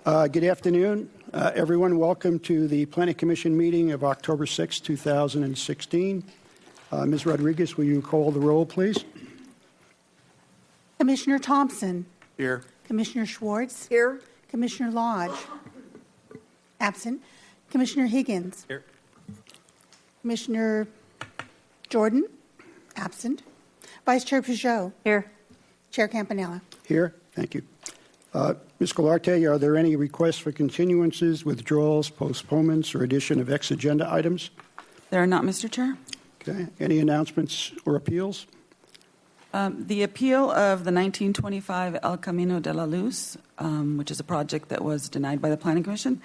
Good afternoon, everyone. Welcome to the Planning Commission meeting of October 6, 2016. Ms. Rodriguez, will you call the roll, please? Commissioner Thompson. Here. Commissioner Schwartz. Here. Commissioner Lodge. Absent. Commissioner Higgins. Here. Commissioner Jordan. Absent. Vice Chair Peugeot. Here. Chair Campanella. Here. Thank you. Ms. Golarte, are there any requests for continuances, withdrawals, postponements, or addition of ex-agenda items? There are not, Mr. Chair. Okay. Any announcements or appeals? The appeal of the 1925 El Camino de la Luz, which is a project that was denied by the Planning Commission,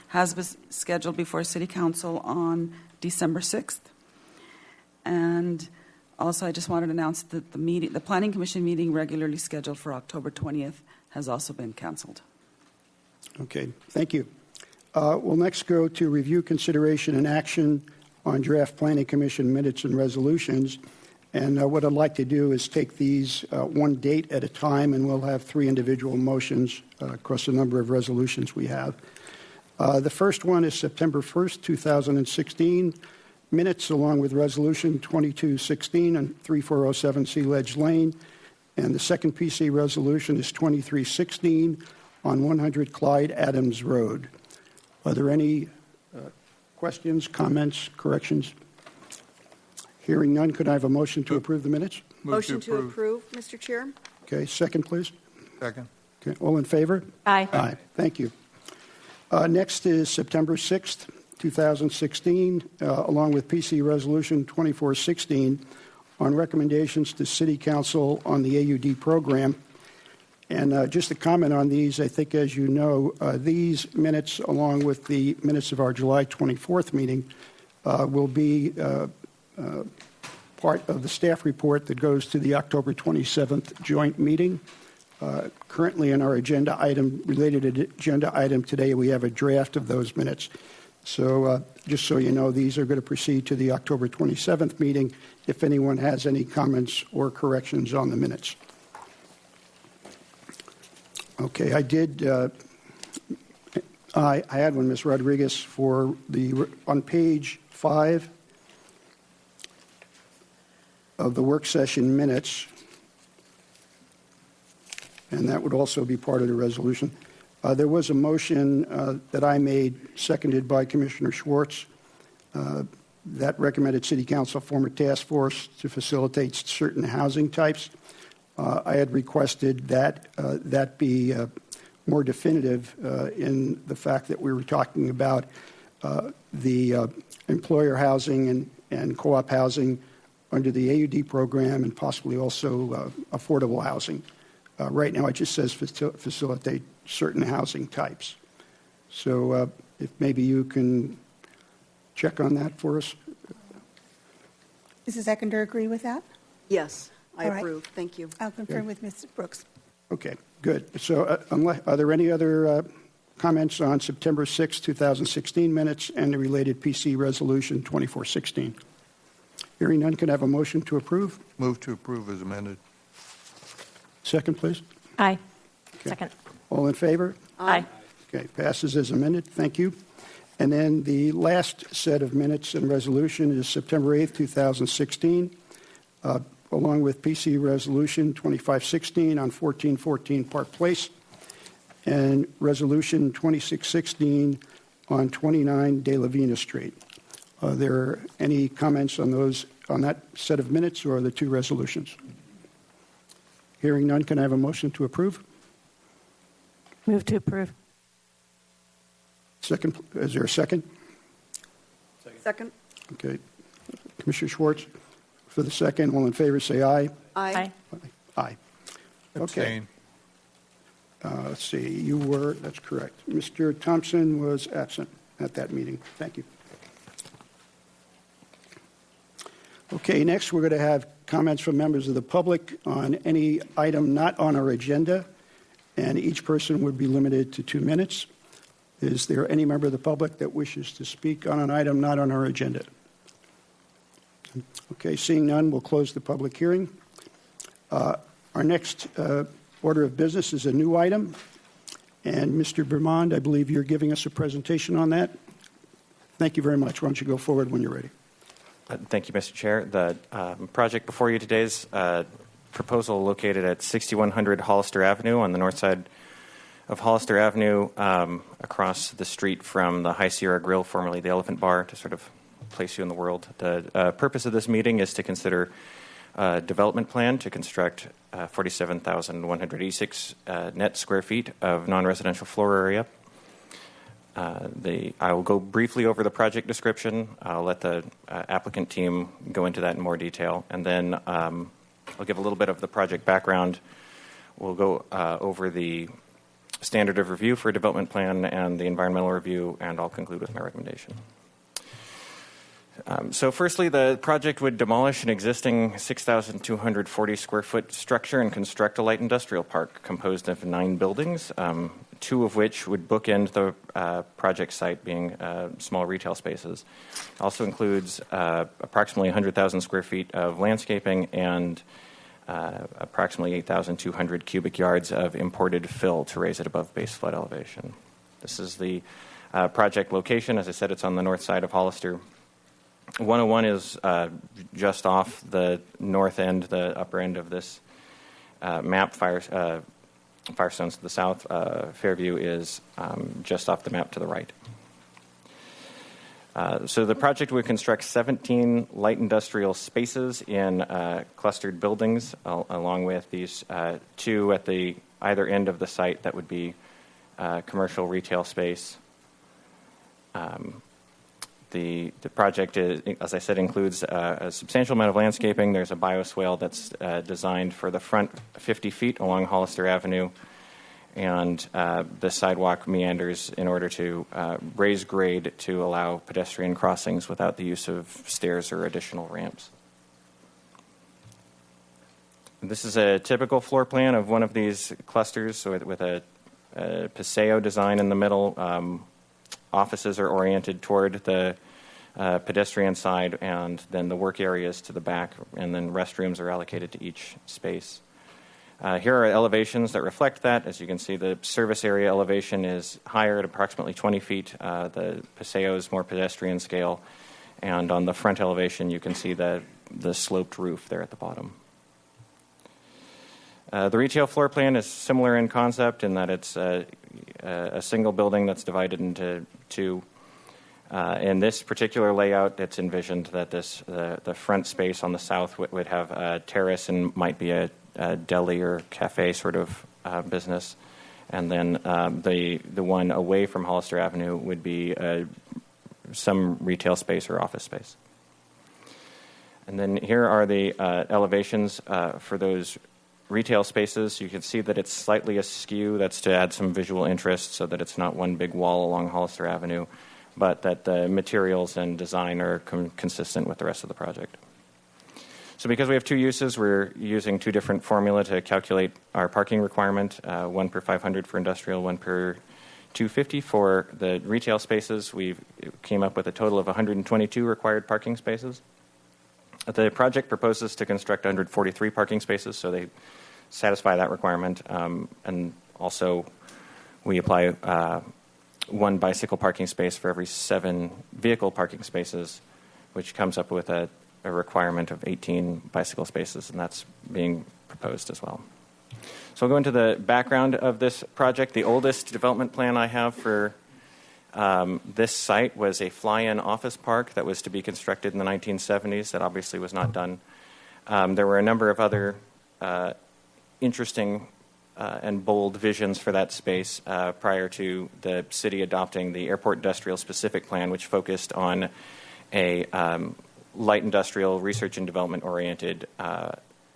has been scheduled before City Council on December 6th. And also, I just wanted to announce that the Planning Commission meeting regularly scheduled for October 20th has also been canceled. Okay, thank you. We'll next go to review, consideration, and action on draft Planning Commission minutes and resolutions. And what I'd like to do is take these one date at a time, and we'll have three individual motions across the number of resolutions we have. The first one is September 1st, 2016. Minutes along with Resolution 2216 and 3407 Sea Ledge Lane. And the second PC resolution is 2316 on 100 Clyde Adams Road. Are there any questions, comments, corrections? Hearing none, could I have a motion to approve the minutes? Motion to approve, Mr. Chair. Okay, second, please. Second. Okay, all in favor? Aye. Aye. Thank you. Next is September 6th, 2016, along with PC Resolution 2416 on recommendations to City Council on the AUD program. And just to comment on these, I think, as you know, these minutes, along with the minutes of our July 24th meeting, will be part of the staff report that goes to the October 27th joint meeting. Currently in our agenda item, related agenda item today, we have a draft of those minutes. So just so you know, these are going to proceed to the October 27th meeting if anyone has any comments or corrections on the minutes. Okay, I had one, Ms. Rodriguez, for on page 5 of the work session minutes, and that would also be part of the resolution. There was a motion that I made, seconded by Commissioner Schwartz, that recommended City Council form a task force to facilitate certain housing types. I had requested that that be more definitive in the fact that we were talking about the employer housing and co-op housing under the AUD program and possibly also affordable housing. Right now it just says facilitate certain housing types. So if maybe you can check on that for us. Mrs. Eckender agree with that? Yes, I All right. approve. Thank you. I'll confirm with Ms. Brooks. Okay, good. So are there any other comments on September 6, 2016 minutes and the related PC resolution 2416? Hearing none, can I have a motion to approve? Move to approve as amended. Second, please. Aye. Okay. Second. All in favor? Aye. Okay, passes as amended. Thank you. And then the last set of minutes and resolution is September 8th, 2016, along with PC Resolution 2516 on 1414 Park Place and Resolution 2616 on 29 De La Vina Street. Are there any comments on those, on that set of minutes or the two resolutions? Hearing none, can I have a motion to approve? Move to approve. Second, is there a second? Second. Okay. Commissioner Schwartz, for the second, all in favor say aye. Aye. Aye. Okay. Abstain. Let's see, you were, that's correct. Mr. Thompson was absent at that meeting. Thank you. Okay, next we're going to have comments from members of the public on any item not on our agenda, and each person would be limited to 2 minutes. Is there any member of the public that wishes to speak on an item not on our agenda? Okay, seeing none, we'll close the public hearing. Our next order of business is a new item, And Mr. Bermond, I believe you're giving us a presentation on that. Thank you very much. Why don't you go forward when you're ready? Thank you, Mr. Chair. The project before you today is proposal located at 6100 Hollister Avenue on the north side of Hollister Avenue, across the street from the High Sierra Grill, formerly the Elephant Bar, to sort of place you in the world. The purpose of this meeting is to consider a development plan to construct 47,186 net square feet of non-residential floor area. I will go briefly over the project description. I'll let the applicant team go into that in more detail, and then I'll give a little bit of the project background. We'll go over the standard of review for a development plan and the environmental review, and I'll conclude with my recommendation. So firstly, the project would demolish an existing 6,240 square foot structure and construct a light industrial park composed of 9 buildings, 2 of which would bookend the project site, being small retail spaces. It also includes approximately 100,000 square feet of landscaping and approximately 8,200 cubic yards of imported fill to raise it above base flood elevation. This is the project location. As I said, it's on the north side of Hollister. 101 is just off the north end, the upper end of this map. Firestone's to the south. Fairview is just off the map to the right. So the project would construct 17 light industrial spaces in clustered buildings, along with these 2 at the either end of the site that would be commercial retail space. The project, as I said, includes a substantial amount of landscaping. There's a bioswale that's designed for the front 50 feet along Hollister Avenue, and the sidewalk meanders in order to raise grade to allow pedestrian crossings without the use of stairs or additional ramps. This is a typical floor plan of one of these clusters with a paseo design in the middle. Offices are oriented toward the pedestrian side, and then the work areas to the back, and then restrooms are allocated to each space. Here are elevations that reflect that. As you can see, the service area elevation is higher at approximately 20 feet. The paseo is more pedestrian scale, and on the front elevation, you can see the sloped roof there at the bottom. The retail floor plan is similar in concept in that it's a single building that's divided into 2. In this particular layout, it's envisioned that the front space on the south would have a terrace and might be a deli or cafe sort of business, and then the one away from Hollister Avenue would be some retail space or office space. And then here are the elevations for those retail spaces. You can see that it's slightly askew. That's to add some visual interest so that it's not one big wall along Hollister Avenue, but that the materials and design are consistent with the rest of the project. So because we have 2 uses, we're using 2 different formula to calculate our parking requirement, 1 per 500 for industrial, 1 per 250 for the retail spaces. We came up with a total of 122 required parking spaces. The project proposes to construct 143 parking spaces, so they satisfy that requirement. And also, we apply 1 bicycle parking space for every 7 vehicle parking spaces, which comes up with a requirement of 18 bicycle spaces, and that's being proposed as well. So I'll go into the background of this project. The oldest development plan I have for this site was a fly-in office park that was to be constructed in the 1970s. That obviously was not done. There were a number of other interesting and bold visions for that space prior to the city adopting the Airport Industrial Specific Plan, which focused on a light industrial, research and development oriented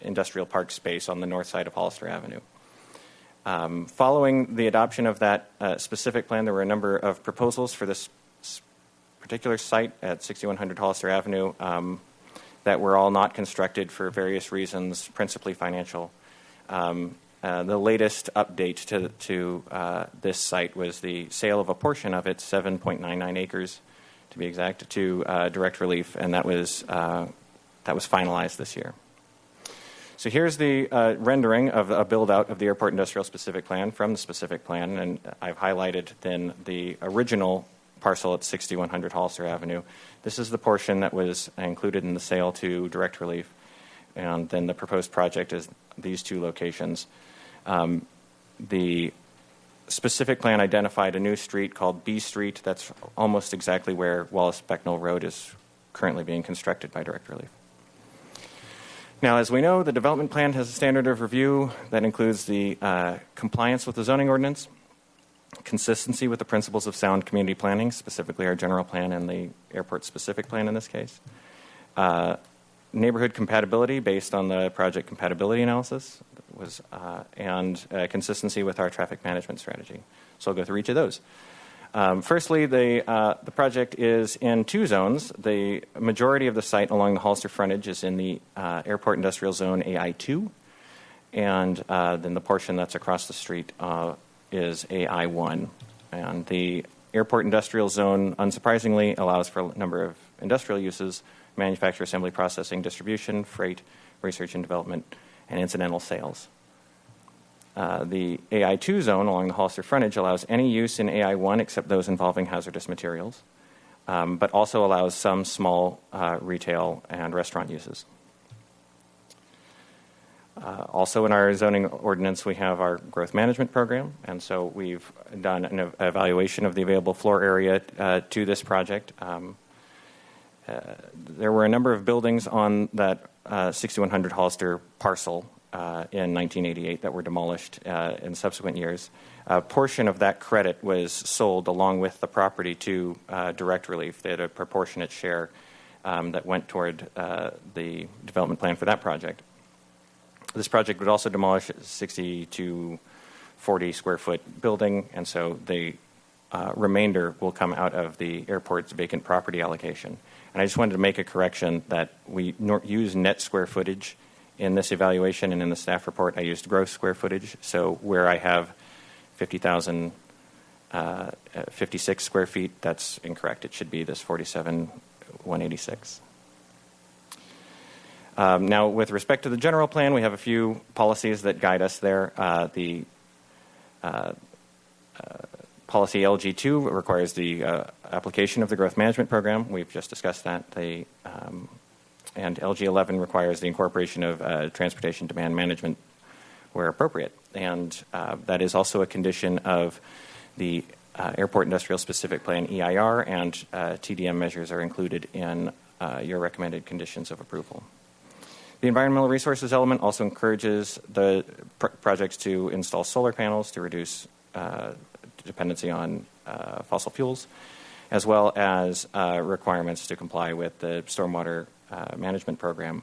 industrial park space on the north side of Hollister Avenue. Following the adoption of that specific plan, there were a number of proposals for this particular site at 6100 Hollister Avenue that were all not constructed for various reasons, principally financial. The latest update to this site was the sale of a portion of it, 7.99 acres to be exact, to Direct Relief, and that was finalized this year. So here's the rendering of a build-out of the airport industrial specific plan from the specific plan, and I've highlighted then the original parcel at 6100 Hollister Avenue. This is the portion that was included in the sale to Direct Relief, and then the proposed project is these two locations. The specific plan identified a new street called B Street. That's almost exactly where Wallace Becknell Road is currently being constructed by Direct Relief. Now, as we know, the development plan has a standard of review that includes the compliance with the zoning ordinance, consistency with the principles of sound community planning, specifically our general plan and the airport-specific plan in this case, neighborhood compatibility based on the project compatibility analysis, and consistency with our traffic management strategy. So I'll go through each of those. Firstly, the project is in two zones. The majority of the site along the Hollister frontage is in the Airport Industrial Zone AI2, and then the portion that's across the street is AI1. And the Airport Industrial Zone, unsurprisingly, allows for a number of industrial uses: manufacture, assembly, processing, distribution, freight, research and development, and incidental sales. The AI2 zone along the Hollister frontage allows any use in AI1 except those involving hazardous materials, but also allows some small retail and restaurant uses. Also in our zoning ordinance, we have our growth management program, and so we've done an evaluation of the available floor area to this project. There were a number of buildings on that 6100 Hollister parcel in 1988 that were demolished in subsequent years. A portion of that credit was sold along with the property to Direct Relief. They had a proportionate share that went toward the development plan for that project. This project would also demolish a 60 to 40 square foot building, and so the remainder will come out of the airport's vacant property allocation. And I just wanted to make a correction that we use net square footage in this evaluation, and in the staff report I used gross square footage. So where I have 50,056 square feet, that's incorrect. It should be this 47,186. Now, with respect to the general plan, we have a few policies that guide us there. The policy LG2 requires the application of the growth management program. We've just discussed that. And LG11 requires the incorporation of transportation demand management where appropriate. And that is also a condition of the Airport Industrial Specific Plan EIR, and TDM measures are included in your recommended conditions of approval. The environmental resources element also encourages the projects to install solar panels to reduce dependency on fossil fuels, as well as requirements to comply with the stormwater management program.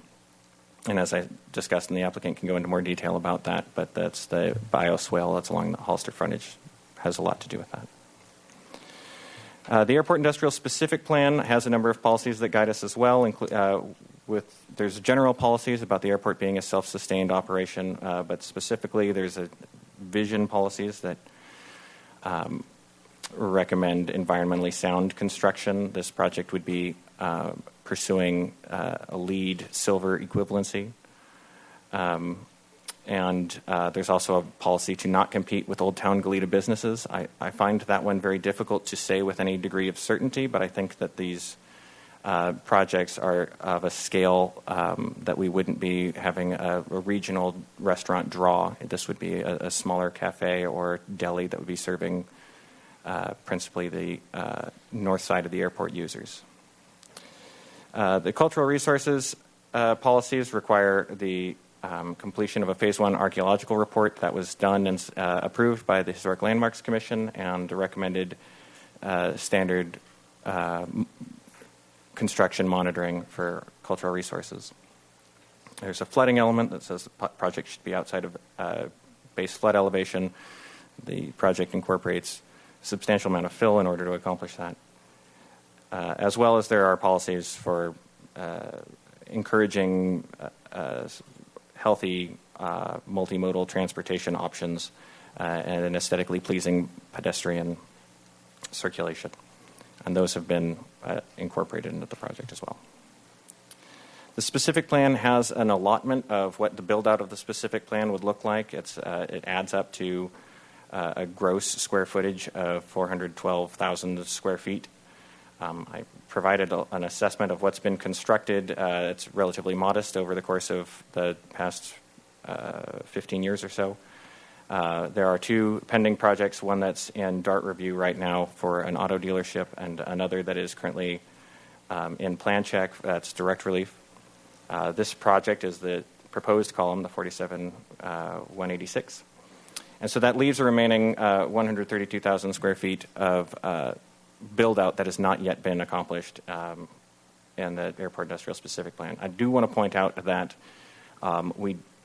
And as I discussed, and the applicant can go into more detail about that, but that's the bioswale that's along the Hollister frontage has a lot to do with that. The Airport Industrial Specific Plan has a number of policies that guide us as well. There's general policies about the airport being a self-sustained operation, but specifically there's a vision policies that recommend environmentally sound construction. This project would be pursuing a LEED silver equivalency. And there's also a policy to not compete with Old Town Goleta businesses. I find that one very difficult to say with any degree of certainty, but I think that these projects are of a scale that we wouldn't be having a regional restaurant draw. This would be a smaller cafe or deli that would be serving principally the north side of the airport users. The cultural resources policies require the completion of a Phase 1 archaeological report that was done and approved by the Historic Landmarks Commission, and recommended standard construction monitoring for cultural resources. There's a flooding element that says the project should be outside of base flood elevation. The project incorporates a substantial amount of fill in order to accomplish that. As well as there are policies for encouraging healthy multimodal transportation options and an aesthetically pleasing pedestrian circulation. And those have been incorporated into the project as well. The specific plan has an allotment of what the build-out of the specific plan would look like. It adds up to a gross square footage of 412,000 square feet. I provided an assessment of what's been constructed. It's relatively modest over the course of the past 15 years or so. There are two pending projects, one that's in DART review right now for an auto dealership and another that is currently in plan check. That's direct relief. This project is the proposed column, the 47,186. And so that leaves a remaining 132,000 square feet of build-out that has not yet been accomplished in the airport industrial specific plan. I do want to point out that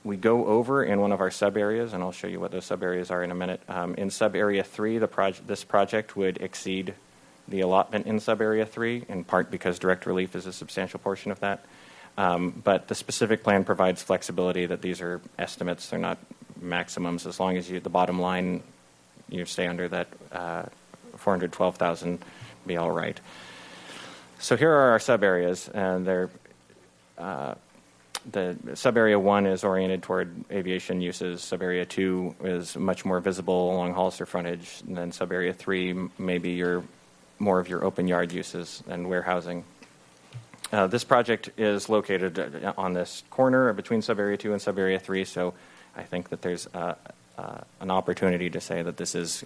we go over in one of our sub-areas, and I'll show you what those sub-areas are in a minute. In sub-area 3, this project would exceed the allotment in sub-area 3, in part because direct relief is a substantial portion of that. But the specific plan provides flexibility that these are estimates. They're not maximums. As long as the bottom line, you stay under that 412,000, be all right. So here are our sub-areas, and they're the sub-area 1 is oriented toward aviation uses. Sub-area 2 is much more visible along Hollister frontage, and then sub-area 3 may be more of your open yard uses and warehousing. This project is located on this corner between sub-area 2 and sub-area 3, so I think that there's an opportunity to say that this is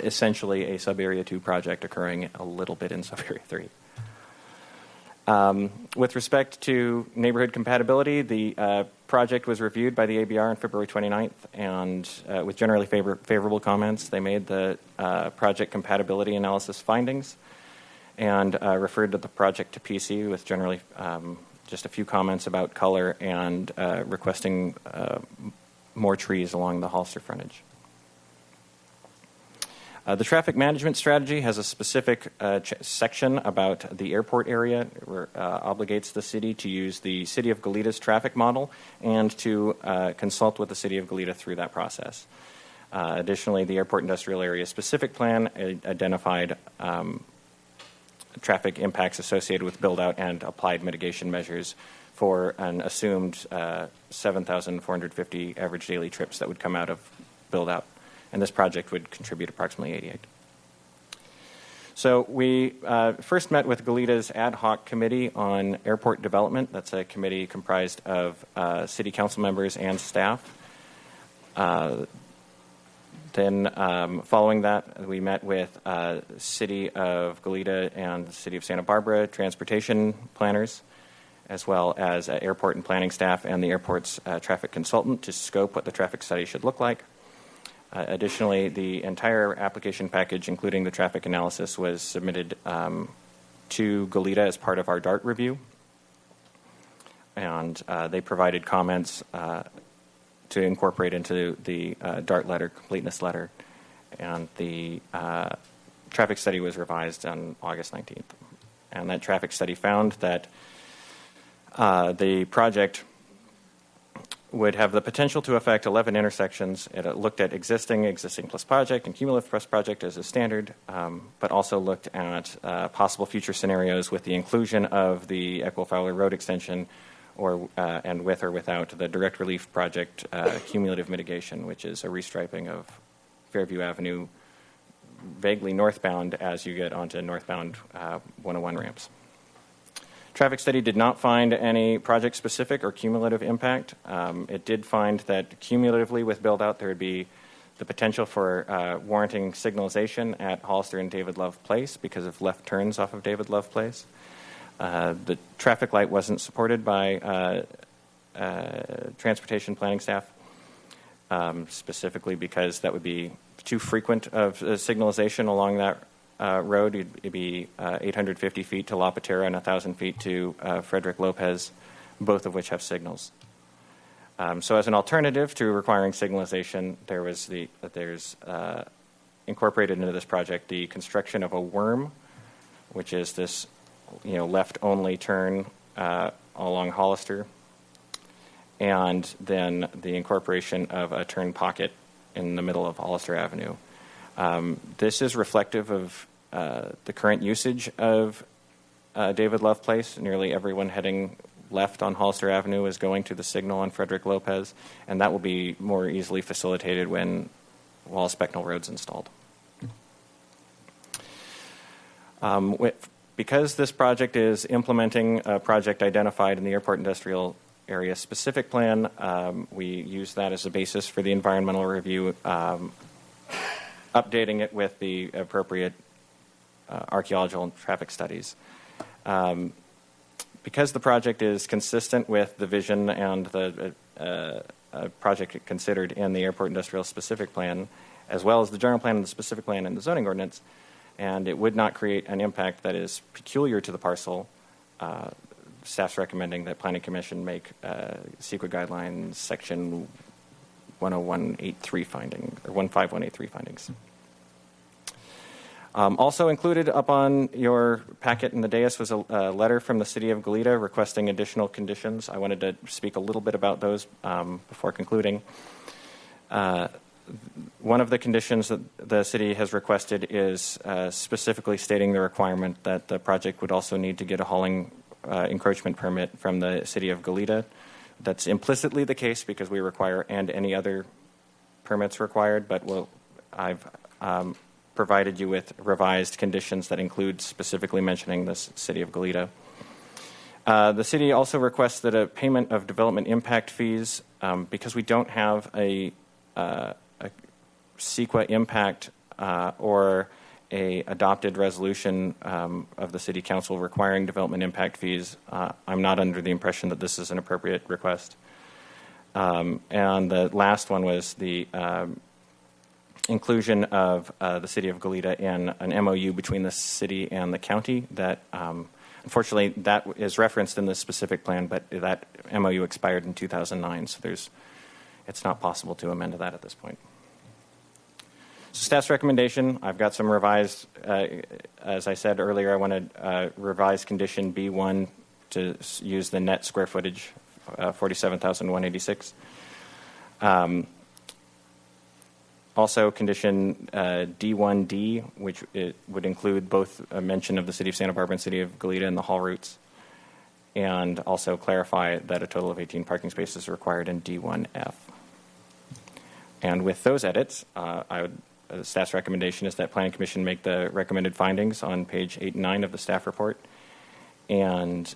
essentially a sub-area 2 project occurring a little bit in sub-area 3. With respect to neighborhood compatibility, the project was reviewed by the ABR on February 29th, and with generally favorable comments. They made the project compatibility analysis findings and referred to the project to PC with generally just a few comments about color and requesting more trees along the Hollister frontage. The traffic management strategy has a specific section about the airport area where obligates the city to use the City of Goleta's traffic model and to consult with the City of Goleta through that process. Additionally, the airport industrial area specific plan identified traffic impacts associated with build-out and applied mitigation measures for an assumed 7,450 average daily trips that would come out of build-out. And this project would contribute approximately 88. So we first met with Goleta's ad hoc committee on airport development. That's a committee comprised of city council members and staff. Then following that, we met with City of Goleta and the City of Santa Barbara transportation planners, as well as airport and planning staff and the airport's traffic consultant to scope what the traffic study should look like. Additionally, the entire application package, including the traffic analysis, was submitted to Goleta as part of our DART review. And they provided comments to incorporate into the DART letter, completeness letter. And the traffic study was revised on August 19th. And that traffic study found that the project would have the potential to affect 11 intersections. It looked at existing plus project, and cumulative plus project as a standard, but also looked at possible future scenarios with the inclusion of the Echo-Fowler Road extension and with or without the direct relief project cumulative mitigation, which is a restriping of Fairview Avenue vaguely northbound as you get onto northbound 101 ramps. Traffic study did not find any project-specific or cumulative impact. It did find that cumulatively with build-out, there would be the potential for warranting signalization at Hollister and David Love Place because of left turns off of David Love Place. The traffic light wasn't supported by transportation planning staff, specifically because that would be too frequent of signalization along that road. It'd be 850 feet to La Patera and 1,000 feet to Frederick Lopez, both of which have signals. So as an alternative to requiring signalization, there's incorporated into this project the construction of a worm, which is this left-only turn along Hollister, and then the incorporation of a turn pocket in the middle of Hollister Avenue. This is reflective of the current usage of David Love Place. Nearly everyone heading left on Hollister Avenue is going to the signal on Frederick Lopez, and that will be more easily facilitated when Wallace Becknell Road's installed. Because this project is implementing a project identified in the Airport Industrial Area Specific Plan, we use that as a basis for the environmental review, updating it with the appropriate archaeological and traffic studies. Because the project is consistent with the vision and the project considered in the Airport Industrial Specific Plan, as well as the general plan and the specific plan and the zoning ordinance, and it would not create an impact that is peculiar to the parcel, staff's recommending that Planning Commission make CEQA guidelines section 10183 finding, or 15183 findings. Also included up on your packet in the dais was a letter from the City of Goleta requesting additional conditions. I wanted to speak a little bit about those before concluding. One of the conditions that the city has requested is specifically stating the requirement that the project would also need to get a hauling encroachment permit from the City of Goleta. That's implicitly the case because we require and any other permits required, but I've provided you with revised conditions that include specifically mentioning the City of Goleta. The city also requests that a payment of development impact fees, because we don't have a CEQA impact or a adopted resolution of the City Council requiring development impact fees. I'm not under the impression that this is an appropriate request. And the last one was the inclusion of the City of Goleta in an MOU between the city and the county that unfortunately that is referenced in this specific plan, but that MOU expired in 2009, so it's not possible to amend that at this point. So staff's recommendation, I've got some revised, as I said earlier, I want to revise condition B1 to use the net square footage, 47,186. Also, condition D1D, which it would include both a mention of the City of Santa Barbara and City of Goleta and the haul routes, and also clarify that a total of 18 parking spaces are required in D1F. And with those edits, staff's recommendation is that Planning Commission make the recommended findings on page 8 and 9 of the staff report, and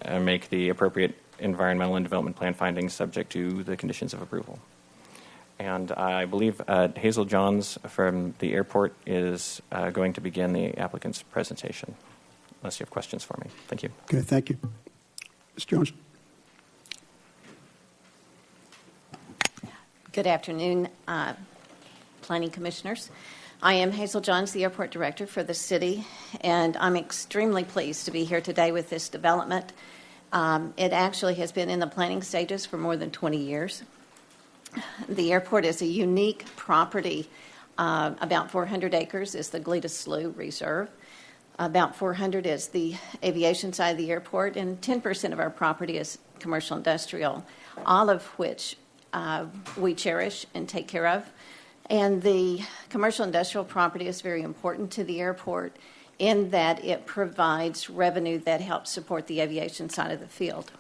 make the appropriate environmental and development plan findings subject to the conditions of approval. And I believe Hazel Johns from the airport is going to begin the applicant's presentation, unless you have questions for me. Thank you. Okay, thank you. Ms. Jones. Good afternoon, Planning Commissioners. I am Hazel Johns, the Airport Director for the city, and I'm extremely pleased to be here today with this development. It actually has been in the planning stages for more than 20 years. The airport is a unique property. About 400 acres is the Goleta Slough Reserve. About 400 is the aviation side of the airport, and 10% of our property is commercial industrial, all of which we cherish and take care of. And the commercial industrial property is very important to the airport in that it provides revenue that helps support the aviation side of the field.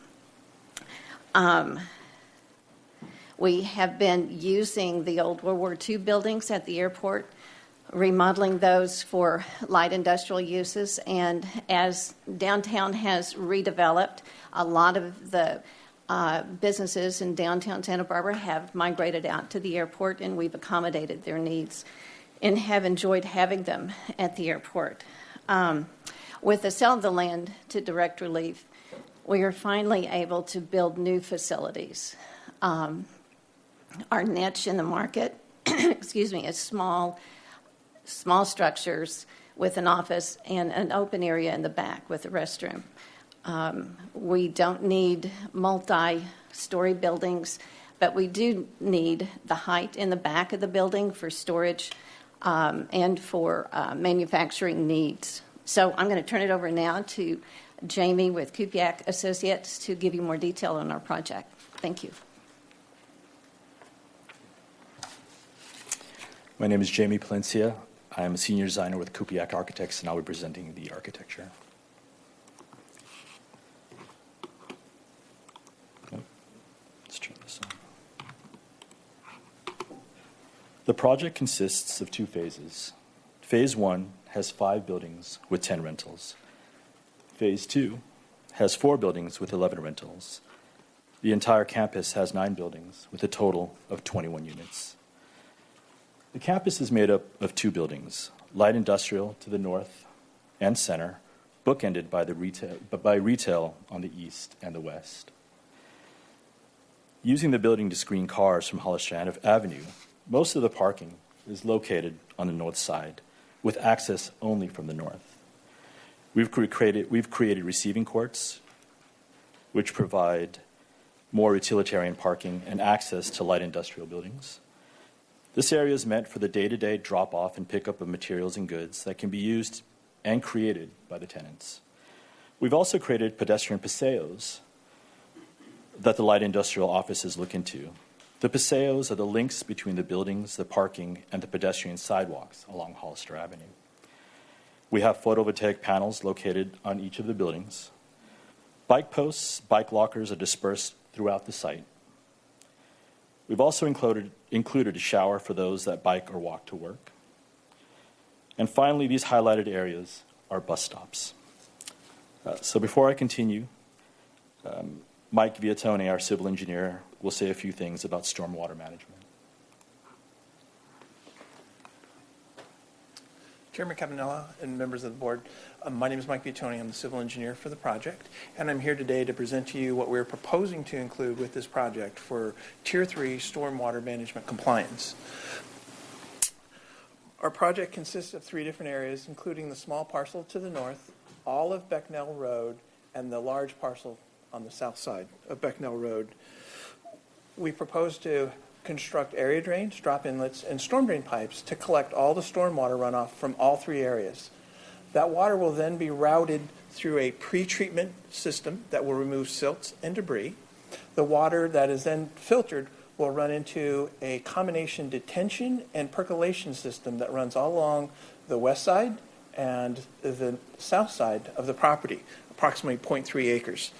We have been using the old World War II buildings at the airport, remodeling those for light industrial uses, and as downtown has redeveloped, a lot of the businesses in downtown Santa Barbara have migrated out to the airport, and we've accommodated their needs and have enjoyed having them at the airport. With the sale of the land to Direct Relief, we are finally able to build new facilities. Our niche in the market, excuse me, is small structures with an office and an open area in the back with a restroom. We don't need multi-story buildings, but we do need the height in the back of the building for storage and for manufacturing needs. So I'm going to turn it over now to Jamie with Kupiak Associates to give you more detail on our project. Thank you. My name is Jamie Palencia. I am a senior designer with Kupiak Architects, and I'll be presenting the architecture. The project consists of 2 phases. Phase 1 has 5 buildings with 10 rentals. Phase 2 has 4 buildings with 11 rentals. The entire campus has 9 buildings with a total of 21 units. The campus is made up of 2 buildings, light industrial to the north and center, bookended by retail on the east and the west. Using the building to screen cars from Hollister Avenue, most of the parking is located on the north side, with access only from the north. We've created receiving courts, which provide more utilitarian parking and access to light industrial buildings. This area is meant for the day-to-day drop-off and pickup of materials and goods that can be used and created by the tenants. We've also created pedestrian paseos that the light industrial offices look into. The paseos are the links between the buildings, the parking, and the pedestrian sidewalks along Hollister Avenue. We have photovoltaic panels located on each of the buildings. Bike posts, bike lockers are dispersed throughout the site. We've also included a shower for those that bike or walk to work. And finally, these highlighted areas are bus stops. So before I continue, Mike Viatone, our civil engineer, will say a few things about stormwater management. Chairman Campanella and members of the board, my name is Mike Viatone. I'm the civil engineer for the project, and I'm here today to present to you what we're proposing to include with this project for Tier 3 stormwater management compliance. Our project consists of 3 different areas, including the small parcel to the north, all of Becknell Road, and the large parcel on the south side of Becknell Road. We propose to construct area drains, drop inlets, and storm drain pipes to collect all the stormwater runoff from all 3 areas. That water will then be routed through a pre-treatment system that will remove silts and debris. The water that is then filtered will run into a combination detention and percolation system that runs all along the west side and the south side of the property, approximately 0.3 acres.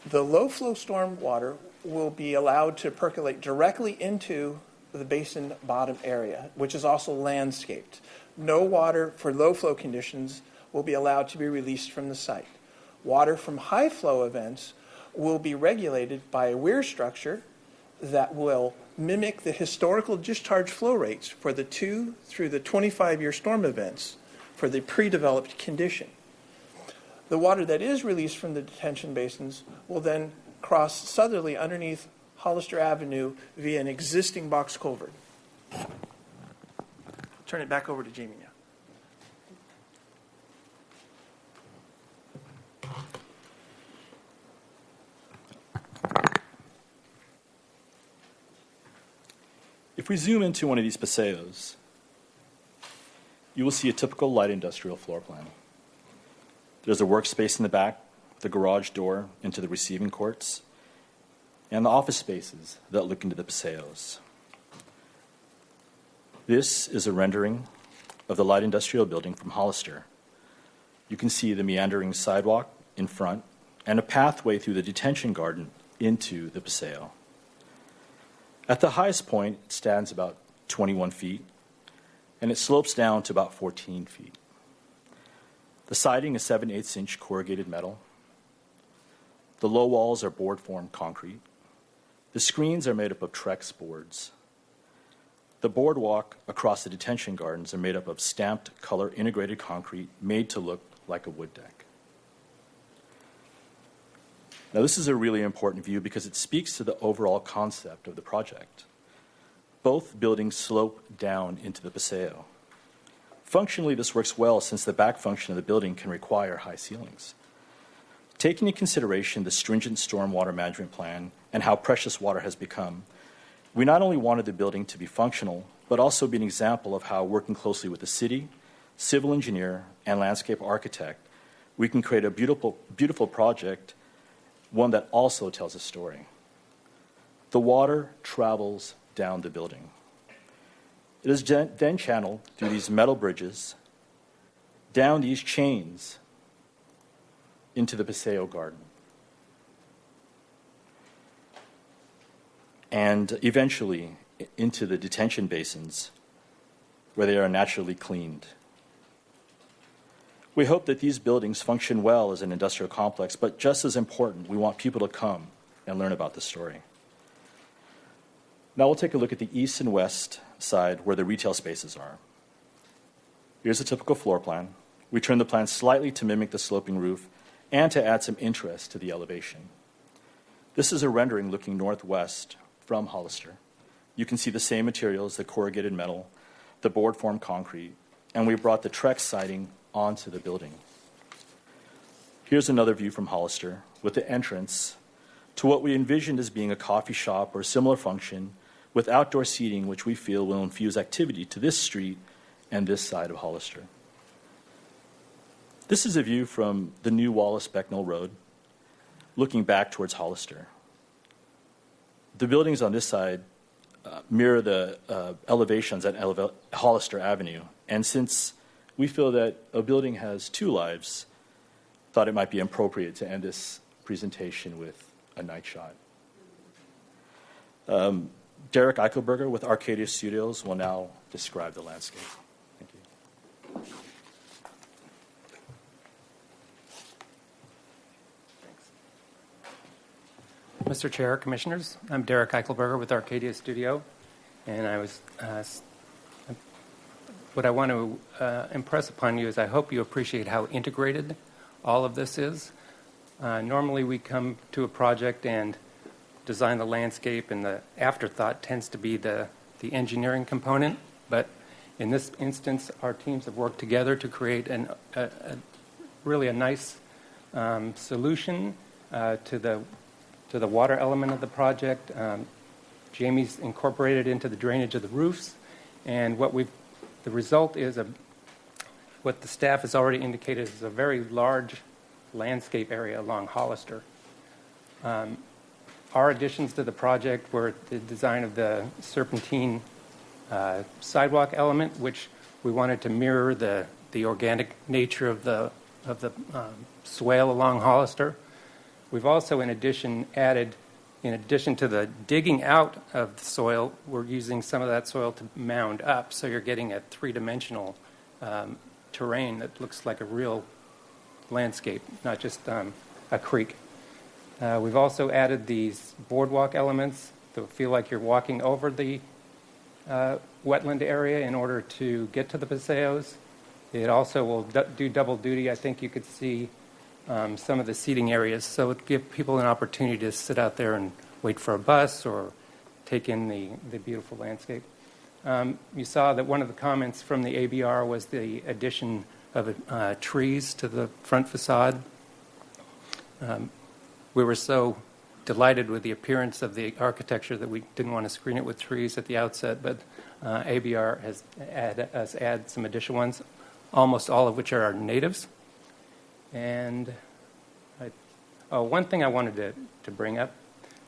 The low-flow storm water will be allowed to percolate directly into the basin bottom area, which is also landscaped. No water for low-flow conditions will be allowed to be released from the site. Water from high-flow events will be regulated by a weir structure that will mimic the historical discharge flow rates for the 2 through the 25-year storm events for the pre-developed condition. The water that is released from the detention basins will then cross southerly underneath Hollister Avenue via an existing box culvert. Turn it back over to Jamie now. If we zoom into one of these paseos, you will see a typical light industrial floor plan. There's a workspace in the back, the garage door into the receiving courts, and the office spaces that look into the paseos. This is a rendering of the light industrial building from Hollister. You can see the meandering sidewalk in front and a pathway through the detention garden into the paseo. At the highest point, it stands about 21 feet, and it slopes down to about 14 feet. The siding is 7/8-inch corrugated metal. The low walls are board-formed concrete. The screens are made up of Trex boards. The boardwalk across the detention gardens are made up of stamped color integrated concrete made to look like a wood deck. Now, this is a really important view because it speaks to the overall concept of the project. Both buildings slope down into the paseo. Functionally, this works well since the back function of the building can require high ceilings. Taking into consideration the stringent stormwater management plan and how precious water has become, we not only wanted the building to be functional, but also be an example of how, working closely with the city, civil engineer, and landscape architect, we can create a beautiful project, one that also tells a story. The water travels down the building. It is then channeled through these metal bridges, down these chains, into the paseo garden. And eventually into the detention basins where they are naturally cleaned. We hope that these buildings function well as an industrial complex, but just as important, we want people to come and learn about the story. Now we'll take a look at the east and west side where the retail spaces are. Here's a typical floor plan. We turned the plan slightly to mimic the sloping roof and to add some interest to the elevation. This is a rendering looking northwest from Hollister. You can see the same materials, the corrugated metal, the board formed concrete, and we brought the Trex siding onto the building. Here's another view from Hollister with the entrance to what we envisioned as being a coffee shop or similar function with outdoor seating, which we feel will infuse activity to this street and this side of Hollister. This is a view from the new Wallace-Becknell Road, looking back towards Hollister. The buildings on this side mirror the elevations at Hollister Avenue, and since we feel that a building has two lives, thought it might be appropriate to end this presentation with a night shot. Derek Eichelberger with Arcadia Studios will now describe the landscape. Thank you. Mr. Chair, Commissioners, I'm Derek Eichelberger with Arcadia Studio, and what I want to impress upon you is I hope you appreciate how integrated all of this is. Normally we come to a project and design the landscape, and the afterthought tends to be the engineering component, but in this instance our teams have worked together to create really a nice solution to the water element of the project. Jamie's incorporated into the drainage of the roofs, and the result is what the staff has already indicated is a very large landscape area along Hollister. Our additions to the project were the design of the serpentine sidewalk element, which we wanted to mirror the organic nature of the swale along Hollister. We've also, in addition to the digging out of the soil, we're using some of that soil to mound up, so you're getting a three-dimensional terrain that looks like a real landscape, not just a creek. We've also added these boardwalk elements that feel like you're walking over the wetland area in order to get to the paseos. It also will do double duty. I think you could see some of the seating areas, so it give people an opportunity to sit out there and wait for a bus or take in the beautiful landscape. You saw that one of the comments from the ABR was the addition of trees to the front facade. We were so delighted with the appearance of the architecture that we didn't want to screen it with trees at the outset, but ABR has add some additional ones, almost all of which are natives. And one thing I wanted to bring up,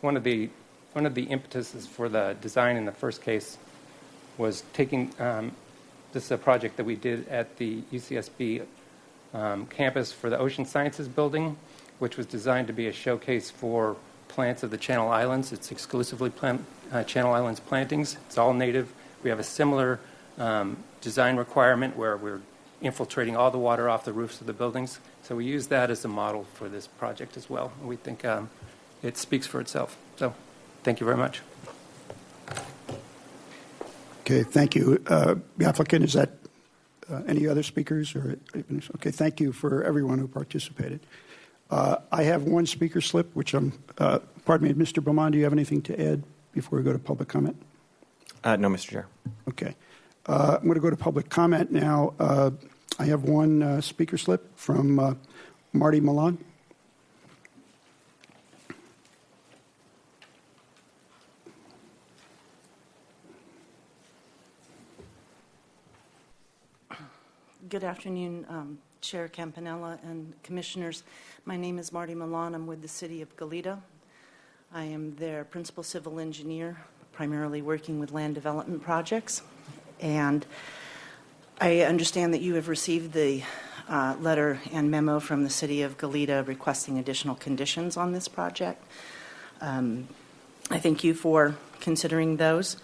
one of the impetuses for the design in the first case was taking, this is a project that we did at the UCSB campus for the Ocean Sciences building, which was designed to be a showcase for plants of the Channel Islands. It's exclusively Channel Islands plantings. It's all native. We have a similar design requirement where we're infiltrating all the water off the roofs of the buildings. So we use that as a model for this project as well. We think it speaks for itself. So thank you very much. Okay, thank you. The applicant, is that any other speakers? Okay, thank you for everyone who participated. I have one speaker slip, which pardon me, Mr. Beaumont, do you have anything to add before we go to public comment? No, Mr. Chair. Okay. I'm going to go to public comment now. I have one speaker slip from Marty Milan. Good afternoon, Chair Campanella and Commissioners. My name is Marty Milan. I'm with the City of Goleta. I am their Principal Civil Engineer, primarily working with land development projects. And I understand that you have received the letter and memo from the City of Goleta requesting additional conditions on this project. I thank you for considering those.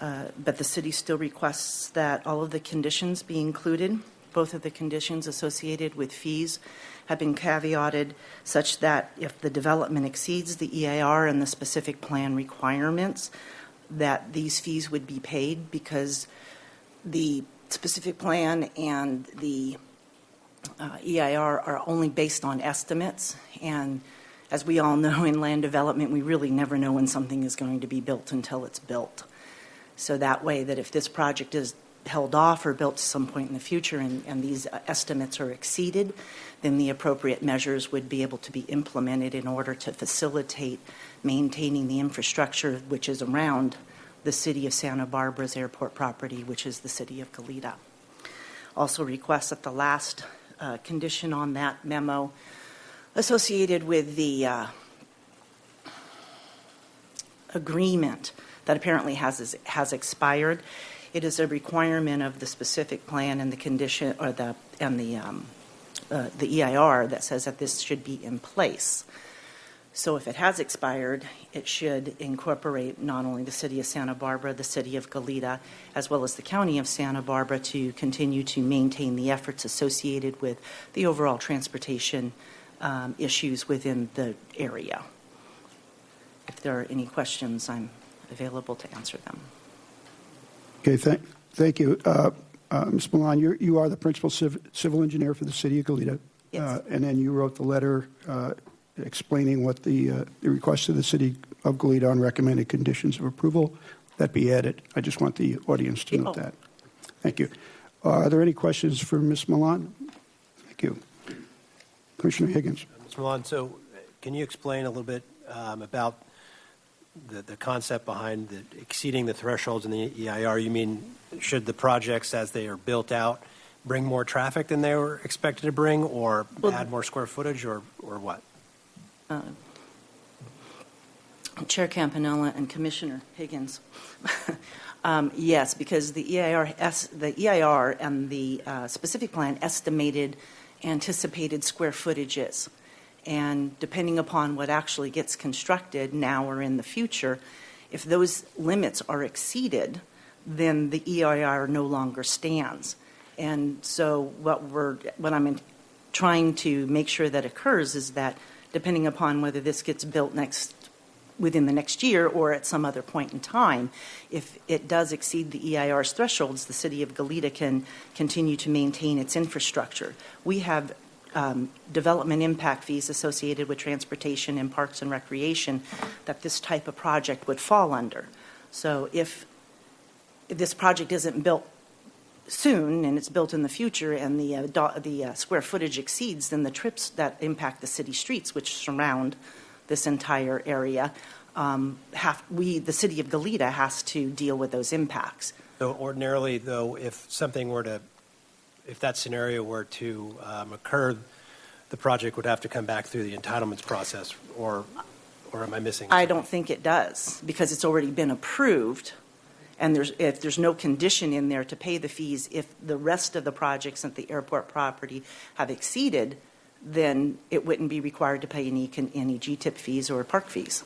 but the city still requests that all of the conditions be included. Both of the conditions associated with fees have been caveated such that if the development exceeds the EIR and the specific plan requirements, that these fees would be paid, because the specific plan and the EIR are only based on estimates. And as we all know, in land development, we really never know when something is going to be built until it's built. So that way, that if this project is held off or built to some point in the future and these estimates are exceeded, then the appropriate measures would be able to be implemented in order to facilitate maintaining the infrastructure which is around the city of Santa Barbara's airport property, which is the city of Goleta. Also requests that the last condition on that memo associated with the agreement that apparently has expired. It is a requirement of the specific plan and the condition, or the EIR, that says that this should be in place. So if it has expired, it should incorporate not only the city of Santa Barbara, the city of Goleta, as well as the county of Santa Barbara to continue to maintain the efforts associated with the overall transportation issues within the area. If there are any questions, I'm available to answer them. Okay, thank you. Ms. Milan, you are the principal civil engineer for the city of Goleta. Yes. And then you wrote the letter explaining what the request of the city of Goleta on recommended conditions of approval that be added. I just want the audience to note that. Thank you. Are there any questions for Ms. Milan? Thank you. Commissioner Higgins. Ms. Milan, so can you explain a little bit about the concept behind exceeding the thresholds in the EIR? You mean, should the projects as they are built out bring more traffic than they were expected to bring, or add more square footage, or what? Chair Campanella and Commissioner Higgins. Yes, because the EIR and the specific plan estimated anticipated square footages. And depending upon what actually gets constructed now or in the future, if those limits are exceeded, then the EIR no longer stands. And so what I'm trying to make sure that occurs is that depending upon whether this gets built within the next year or at some other point in time, if it does exceed the EIR's thresholds, the city of Goleta can continue to maintain its infrastructure. We have development impact fees associated with transportation and parks and recreation that this type of project would fall under. So if this project isn't built soon and it's built in the future and the square footage exceeds, then the trips that impact the city streets, which surround this entire area, the city of Goleta has to deal with those impacts. So ordinarily, though, if that scenario were to occur, the project would have to come back through the entitlements process, or am I missing something? I don't think it does, because it's already been approved, and if there's no condition in there to pay the fees, if the rest of the projects at the airport property have exceeded, then it wouldn't be required to pay any GTIP fees or park fees.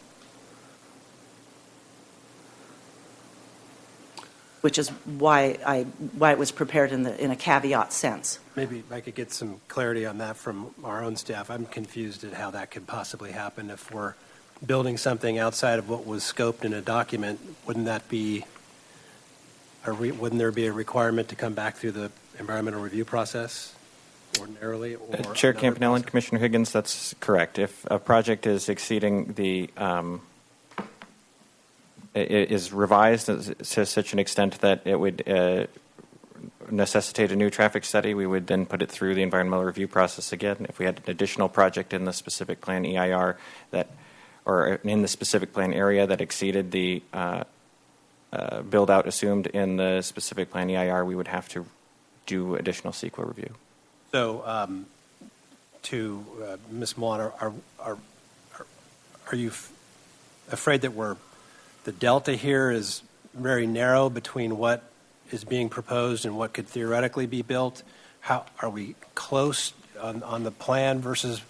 Which is why it was prepared in a caveat sense. Maybe if I could get some clarity on that from our own staff. I'm confused at how that could possibly happen. If we're building something outside of what was scoped in a document, wouldn't there be a requirement to come back through the environmental review process ordinarily? Or Chair Campanella and Commissioner Higgins, that's correct. If a project is exceeding is revised to such an extent that it would necessitate a new traffic study, we would then put it through the environmental review process again. If we had an additional project in the specific plan EIR or in the specific plan area that exceeded the build out assumed in the specific plan EIR, we would have to do additional CEQA review. So, to Ms. Milan, are you afraid that the delta here is very narrow between what is being proposed and what could theoretically be built? How are we close on the plan versus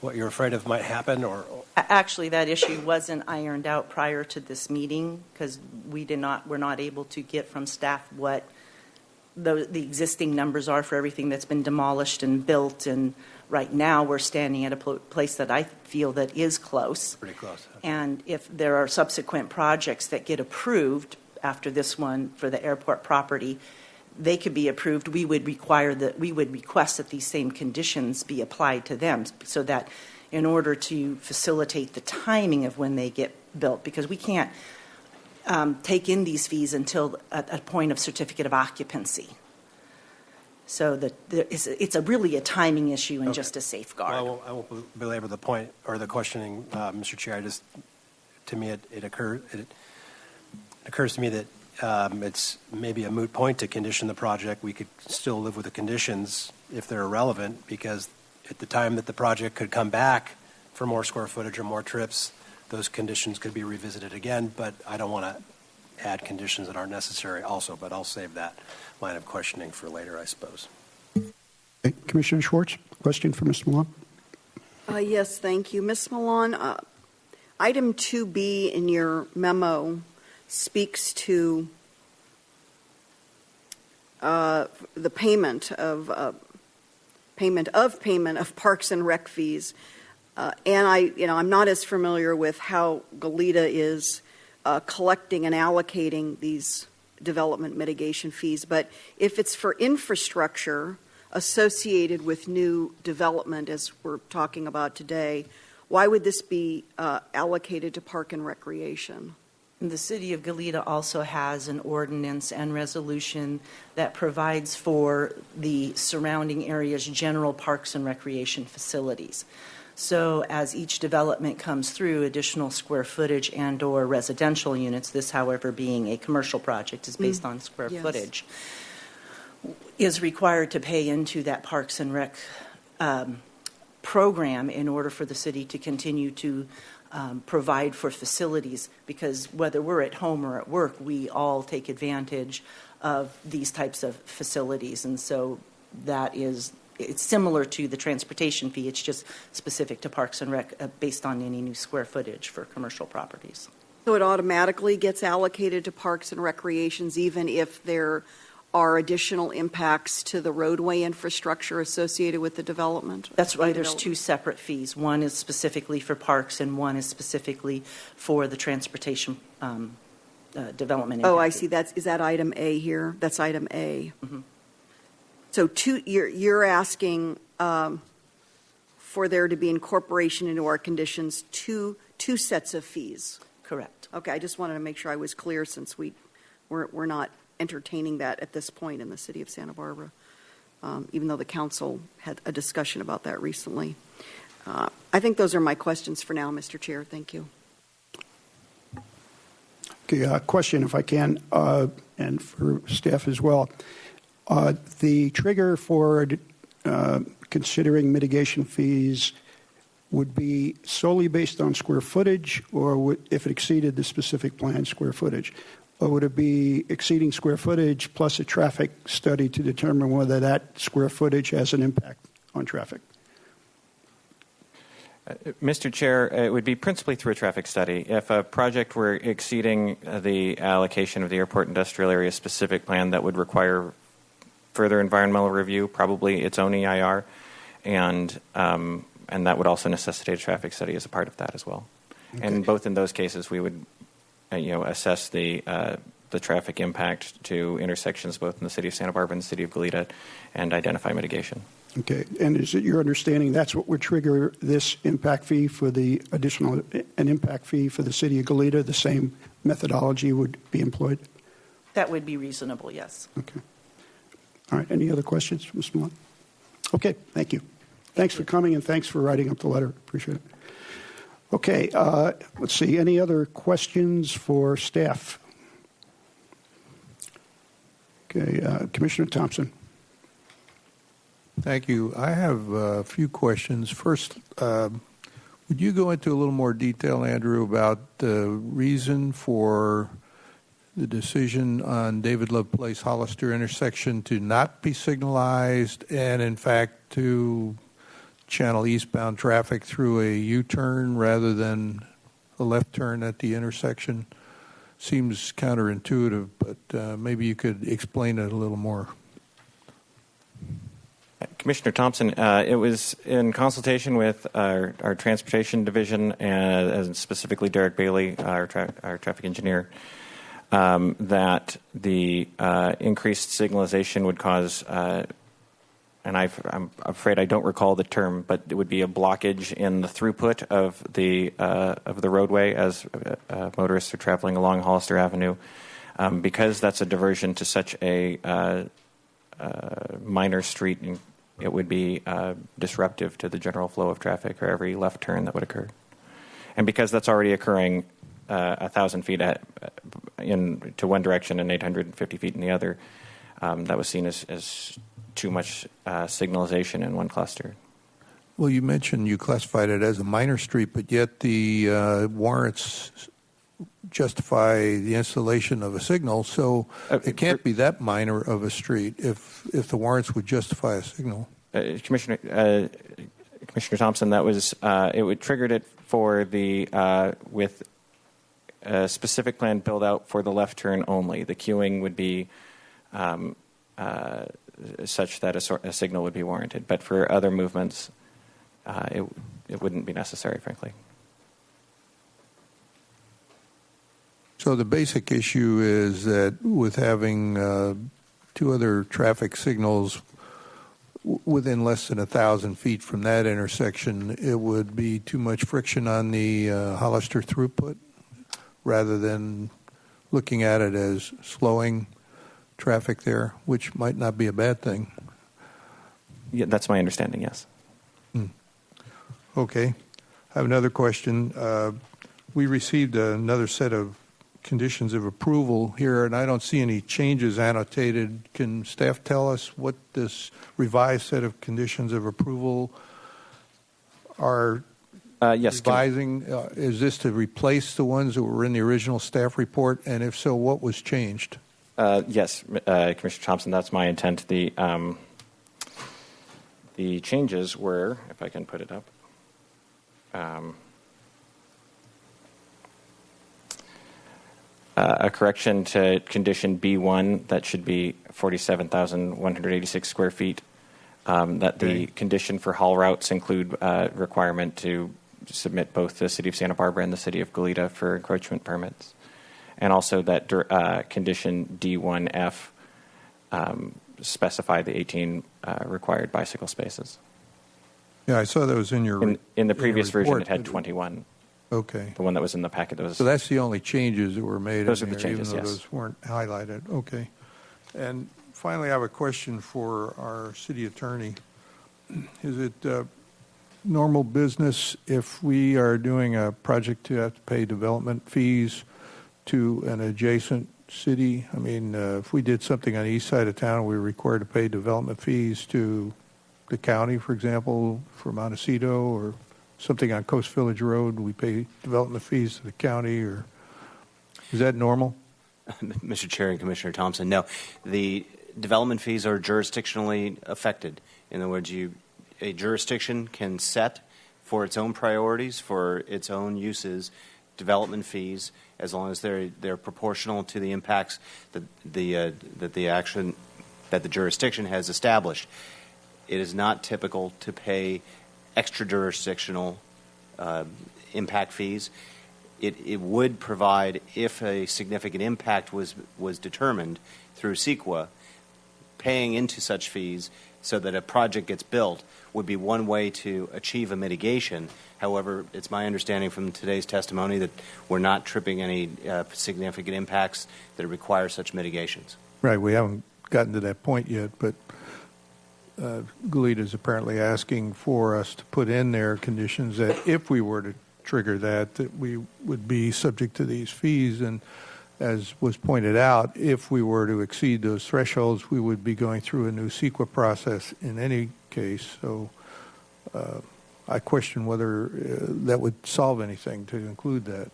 what you're afraid of might happen, or? Actually, that issue wasn't ironed out prior to this meeting because we're not able to get from staff what the existing numbers are for everything that's been demolished and built. And right now, we're standing at a place that I feel that is close. Pretty close. And if there are subsequent projects that get approved after this one for the airport property, they could be approved. We would request that these same conditions be applied to them, so that in order to facilitate the timing of when they get built, because we can't take in these fees until at a point of certificate of occupancy. So it's really a timing issue and just a safeguard. Well, I won't belabor the point or the questioning, Mr. Chair. To me, it occurs to me that it's maybe a moot point to condition the project. We could still live with the conditions if they're relevant, because at the time that the project could come back for more square footage or more trips, those conditions could be revisited again. But I don't want to add conditions that aren't necessary also, but I'll save that line of questioning for later, I suppose. Okay. Commissioner Schwartz, question for Ms. Milan? Yes, thank you. Ms. Milan, item 2B in your memo speaks to the payment of parks and rec fees, and I'm not as familiar with how Goleta is collecting and allocating these development mitigation fees. But if it's for infrastructure associated with new development, as we're talking about today, why would this be allocated to park and recreation? The city of Goleta also has an ordinance and resolution that provides for the surrounding area's general parks and recreation facilities. So as each development comes through, additional square footage and or residential units, this, however, being a commercial project, is based on square footage, is required to pay into that parks and rec program in order for the city to continue to provide for facilities, because whether we're at home or at work, we all take advantage of these types of facilities. And so it's similar to the transportation fee. It's just specific to Parks and Rec based on any new square footage for commercial properties. So it automatically gets allocated to parks and recreations even if there are additional impacts to the roadway infrastructure associated with the development? That's why there's two separate fees. One is specifically for parks and one is specifically for the transportation development. Oh, I see. Is that item A here? That's item A. Mm-hmm. So you're asking for there to be incorporation into our conditions two sets of fees. Correct. Okay, I just wanted to make sure I was clear, since we're not entertaining that at this point in the city of Santa Barbara, even though the council had a discussion about that recently. I think those are my questions for now, Mr. Chair. Thank you. Okay, question, if I can, and for staff as well. The trigger for considering mitigation fees would be solely based on square footage, or if it exceeded the specific planned square footage? Or would it be exceeding square footage plus a traffic study to determine whether that square footage has an impact on traffic? Mr. Chair, it would be principally through a traffic study. If a project were exceeding the allocation of the airport industrial area specific plan, that would require further environmental review, probably its own EIR, and that would also necessitate a traffic study as a part of that as well. Okay. And both in those cases, we would assess the traffic impact to intersections both in the city of Santa Barbara and the city of Goleta, and identify mitigation. Okay, and is it your understanding that's what would trigger this impact fee for the an impact fee for the city of Goleta? The same methodology would be employed? That would be reasonable, yes. Okay. All right, any other questions, Ms. Milan? Okay, thank you. Thanks for coming, and thanks for writing up the letter. Appreciate it. Okay, let's see. Any other questions for staff? Okay, Commissioner Thompson. Thank you. I have a few questions. First, would you go into a little more detail, Andrew, about the reason for the decision on David Love Place Hollister intersection to not be signalized, and in fact to channel eastbound traffic through a U-turn rather than a left turn at the intersection. Seems counterintuitive, but maybe you could explain it a little more. Commissioner Thompson, it was in consultation with our transportation division and specifically Derek Bailey, our traffic engineer, that the increased signalization would cause, and I'm afraid I don't recall the term, but it would be a blockage in the throughput of the roadway as motorists are traveling along Hollister Avenue, because that's a diversion to such a minor street. It would be disruptive to the general flow of traffic or every left turn that would occur. And because that's already occurring 1,000 feet to one direction and 850 feet in the other, that was seen as too much signalization in one cluster. Well, you mentioned you classified it as a minor street, but yet the warrants justify the installation of a signal, so it can't be that minor of a street if the warrants would justify a signal. Commissioner Thompson, that was it triggered it for the with a specific plan built out for the left turn only. The queuing would be such that a signal would be warranted, but for other movements, it wouldn't be necessary, frankly. So the basic issue is that with having two other traffic signals within less than 1,000 feet from that intersection, it would be too much friction on the Hollister throughput rather than looking at it as slowing traffic there, which might not be a bad thing. Yeah, that's my understanding, yes. Okay. I have another question. We received another set of conditions of approval here, and I don't see any changes annotated. Can staff tell us what this revised set of conditions of approval are yes, revising? Is this to replace the ones that were in the original staff report? And if so, what was changed? Yes, Commissioner Thompson, that's my intent. The changes were, if I can put it up, a correction to condition B1 that should be 47,186 square feet. That the condition for haul routes include requirement to submit both the City of Santa Barbara and the City of Goleta for encroachment permits. And also that condition D1F specify the 18 required bicycle spaces. Yeah, I saw those in your in the previous report. version, it had 21. Okay. The one that was in the packet. So that's the only changes that were made. Those are in the there, changes, even though yes. those weren't highlighted. Okay. And finally, I have a question for our city attorney. Is it normal business if we are doing a project to have to pay development fees to an adjacent city? I mean, if we did something on the east side of town, we were required to pay development fees to the county, for example, for Montecito, or something on Coast Village Road, we pay development fees to the county, or is that normal? Mr. Chair and Commissioner Thompson, no. The development fees are jurisdictionally affected. In other words, a jurisdiction can set for its own priorities, for its own uses, development fees, as long as they're proportional to the impacts that the action that the jurisdiction has established. It is not typical to pay extra-jurisdictional impact fees. It would provide, if a significant impact was determined through CEQA, paying into such fees so that a project gets built would be one way to achieve a mitigation. However, it's my understanding from today's testimony that we're not tripping any significant impacts that require such mitigations. Right. We haven't gotten to that point yet, but Goleta is apparently asking for us to put in there conditions that if we were to trigger that we would be subject to these fees. And as was pointed out, if we were to exceed those thresholds, we would be going through a new CEQA process in any case. So I question whether that would solve anything to include that.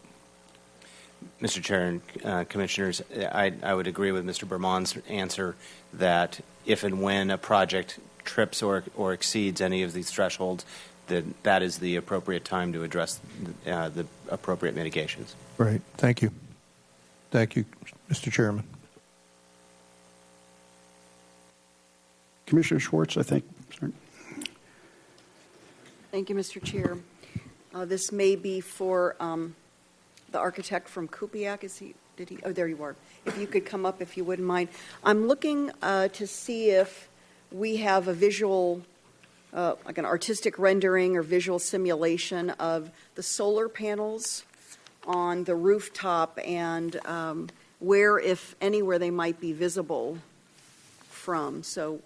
Mr. Chair and Commissioners, I would agree with Mr. Berman's answer that if and when a project trips or exceeds any of these thresholds, that is the appropriate time to address the appropriate mitigations. Right. Thank you. Thank you, Mr. Chairman. Commissioner Schwartz, I think. Sorry. Thank you, Mr. Chair. This may be for the architect from Kupiak. Oh, there you are. If you could come up, if you wouldn't mind. I'm looking to see if we have a visual, like an artistic rendering or visual simulation of the solar panels on the rooftop and where, if anywhere, they might be visible from. So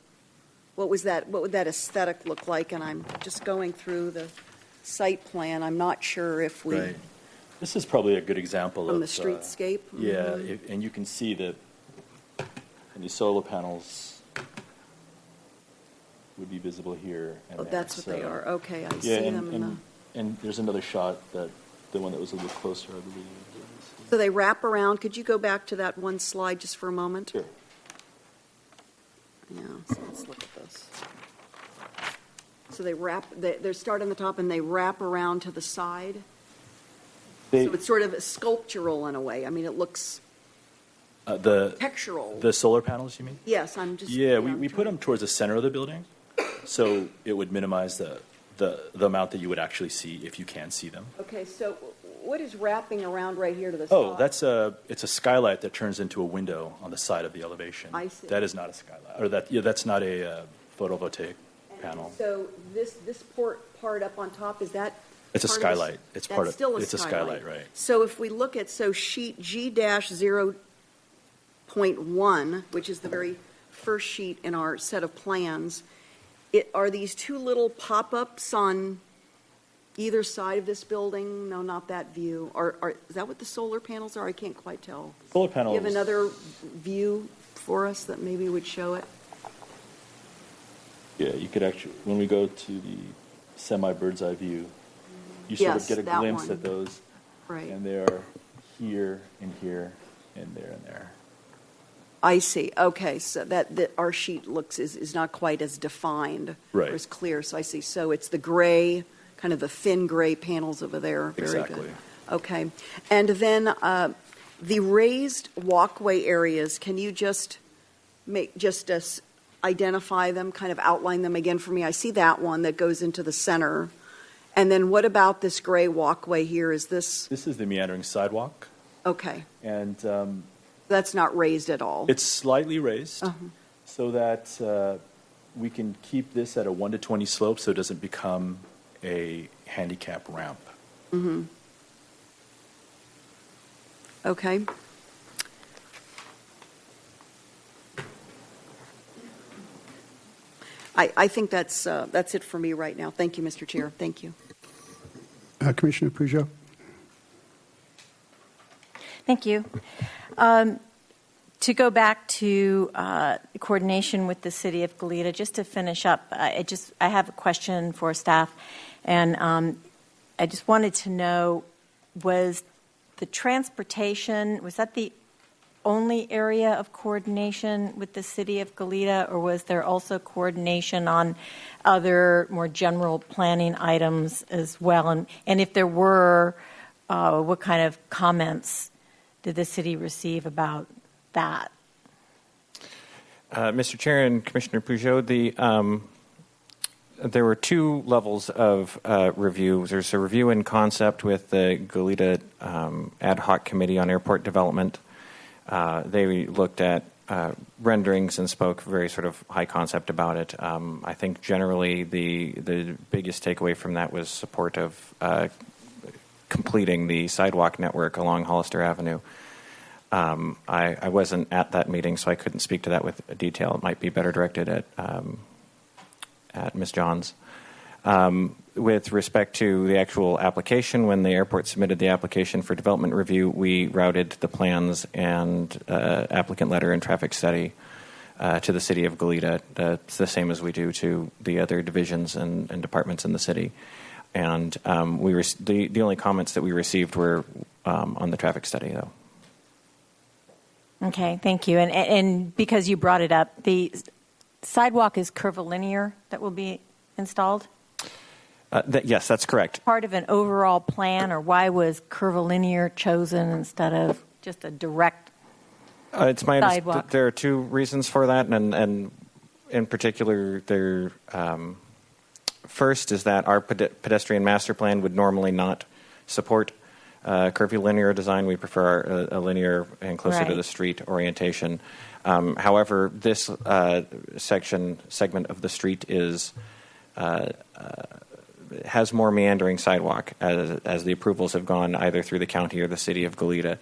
what would that aesthetic look like? And I'm just going through the site plan. I'm not sure if we... Right. This is probably a good example From of... the streetscape? Yeah, and you can see that the solar panels would be visible here. And Oh, there. that's what they are. Okay, I see Yeah, them. and there's another shot, the one that was a little closer, I believe. So they wrap around. Could you go back to that one slide just for a moment? Sure. Yeah, so let's look at this. So they start on the top and they wrap around to the side? So it's sort of sculptural in a way. I mean, it looks textural. The solar panels, you mean? Yes, I'm just... Yeah, we put them towards the center of the building, so it would minimize the amount that you would actually see if you can see them. Okay, so what is wrapping around right here to the Oh, side? it's a skylight that turns into a window on the side of the elevation. I see. That is not a skylight, or that's not a photovoltaic panel. So this part up on top, is that... It's a skylight. It's part of. Still It's a skylight, right? So if we look at sheet G-0.1, which is the very first sheet in our set of plans, are these two little pop-ups on either side of this building? No, not that view. Is that what the solar panels are? I can't quite tell. Solar panels. Do you have another view for us that maybe would show it? Yeah, you could actually, when we go to the semi-bird's eye view, you sort of get a glimpse at those. Right. And they are here and here and there and there. I see. Okay, so that our sheet is not quite as defined Right. or as clear. So I see. So it's the gray, kind of the thin gray panels over there. Very Exactly. good. Okay, and then the raised walkway areas. Can you just identify them, kind of outline them again for me? I see that one that goes into the center. And then what about this gray walkway here? Is this... This is the meandering sidewalk. Okay. And that's not raised at all? it's slightly raised so that we can keep this at a 1 to 20 slope so it doesn't become a handicap ramp. Mm-hmm. Okay. I think that's it for me right now. Thank you, Mr. Chair. Thank you. Commissioner Peugeot. Thank you. To go back to coordination with the City of Goleta, just to finish up, I have a question for staff, and I just wanted to know, was the transportation, was that the only area of coordination with the City of Goleta, or was there also coordination on other more general planning items as well? And if there were, what kind of comments did the city receive about that? Mr. Chair and Commissioner Peugeot, there were two levels of review. There's a review in concept with the Goleta Ad Hoc Committee on Airport Development. They looked at renderings and spoke very sort of high concept about it. I think generally the biggest takeaway from that was support of completing the sidewalk network along Hollister Avenue. I wasn't at that meeting, so I couldn't speak to that with detail. It might be better directed at Ms. Johns. With respect to the actual application, when the airport submitted the application for development review, we routed the plans and applicant letter and traffic study to the City of Goleta. It's the same as we do to the other divisions and departments in the city. And the only comments that we received were on the traffic study, though. Okay, thank you. And because you brought it up, sidewalk is curvilinear that will be installed? Yes, that's correct. Part of an overall plan, or why was curvilinear chosen instead of just a direct It's my sidewalk? There are two reasons for that, and in particular, first is that our pedestrian master plan would normally not support curvilinear design. We prefer a linear and closer to the street orientation. However, this segment of the street has more meandering sidewalk as the approvals have gone either through the county or the city of Goleta.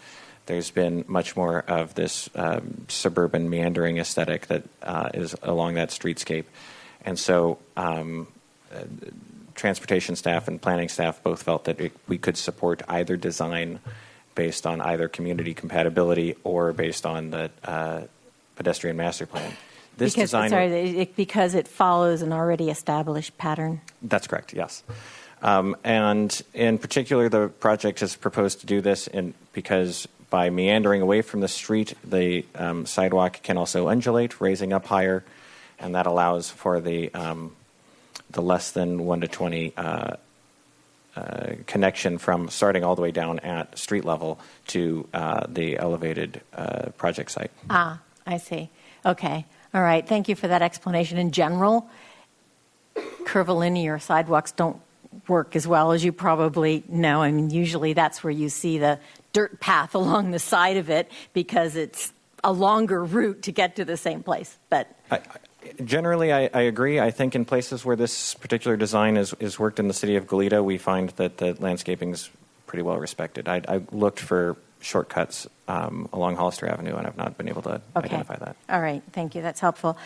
There's been much more of this suburban meandering aesthetic that is along that streetscape. And so transportation staff and planning staff both felt that we could support either design based on either community compatibility or based on the pedestrian master plan. Because it follows an already established pattern. That's correct, yes. And in particular, the project has proposed to do this because by meandering away from the street, the sidewalk can also undulate, raising up higher, and that allows for the less than 1 to 20 connection from starting all the way down at street level to the elevated project site. Ah, I see. Okay. All right. Thank you for that explanation. In general, curvilinear sidewalks don't work as well, as you probably know. I mean, usually that's where you see the dirt path along the side of it because it's a longer route to get to the same place. But generally, I agree. I think in places where this particular design is worked in the city of Goleta, we find that the landscaping is pretty well respected. I looked for shortcuts along Hollister Avenue, and I've not been able to identify that. All right. Thank you. That's helpful.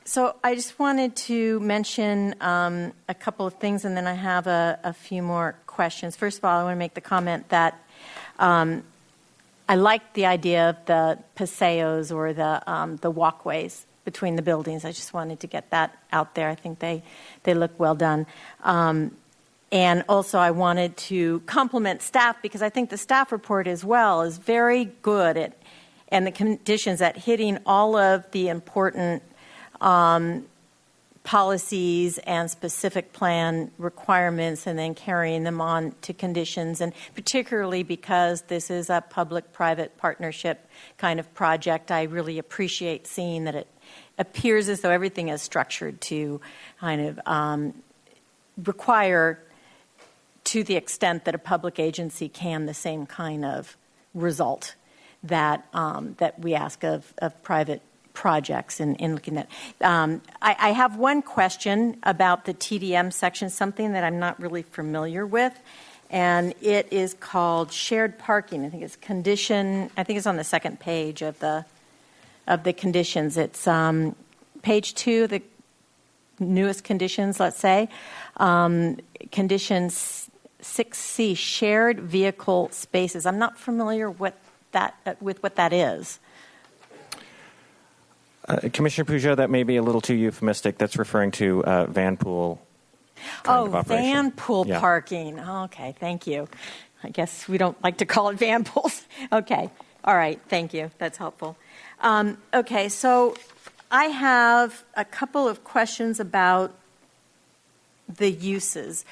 So I just wanted to mention a couple of things, and then I have a few more questions. First of all, I want to make the comment that I like the idea of the paseos or the walkways between the buildings. I just wanted to get that out there. I think they look well done. And also I wanted to compliment staff because I think the staff report as well is very good at, and the conditions at hitting all of the important policies and specific plan requirements and then carrying them on to conditions, and particularly because this is a public-private partnership kind of project, I really appreciate seeing that it appears as though everything is structured to kind of require, to the extent that a public agency can, the same kind of result that that we ask of private projects in looking at. I have one question about the TDM section, something that I'm not really familiar with, and it is called shared parking. I think it's on the second page of the conditions. It's page 2, the newest conditions, let's say. Conditions 6C, shared vehicle spaces. I'm not familiar with what that is. Commissioner Peugeot, that may be a little too euphemistic. That's referring to van pool kind of operation. Van pool parking. Okay, thank you. I guess we don't like to call it van pools. Okay, all right, thank you. That's helpful. Okay, so I have a couple of questions about the uses.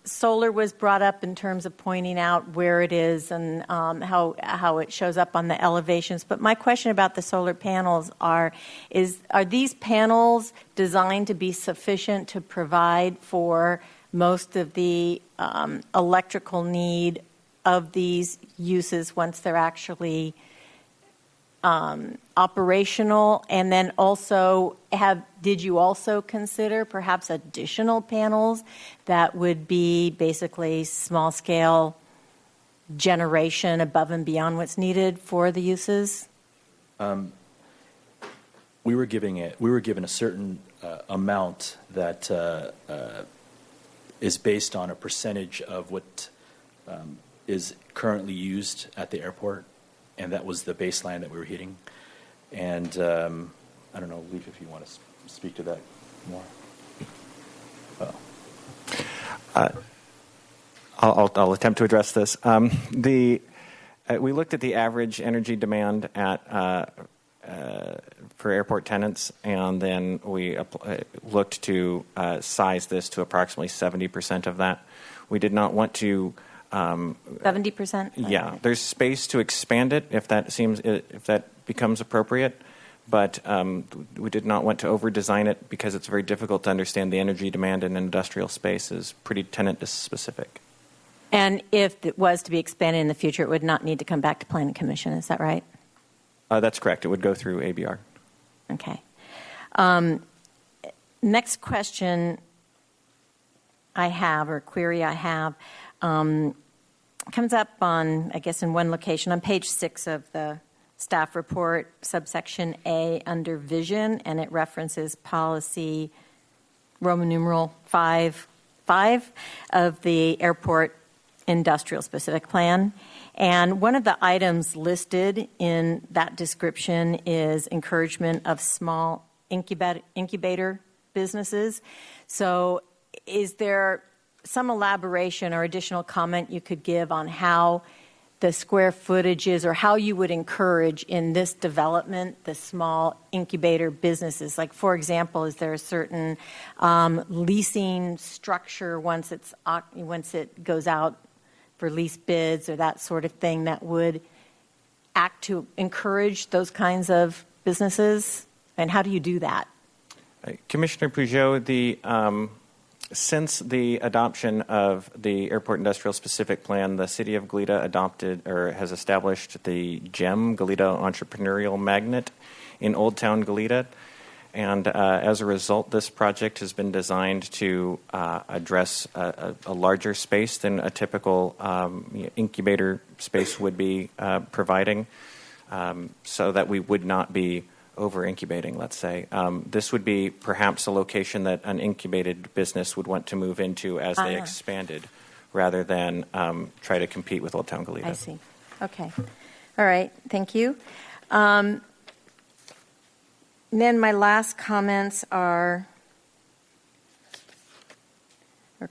Solar was brought up in terms of pointing out where it is and how it shows up on the elevations. But my question about the solar panels are these panels designed to be sufficient to provide for most of the electrical need of these uses once they're actually operational? And then also, did you also consider perhaps additional panels that would be basically small scale generation above and beyond what's needed for the uses? We were given a certain amount that is based on a percentage of what is currently used at the airport. And that was the baseline that we were hitting. And I don't know, Leaf, if you want to speak to that more. I'll attempt to address this. We looked at the average energy demand at for airport tenants, and then we looked to size this to approximately 70% of that. We did not want to 70%? Yeah, there's space to expand it if that becomes appropriate, but we did not want to over-design it because it's very difficult to understand the energy demand in industrial space is pretty tenant-specific. And if it was to be expanded in the future, it would not need to come back to Planning Commission. Is that right? That's correct. It would go through ABR. Okay. Next question I have, or query I have, comes up on, I guess, in one location on page 6 of the staff report, subsection A under vision, and it references policy Roman numeral 5 of the airport industrial specific plan. And one of the items listed in that description is encouragement of small incubator businesses. So is there some elaboration or additional comment you could give on how the square footage is, or how you would encourage in this development the small incubator businesses? Like, for example, is there a certain leasing structure once it goes out for lease bids or that sort of thing that would act to encourage those kinds of businesses? And how do you do that? Commissioner Peugeot, since the adoption of the Airport Industrial Specific Plan, the City of Goleta adopted or has established the GEM, Goleta Entrepreneurial Magnet, in Old Town Goleta. And as a result, this project has been designed to address a larger space than a typical incubator space would be providing, so that we would not be over-incubating, let's say. This would be perhaps a location that an incubated business would want to move into as they expanded, rather than try to compete with Old Town Goleta. I see. Okay. All right. Thank you. Then my last comments are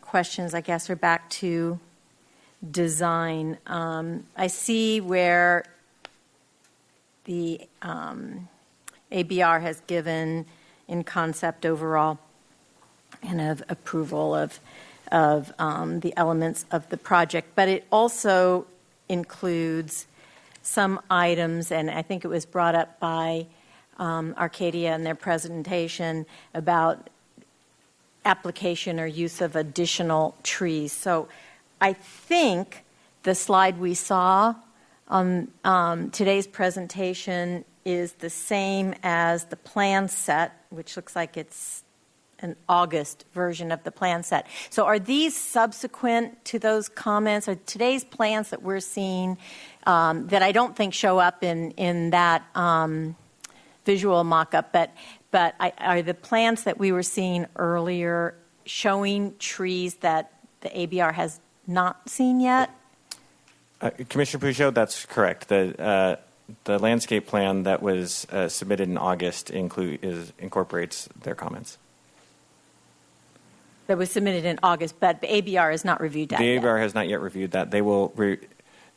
questions, I guess, are back to design. I see where the ABR has given in concept overall and of approval of the elements of the project, but it also includes some items, and I think it was brought up by Arcadia in their presentation about application or use of additional trees. So I think the slide we saw on today's presentation is the same as the plan set, which looks like it's an August version of the plan set. So are these subsequent to those comments? Are today's plans that we're seeing that I don't think show up in that visual mock-up, but are the plans that we were seeing earlier showing trees that the ABR has not seen yet? Commissioner Peugeot, that's correct. The landscape plan that was submitted in August incorporates their comments. That was submitted in August, but the ABR has not reviewed that yet. The ABR has not yet reviewed that. They will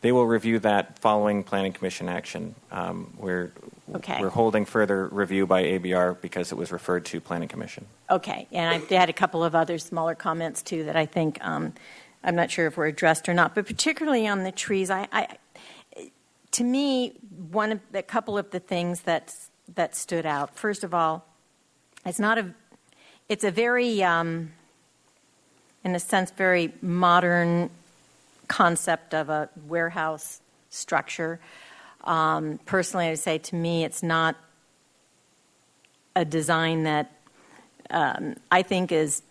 review that following Planning Commission action. We're holding further review by ABR because it was referred to Planning Commission. Okay, and they had a couple of other smaller comments too that I think I'm not sure if were addressed or not, but particularly on the trees, to me, a couple of the things that stood out. First of all, it's a very, in a sense, very modern concept of a warehouse structure. Personally, I would say to me, it's not a design that I think is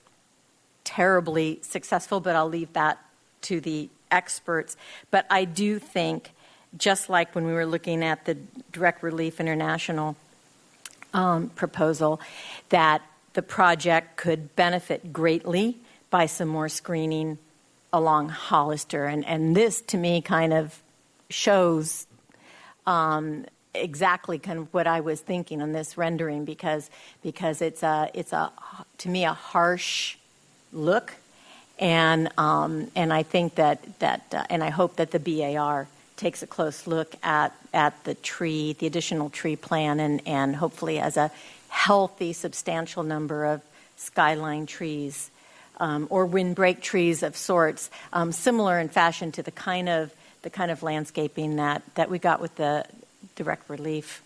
terribly successful, but I'll leave that to the experts. But I do think, just like when we were looking at the Direct Relief International proposal, that the project could benefit greatly by some more screening along Hollister. And this, to me, kind of shows exactly kind of what I was thinking on this rendering, because it's to me a harsh look, and I think that and I hope that the BAR takes a close look at the tree, the additional tree plan, and hopefully as a healthy, substantial number of skyline trees or windbreak trees of sorts, similar in fashion to the kind of landscaping that we got with the direct relief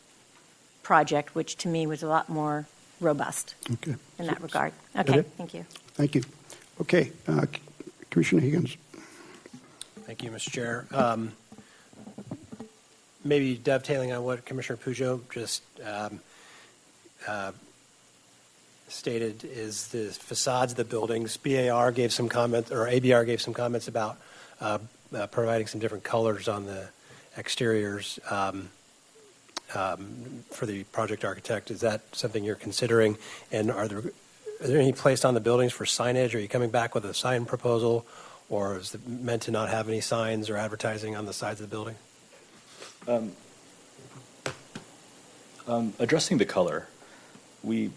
project, which to me was a lot more robust in that regard. Okay, thank you. Thank you. Okay, Commissioner Higgins. Thank you, Mr. Chair. Maybe dovetailing on what Commissioner Peugeot just stated is the facades of the buildings. BAR gave some comments, or ABR gave some comments about providing some different colors on the exteriors for the project architect. Is that something you're considering? And are there any placed on the buildings for signage? Are you coming back with a sign proposal, or is it meant to not have any signs or advertising on the sides of the building? Addressing the color, we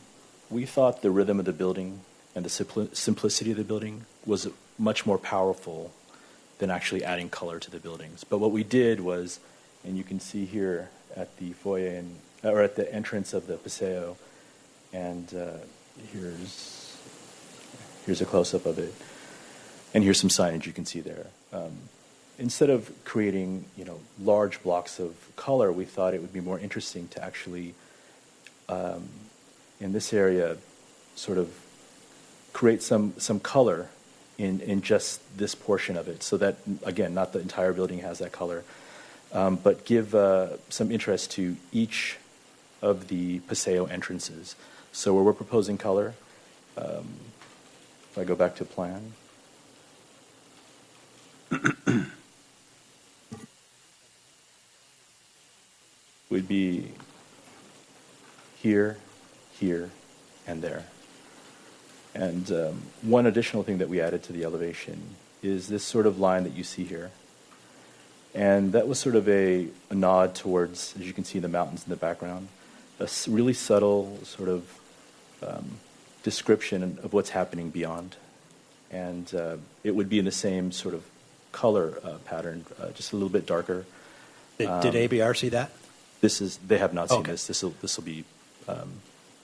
thought the rhythm of the building and the simplicity of the building was much more powerful than actually adding color to the buildings. But what we did was, and you can see here at the foyer or at the entrance of the Paseo, and here's a close-up of it, and here's some signage you can see there. Instead of creating, large blocks of color, we thought it would be more interesting to actually, in this area, sort of create some color in just this portion of it, so that, again, not the entire building has that color, but give some interest to each of the Paseo entrances. So where we're proposing color, if I go back to plan, would be here, here, and there. And one additional thing that we added to the elevation is this sort of line that you see here. And that was sort of a nod towards, as you can see, the mountains in the background, a really subtle sort of description of what's happening beyond. And it would be in the same sort of color pattern, just a little bit darker. Did ABR see that? They have not seen this. This will be.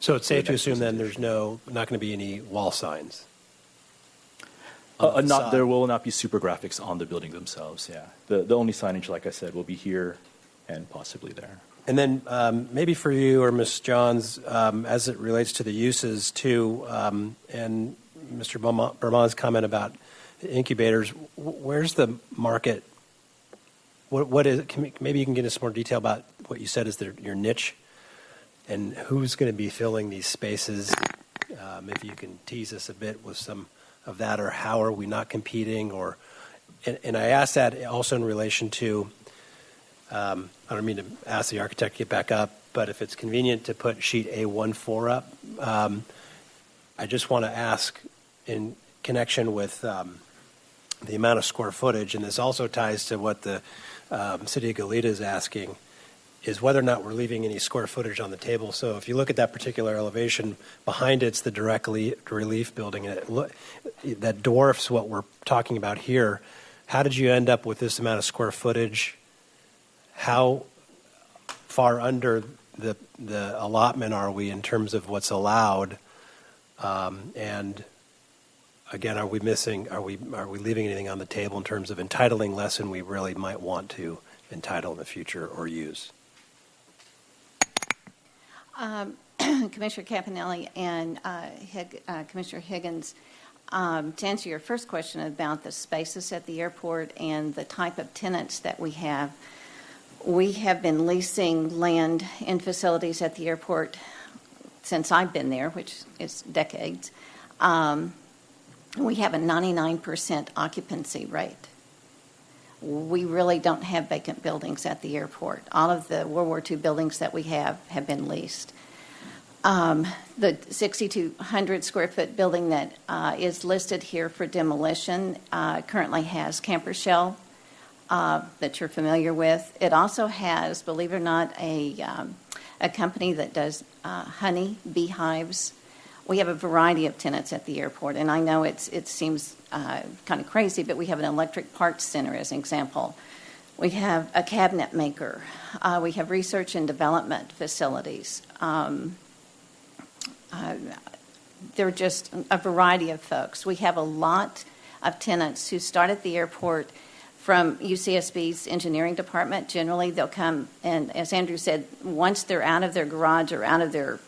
So it's safe to assume then there's not going to be any wall signs. There will not be super graphics on the building themselves. Yeah, the only signage, like I said, will be here and possibly there. And then maybe for you or Ms. Johns, as it relates to the uses too, and Mr. Berman's comment about incubators, where's the market? What is? Maybe you can get us more detail about what you said is your niche, and who's going to be filling these spaces. If you can tease us a bit with some of that, or how are we not competing? And I ask that also in relation to. I don't mean to ask the architect to get back up, but if it's convenient to put sheet A14 up, I just want to ask in connection with the amount of square footage, and this also ties to what the City of Goleta is asking, is whether or not we're leaving any square footage on the table. So if you look at that particular elevation, behind it's the direct relief building, and that dwarfs what we're talking about here. How did you end up with this amount of square footage? How far under the allotment are we in terms of what's allowed? And again, are we leaving anything on the table in terms of entitling less than we really might want to entitle in the future or use? Commissioner Campanelli and Commissioner Higgins, to answer your first question about the spaces at the airport and the type of tenants that we have been leasing land and facilities at the airport since I've been there, which is decades. We have a 99% occupancy rate. We really don't have vacant buildings at the airport. All of the World War II buildings that we have been leased. The 6,200 square foot building that is listed here for demolition currently has camper shell that you're familiar with. It also has, believe it or not, a company that does honey beehives. We have a variety of tenants at the airport, and I know it seems kind of crazy, but we have an electric parts center as an example We have a cabinet maker. We have research and development facilities. There are just a variety of folks. We have a lot of tenants who start at the airport from UCSB's engineering department. Generally, they'll come, and as Andrew said, once they're out of their garage or out of their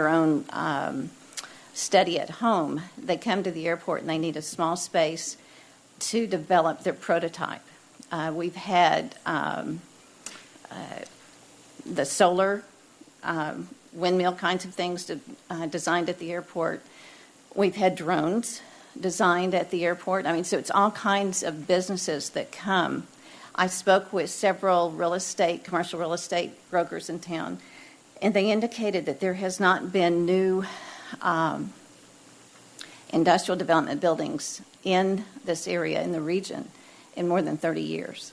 own study at home, they come to the airport and they need a small space to develop their prototype. We've had the solar windmill kinds of things designed at the airport. We've had drones designed at the airport. I mean, so it's all kinds of businesses that come. I spoke with several commercial real estate brokers in town, and they indicated that there has not been new industrial development buildings in this area, in the region, in more than 30 years.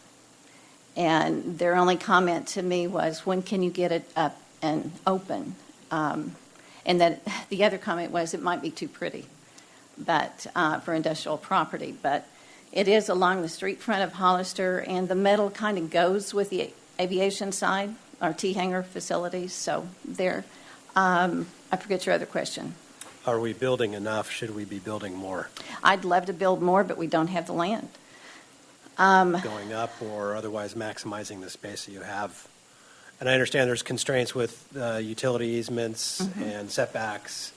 And their only comment to me was, when can you get it up and open? And then the other comment was, it might be too pretty but for industrial property. But it is along the street front of Hollister, and the metal kind of goes with the aviation side, our T-hangar facilities. So there, I forget your other question. Are we building enough? Should we be building more? I'd love to build more, but we don't have the land. Going up or otherwise maximizing the space that you have? And I understand there's constraints with utility easements and setbacks.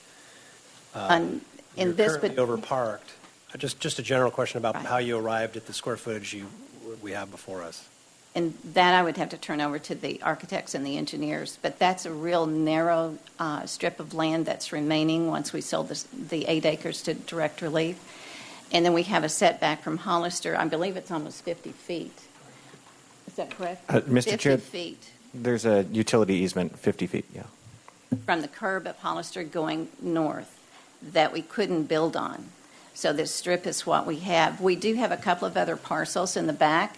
You're currently overparked. Just a general question about how you arrived at the square footage we have before us. And that I would have to turn over to the architects and the engineers. But that's a real narrow strip of land that's remaining once we sold the 8 acres to direct relief. And then we have a setback from Hollister. I believe it's almost 50 feet. Is that correct? Mr. Chair, 50 feet. There's a utility easement, 50 feet, yeah. From the curb of Hollister going north that we couldn't build on. So this strip is what we have. We do have a couple of other parcels in the back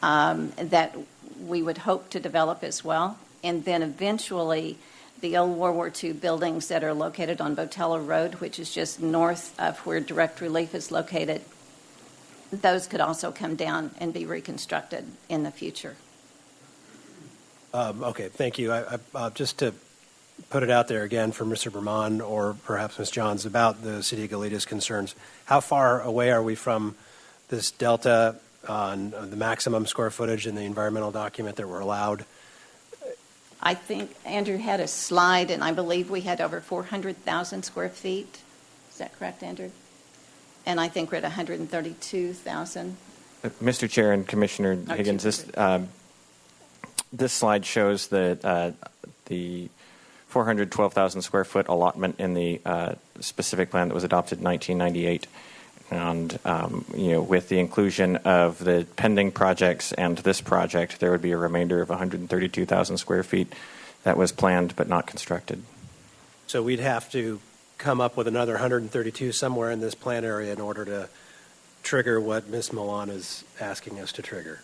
that we would hope to develop as well. And then eventually the old World War II buildings that are located on Botello Road, which is just north of where direct relief is located, those could also come down and be reconstructed in the future. Okay, thank you. Just to put it out there again for Mr. Berman or perhaps Ms. Johns about the City of Goleta's concerns, how far away are we from this delta on the maximum square footage in the environmental document that we're allowed? I think Andrew had a slide, and I believe we had over 400,000 square feet. Is that correct, Andrew? And I think we're at 132,000. Mr. Chair and Commissioner Higgins, this slide shows the 412,000 square foot allotment in the specific plan that was adopted in 1998. And with the inclusion of the pending projects and this project, there would be a remainder of 132,000 square feet that was planned but not constructed. So we'd have to come up with another 132 somewhere in this plan area in order to trigger what Ms. Milan is asking us to trigger.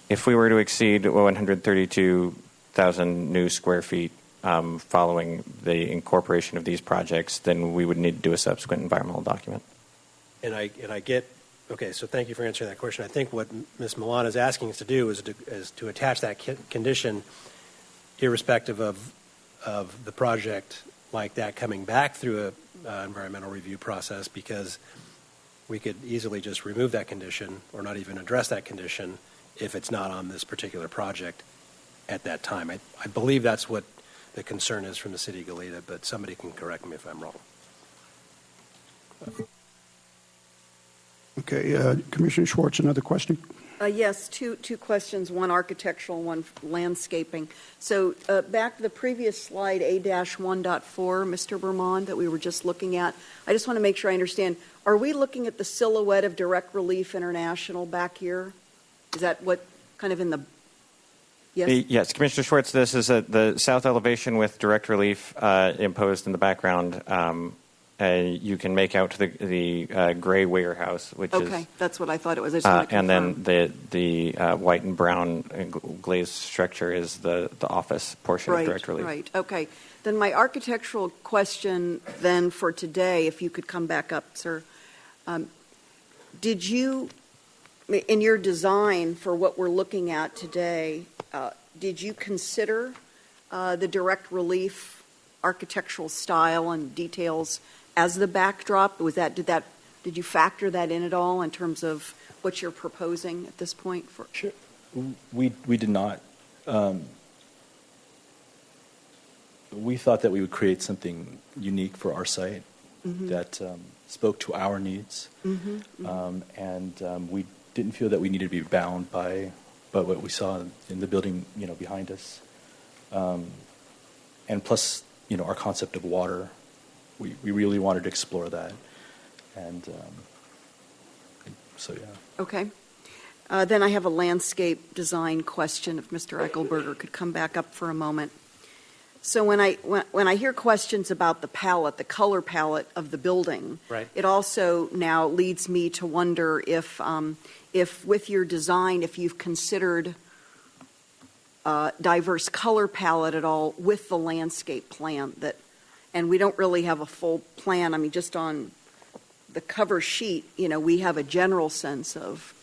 If we were to exceed 132,000 new square feet following the incorporation of these projects, then we would need to do a subsequent environmental document. And I get, okay, so thank you for answering that question. I think what Ms. Milan is asking us to do is to attach that condition irrespective of the project like that coming back through an environmental review process, because we could easily just remove that condition or not even address that condition if it's not on this particular project at that time. I believe that's what the concern is from the City of Goleta, but somebody can correct me if I'm wrong. Okay, Commissioner Schwartz, another question? Yes, two questions, one architectural, one landscaping. So back to the previous slide, A-1.4, Mr. Berman, that we were just looking at. I just want to make sure I understand. Are we looking at the silhouette of Direct Relief International back here? Is that what kind of in the... Yes, yes, Commissioner Schwartz, this is the south elevation with Direct Relief imposed in the background. You can make out the gray warehouse, which is... Okay, that's what I thought it was. I just wanted to and confirm. then the white and brown glazed structure is the office portion of Direct Relief. Right, okay. Then my architectural question then for today, if you could come back up, sir. Did you in your design for what we're looking at today, did you consider the direct relief architectural style and details as the backdrop? Did you factor that in at all in terms of what you're proposing at this point? Sure. We did not. We thought that we would create something unique for our site that spoke to our needs, and we didn't feel that we needed to be bound by what we saw in the building, behind us, and plus, our concept of water. We really wanted to explore that, and so yeah. Okay. Then I have a landscape design question. If Mr. Eichelberger could come back up for a moment. So when I hear questions about the color palette of the building, right, it also now leads me to wonder if with your design, if you've considered diverse color palette at all with the landscape plan and we don't really have a full plan. I mean, just on the cover sheet, we have a general sense of.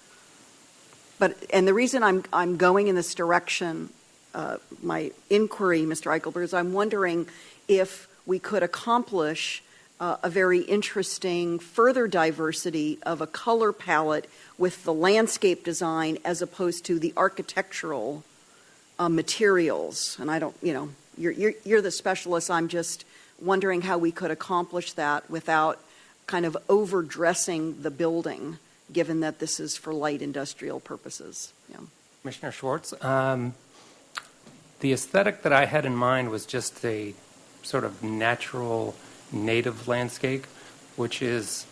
And the reason I'm going in this direction. My inquiry, Mr. Eichelberg, is I'm wondering if we could accomplish a very interesting further diversity of a color palette with the landscape design as opposed to the architectural materials. And I don't, you're the specialist. I'm just wondering how we could accomplish that without kind of overdressing the building, given that this is for light industrial purposes. Yeah. Commissioner Schwartz, the aesthetic that I had in mind was just a sort of natural native landscape, which is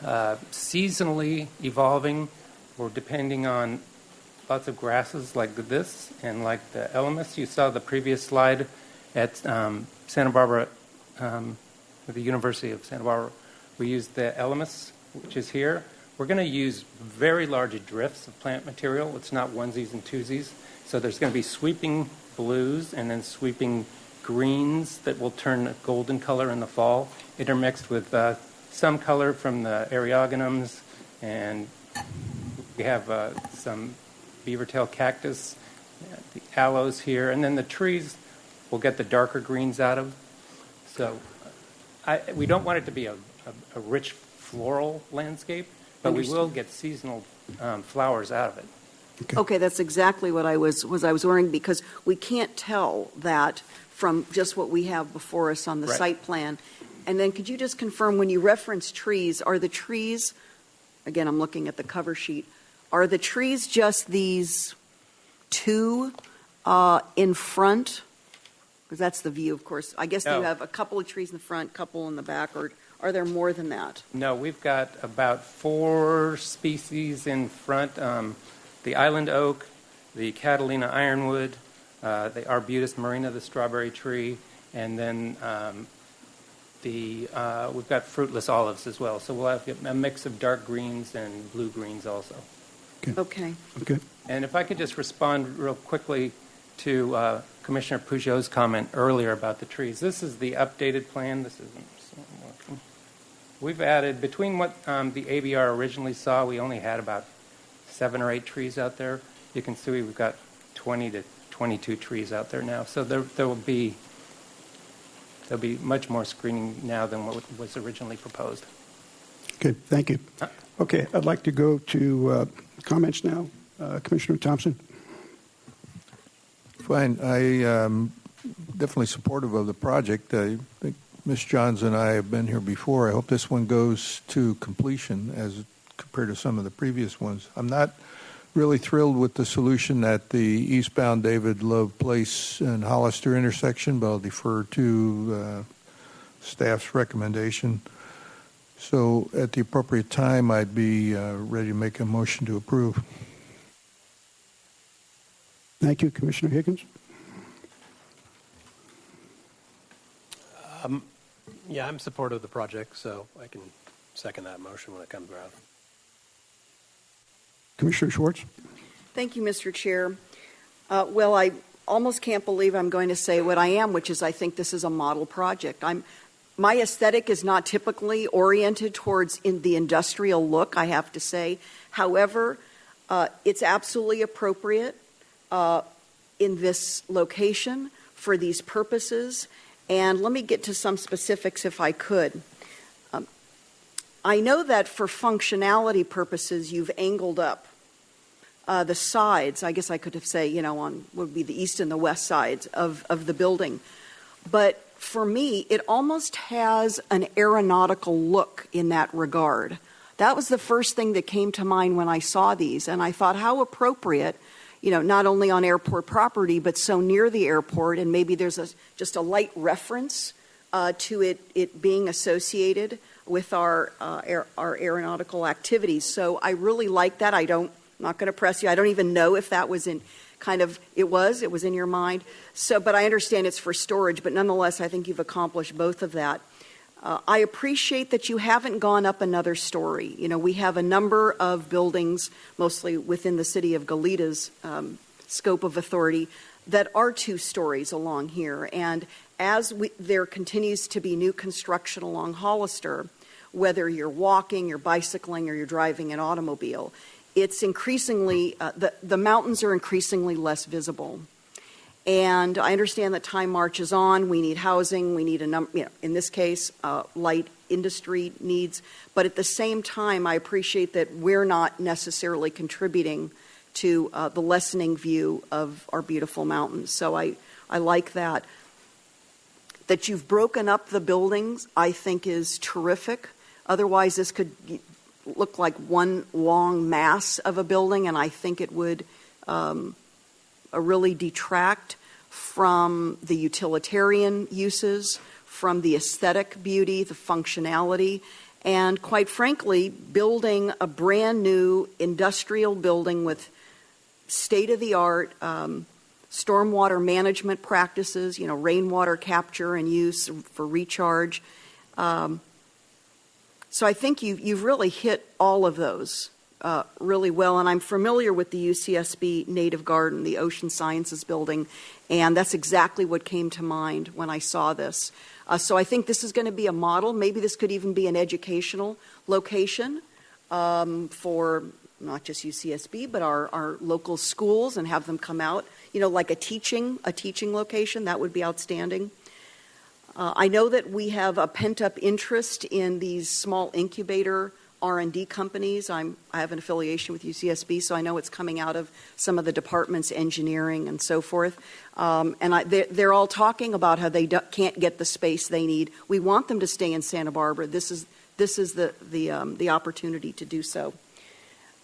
seasonally evolving or depending on lots of grasses like this and like the elemis. You saw the previous slide at Santa Barbara, at the University of Santa Barbara. We used the elemis, which is here. We're going to use very large drifts of plant material. It's not onesies and twosies. So there's going to be sweeping blues and then sweeping greens that will turn a golden color in the fall, intermixed with some color from the eriogonums, and we have some beavertail cactus, the aloes here, and then the trees we'll get the darker greens out of. So we don't want it to be a rich floral landscape, but we will get seasonal flowers out of it. Okay, that's exactly what I was wondering, because we can't tell that from just what we have before us on the site plan. And then could you just confirm, when you reference trees, are the trees, again, I'm looking at the cover sheet, are the trees just these two in front? Because that's the view, of course. I guess you have a couple of trees in the front, couple in the back, or are there more than that? No, we've got about 4 species in front. The island oak, the Catalina ironwood, the Arbutus marina, the strawberry tree, and then we've got fruitless olives as well. So we'll have a mix of dark greens and blue greens also. Okay. And if I could just respond real quickly to Commissioner Peugeot's comment earlier about the trees. This is the updated plan. This isn't working. We've added, between what the ABR originally saw, we only had about 7 or 8 trees out there. You can see we've got 20 to 22 trees out there now. So there'll be much more screening now than what was originally proposed. Okay, thank you. Okay, I'd like to go to comments now. Commissioner Thompson. Fine. I definitely supportive of the project. I think Ms. Johns and I have been here before. I hope this one goes to completion as compared to some of the previous ones. I'm not really thrilled with the solution at the eastbound David Love Place and Hollister intersection, but I'll defer to staff's recommendation. So at the appropriate time, I'd be ready to make a motion to approve. Thank you. Commissioner Higgins? Yeah, I'm supportive of the project, so I can second that motion when it comes around. Commissioner Schwartz? Thank you, Mr. Chair. Well, I almost can't believe I'm going to say what I am, which is I think this is a model project. My aesthetic is not typically oriented towards the industrial look, I have to say. However, It's absolutely appropriate in this location for these purposes. And let me get to some specifics if I could. I know that for functionality purposes, you've angled up the sides. I guess I could have said, on would be the east and the west sides of the building. But for me, it almost has an aeronautical look in that regard. That was the first thing that came to mind when I saw these. And I thought, how appropriate, not only on airport property, but so near the airport. And maybe there's just a light reference to it being associated with our aeronautical activities. So I really like that. I'm not going to press you. I don't even know if that was in it was in your mind. So, but I understand it's for storage, but nonetheless, I think you've accomplished both of that. I appreciate that you haven't gone up another story. We have a number of buildings, mostly within the city of Goleta's scope of authority, that are 2 stories along here. And as there continues to be new construction along Hollister, whether you're walking, you're bicycling, or you're driving an automobile, it's increasingly, the mountains are increasingly less visible. And I understand that time marches on. We need housing. We need in this case, light industry needs. But at the same time, I appreciate that we're not necessarily contributing to the lessening view of our beautiful mountains. So I like that. That you've broken up the buildings, I think, is terrific. Otherwise, this could look like one long mass of a building, and I think it would really detract from the utilitarian uses, from the aesthetic beauty, the functionality, and quite frankly, building a brand new industrial building with state-of-the-art stormwater management practices, rainwater capture and use for recharge. So I think you've really hit all of those really well. And I'm familiar with the UCSB Native Garden, the Ocean Sciences Building, and that's exactly what came to mind when I saw this. So I think this is going to be a model. Maybe this could even be an educational location for not just UCSB, but our local schools, and have them come out, like a teaching location. That would be outstanding. I know that we have a pent-up interest in these small incubator R&D companies. I have an affiliation with UCSB, so I know it's coming out of some of the departments, engineering and so forth. They're all talking about how they can't get the space they need. We want them to stay in Santa Barbara. This is the opportunity to do so.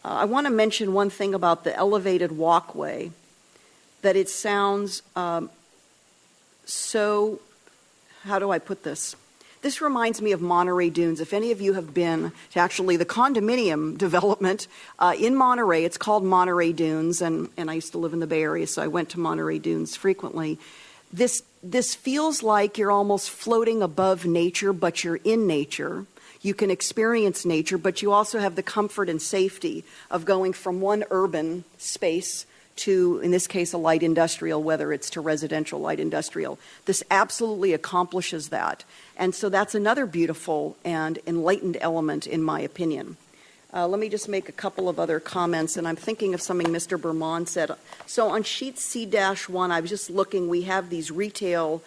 I want to mention one thing about the elevated walkway, that it sounds so. How do I put this? This reminds me of Monterey Dunes. If any of you have been to actually the condominium development in Monterey, it's called Monterey Dunes, and I used to live in the Bay Area, so I went to Monterey Dunes frequently. This feels like you're almost floating above nature, but you're in nature. You can experience nature, but you also have the comfort and safety of going from one urban space to, in this case, a light industrial, whether it's to residential light industrial. This absolutely accomplishes that. And so that's another beautiful and enlightened element, in my opinion. Let me just make a couple of other comments, and I'm thinking of something Mr. Bermond said. So on sheet C-1, I was just looking, we have these retail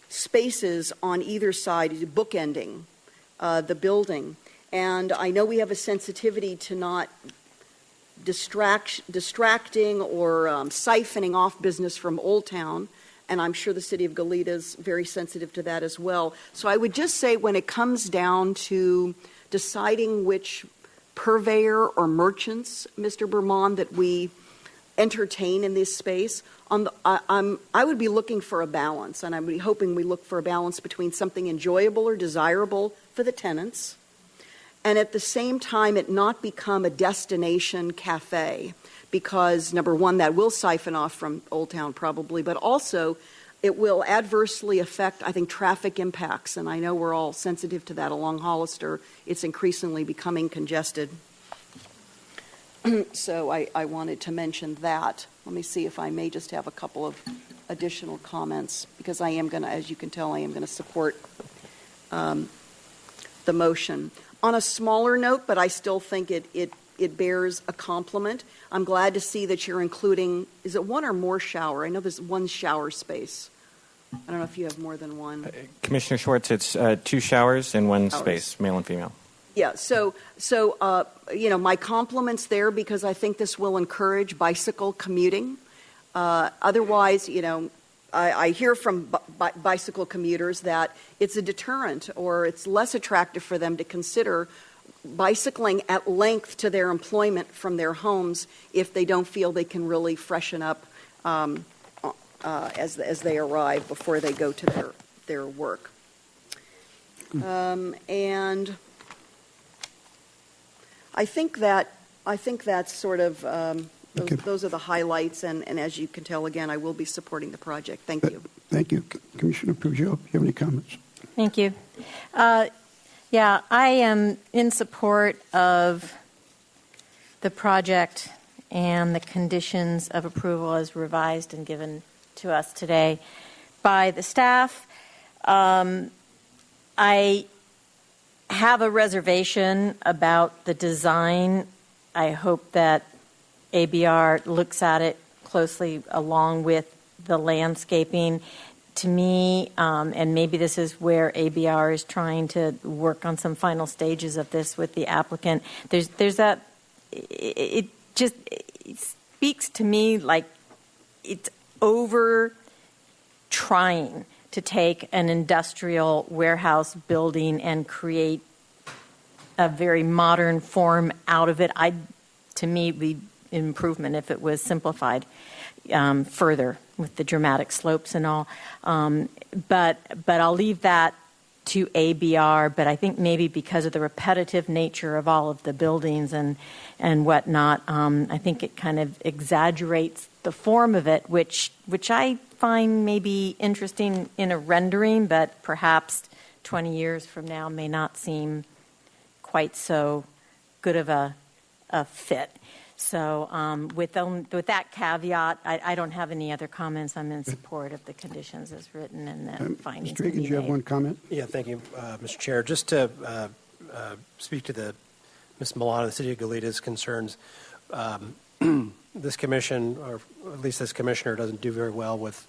spaces on either side, bookending the building. And I know we have a sensitivity to not distracting or siphoning off business from Old Town, and I'm sure the city of Goleta is very sensitive to that as well. So I would just say, when it comes down to deciding which purveyor or merchants, Mr. Bermond, that we entertain in this space, I would be looking for a balance, and I would be hoping we look for a balance between something enjoyable or desirable for the tenants, and at the same time it not become a destination cafe, because number one, that will siphon off from Old Town probably, but also it will adversely affect, I think, traffic impacts, and I know we're all sensitive to that along Hollister. It's increasingly becoming congested. So I wanted to mention that. Let me see if I may just have a couple of additional comments, because I am going to, as you can tell, I am going to support the motion. On a smaller note, but I still think it it bears a compliment. I'm glad to see that you're including, is it one or more shower? I know there's one shower space. I don't know if you have more than one. Commissioner Schwartz, it's 2 showers in one Showers. space, male and female. Yeah, so my compliments there, because I think this will encourage bicycle commuting. Otherwise, I hear from bicycle commuters that it's a deterrent, or it's less attractive for them to consider bicycling at length to their employment from their homes if they don't feel they can really freshen up as they arrive before they go to their work. And I think that's sort of those are the highlights, and as you can tell, again, I will be supporting the project. Thank you. Thank you. Commissioner Peugeot, do you have any comments? Thank you. Yeah, I am in support of the project and the conditions of approval as revised and given to us today by the staff. I have a reservation about the design. I hope that ABR looks at it closely along with the landscaping. To me, and maybe this is where ABR is trying to work on some final stages of this with the applicant, there's that, it speaks to me like it's over trying to take an industrial warehouse building and create a very modern form out of it. To me, it'd be an improvement if it was simplified further with the dramatic slopes and all. But I'll leave that to ABR. But I think maybe because of the repetitive nature of all of the buildings and whatnot, I think it kind of exaggerates the form of it, which I find maybe interesting in a rendering, but perhaps 20 years from now may not seem quite so good of a fit. So with that caveat, I don't have any other comments. I'm in support of the conditions as written and the findings. Mr. Higgins, you have one comment? Yeah, thank you, Mr. Chair. Just to speak to Ms. Milano, the City of Goleta's concerns, this commission, or at least this commissioner, doesn't do very well with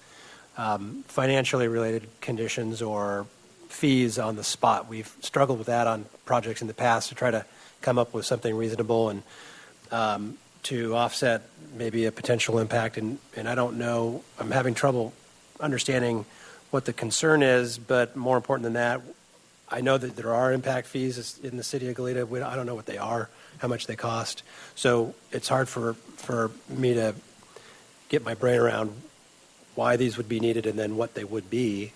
financially related conditions or fees on the spot. We've struggled with that on projects in the past to try to come up with something reasonable and to offset maybe a potential impact. And I don't know, I'm having trouble understanding what the concern is, but more important than that, I know that there are impact fees in the City of Goleta. I don't know what they are, how much they cost. So it's hard for me to get my brain around why these would be needed and then what they would be.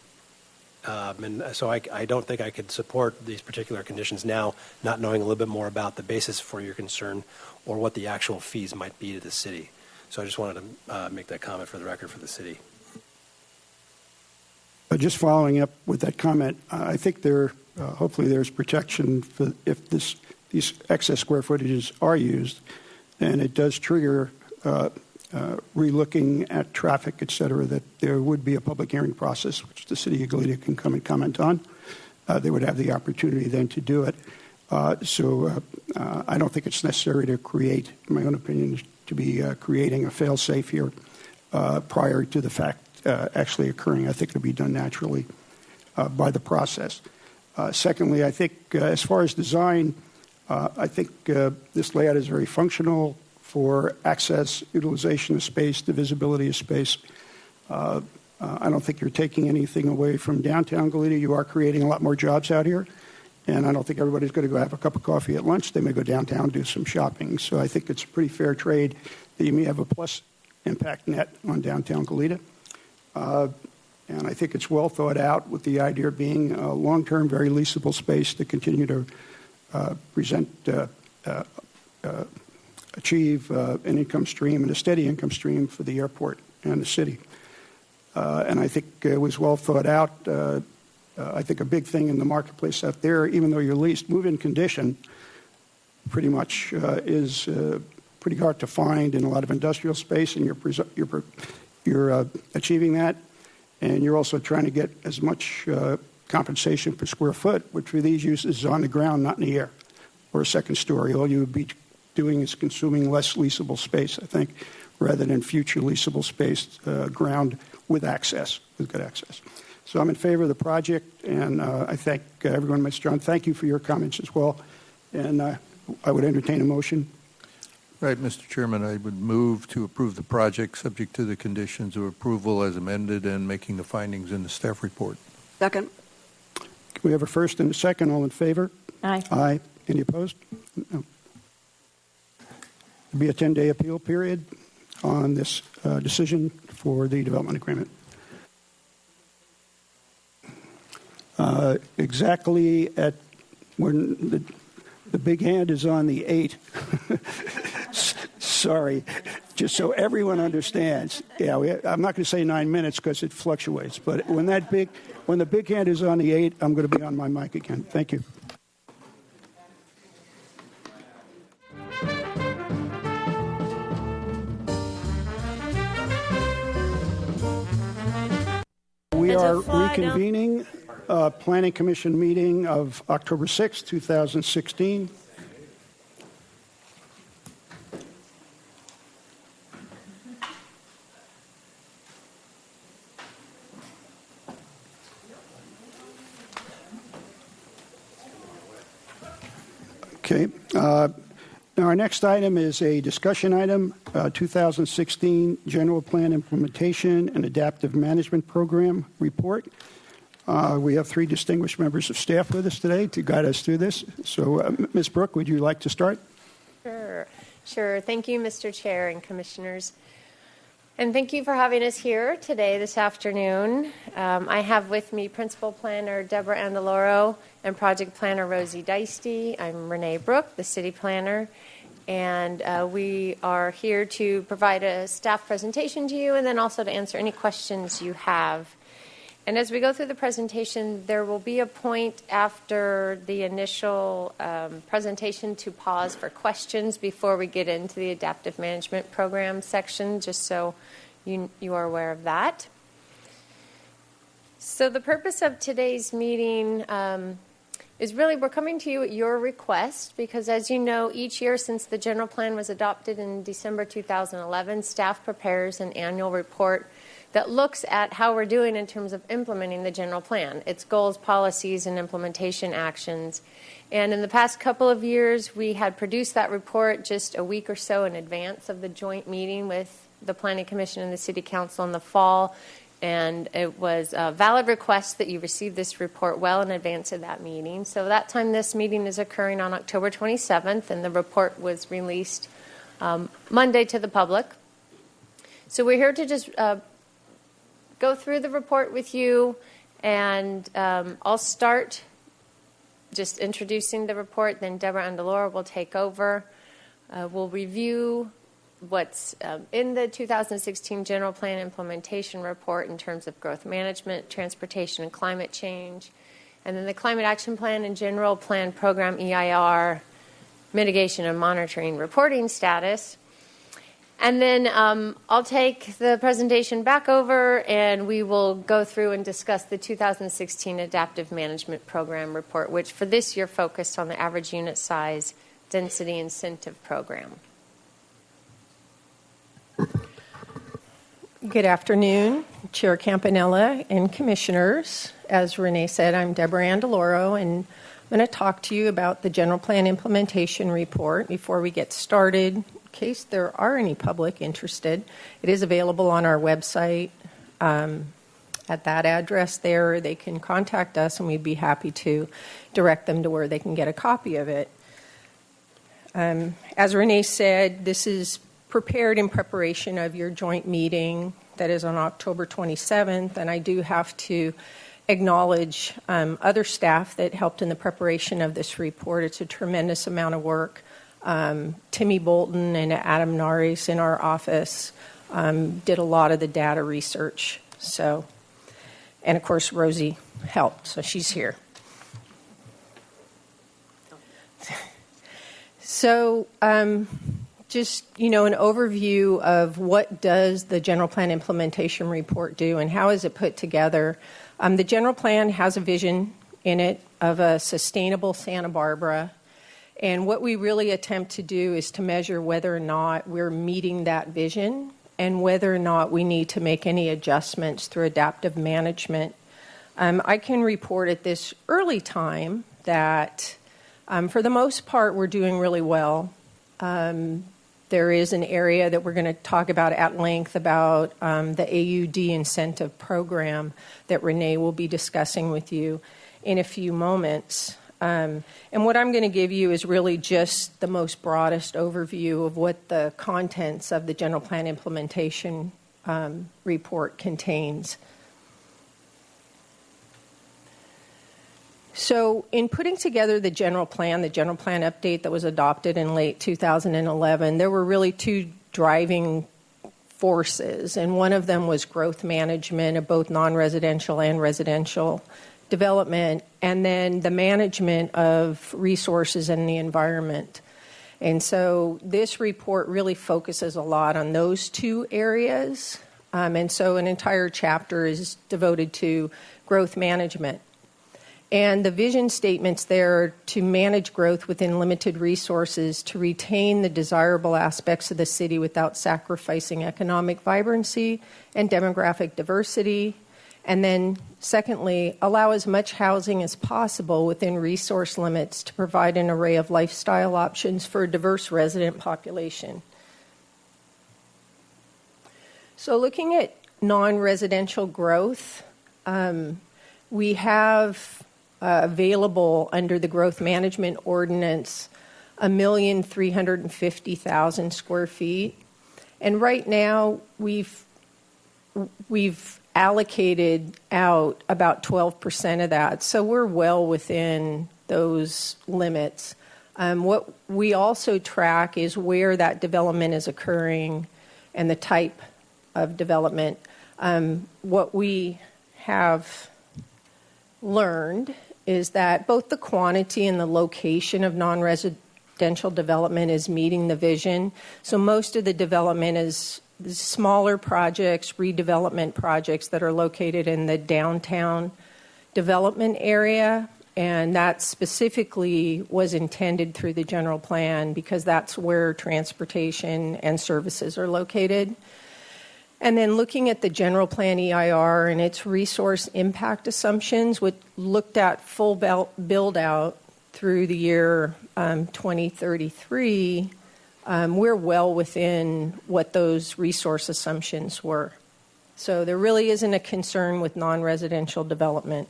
And so I don't think I could support these particular conditions now, not knowing a little bit more about the basis for your concern or what the actual fees might be to the city. So I just wanted to make that comment for the record for the city. Just following up with that comment, I think hopefully there's protection for if these excess square footages are used, and it does trigger relooking at traffic, et cetera, that there would be a public hearing process, which the City of Goleta can come and comment on. They would have the opportunity then to do it. So I don't think it's necessary to create, in my own opinion, to be creating a fail-safe here prior to the fact actually occurring. I think it'll be done naturally by the process. Secondly, I think as far as design, I think this layout is very functional for access, utilization of space, divisibility of space. I don't think you're taking anything away from downtown Goleta. You are creating a lot more jobs out here, and I don't think everybody's going to go have a cup of coffee at lunch. They may go downtown and do some shopping. So I think it's a pretty fair trade that you may have a plus impact net on downtown Goleta. And I think it's well thought out, with the idea being a long-term, very leasable space to continue to achieve an income stream and a steady income stream for the airport and the city. And I think it was well thought out. I think a big thing in the marketplace out there, even though you're leased, move-in condition pretty much is pretty hard to find in a lot of industrial space, and you're achieving that. And you're also trying to get as much compensation per square foot, which for these uses is on the ground, not in the air, or a second story. All you would be doing is consuming less leasable space, I think, rather than future leasable space, ground with access, with good access. So I'm in favor of the project, and I thank everyone. Mr. John, thank you for your comments as well. And I would entertain a motion. Right, Mr. Chairman, I would move to approve the project subject to the conditions of approval as amended and making the findings in the staff report. Second. We have a first and a second. All in favor? Aye. Aye. Any opposed? No. There'll be a 10-day appeal period on this decision for the development agreement. Exactly at when the big hand is on the 8. Sorry, just so everyone understands. Yeah, I'm not going to say 9 minutes because it fluctuates. But when the big hand is on the 8, I'm going to be on my mic again. Thank you. We are reconvening Planning Commission meeting of October 6, 2016. Okay. Now, our next item is a discussion item, 2016 General Plan Implementation and Adaptive Management Program Report. We have 3 distinguished members of staff with us today to guide us through this. So, Ms. Brooke, would you like to start? Sure. Thank you, Mr. Chair and Commissioners. And thank you for having us here today, this afternoon. I have with me Principal Planner Deborah Andaloro and Project Planner Rosie Deisty. I'm Renee Brooke, the City Planner, and we are here to provide a staff presentation to you and then also to answer any questions you have. And as we go through the presentation, there will be a point after the initial presentation to pause for questions before we get into the Adaptive Management Program section, just so you are aware of that. So the purpose of today's meeting is really we're coming to you at your request because, as you know, each year since the general plan was adopted in December 2011, staff prepares an annual report that looks at how we're doing in terms of implementing the general plan, its goals, policies, and implementation actions. And in the past couple of years, we had produced that report just a week or so in advance of the joint meeting with the Planning Commission and the City Council in the fall. And it was a valid request that you receive this report well in advance of that meeting. So that time this meeting is occurring on October 27th, and the report was released Monday to the public. So we're here to just go through the report with you, and I'll start just introducing the report, then Deborah Andaloro will take over. We'll review what's in the 2016 General Plan Implementation Report in terms of growth management, transportation, and climate change, and then the Climate Action Plan and General Plan Program EIR, mitigation and monitoring reporting status. And then I'll take the presentation back over and we will go through and discuss the 2016 Adaptive Management Program report, which for this year focused on the average unit size density incentive program. Good afternoon, Chair Campanella and Commissioners. As Renee said, I'm Deborah Andaloro, and I'm going to talk to you about the General Plan Implementation Report. Before we get started, in case there are any public interested, it is available on our website. At that address there, they can contact us, and we'd be happy to direct them to where they can get a copy of it. As Renee said, this is prepared in preparation of your joint meeting that is on October 27th, and I do have to acknowledge other staff that helped in the preparation of this report. It's a tremendous amount of work. Timmy Bolton and Adam Naris in our office did a lot of the data research. So, and of course, Rosie helped, so she's here. So, just, an overview of what does the General Plan Implementation Report do and how is it put together. The General Plan has a vision in it of a sustainable Santa Barbara, And what we really attempt to do is to measure whether or not we're meeting that vision and whether or not we need to make any adjustments through adaptive management. I can report at this early time that for the most part we're doing really well. There is an area that we're going to talk about at length about the AUD incentive program that Renee will be discussing with you in a few moments. And what I'm going to give you is really just the most broadest overview of what the contents of the general plan implementation report contains. So in putting together the general plan update that was adopted in late 2011, there were really two driving forces, and one of them was growth management of both non-residential and residential development, and then the management of resources and the environment. And so this report really focuses a lot on those two areas, and so an entire chapter is devoted to growth management. And the vision statements there are to manage growth within limited resources to retain the desirable aspects of the city without sacrificing economic vibrancy and demographic diversity. And then, secondly, allow as much housing as possible within resource limits to provide an array of lifestyle options for a diverse resident population. So looking at non-residential growth, we have available under the growth management ordinance 1,350,000 square feet. And right now we've allocated out about 12% of that. So we're well within those limits. What we also track is where that development is occurring and the type of development. What we have learned is that both the quantity and the location of non-residential development is meeting the vision. So most of the development is smaller projects, redevelopment projects that are located in the downtown development area, and that specifically was intended through the general plan because that's where transportation and services are located. And then looking at the general plan EIR and its resource impact assumptions, which looked at full build out through the year 2033, we're well within what those resource assumptions were. So there really isn't a concern with non-residential development.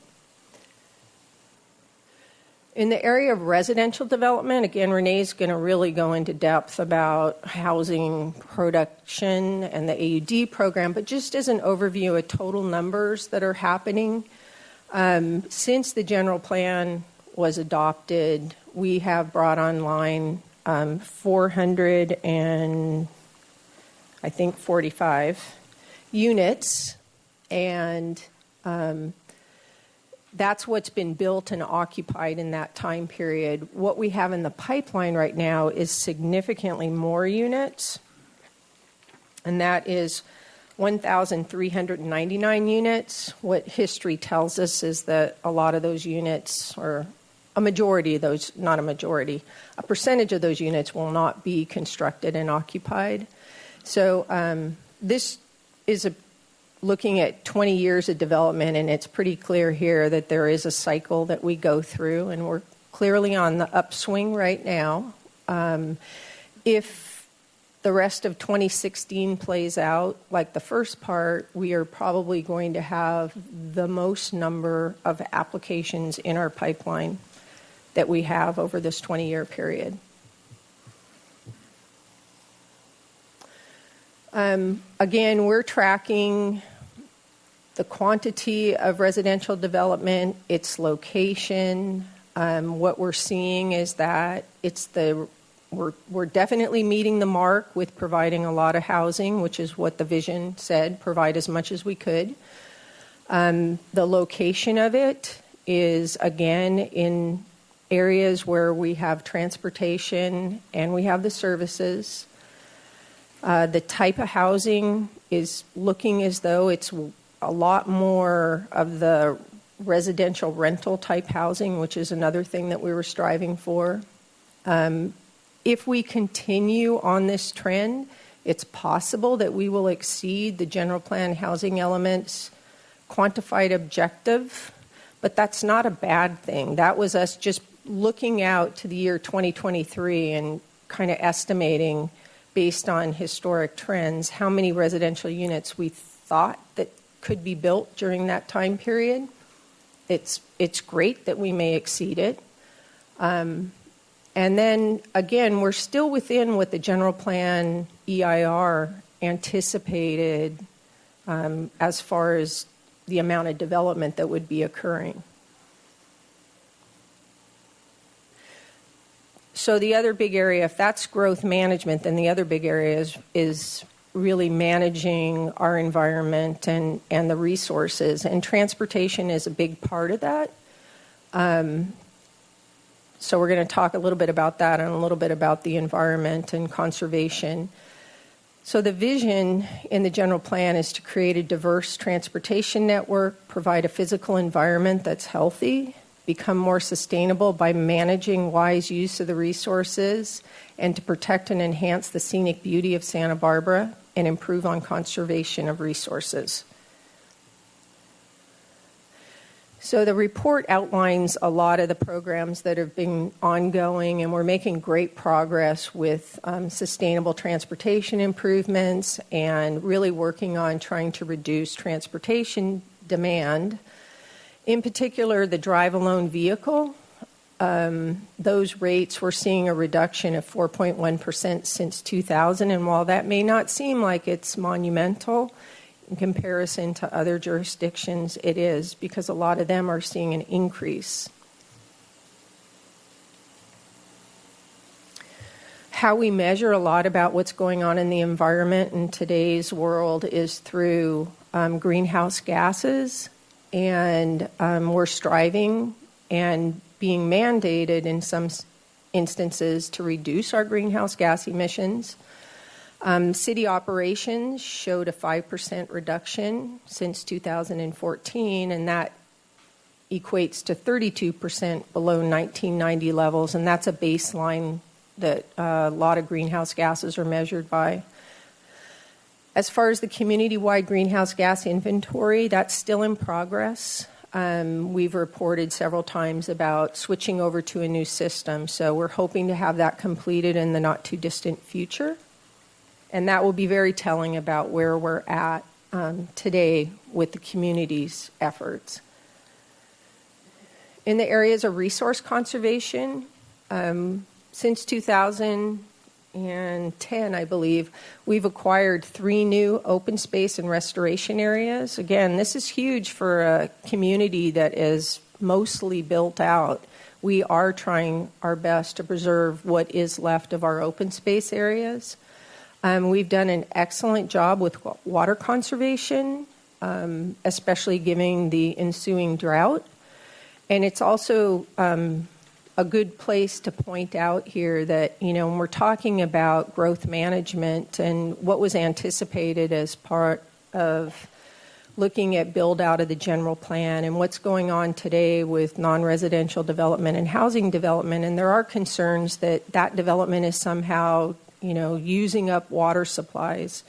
In the area of residential development, again, Renee's going to really go into depth about housing production and the AUD program, but just as an overview of total numbers that are happening, since the general plan was adopted, we have brought online 445 units, and that's what's been built and occupied in that time period. What we have in the pipeline right now is significantly more units, and that is 1,399 units. What history tells us is that a lot of those units, or a majority of those, not a majority, a percentage of those units will not be constructed and occupied. So this is looking at 20 years of development, and it's pretty clear here that there is a cycle that we go through, and we're clearly on the upswing right now. If the rest of 2016 plays out like the first part, we are probably going to have the most number of applications in our pipeline that we have over this 20-year period. Again, we're tracking the quantity of residential development, its location. What we're seeing is that we're definitely meeting the mark with providing a lot of housing, which is what the vision said, provide as much as we could. The location of it is, again, in areas where we have transportation and we have the services. The type of housing is looking as though it's a lot more of the residential rental type housing, which is another thing that we were striving for. If we continue on this trend, it's possible that we will exceed the general plan housing elements quantified objective, but that's not a bad thing. That was us just looking out to the year 2023 and kind of estimating based on historic trends how many residential units we thought that could be built during that time period. It's great that we may exceed it. And then, again, we're still within what the general plan EIR anticipated as far as the amount of development that would be occurring. So the other big area, if that's growth management, then the other big area is really managing our environment and the resources. And transportation is a big part of that. So we're going to talk a little bit about that and a little bit about the environment and conservation. So the vision in the general plan is to create a diverse transportation network, provide a physical environment that's healthy, become more sustainable by managing wise use of the resources, and to protect and enhance the scenic beauty of Santa Barbara and improve on conservation of resources. So the report outlines a lot of the programs that have been ongoing, and we're making great progress with sustainable transportation improvements and really working on trying to reduce transportation demand. In particular, the drive-alone vehicle, those rates, we're seeing a reduction of 4.1% since 2000, and while that may not seem like it's monumental, in comparison to other jurisdictions, it is, because a lot of them are seeing an increase. How we measure a lot about what's going on in the environment in today's world is through greenhouse gases, and we're striving and being mandated in some instances to reduce our greenhouse gas emissions. City operations showed a 5% reduction since 2014, and that equates to 32% below 1990 levels, and that's a baseline that a lot of greenhouse gases are measured by. As far as the community-wide greenhouse gas inventory, that's still in progress. We've reported several times about switching over to a new system, so we're hoping to have that completed in the not-too-distant future. And that will be very telling about where we're at today with the community's efforts. In the areas of resource conservation, since 2010, I believe, we've acquired 3 new open space and restoration areas. Again, this is huge for a community that is mostly built out. We are trying our best to preserve what is left of our open space areas. We've done an excellent job with water conservation, especially given the ensuing drought. And it's also a good place to point out here that, when we're talking about growth management and what was anticipated as part of looking at build out of the general plan and what's going on today with non-residential development and housing development, and there are concerns that that development is somehow using up water supplies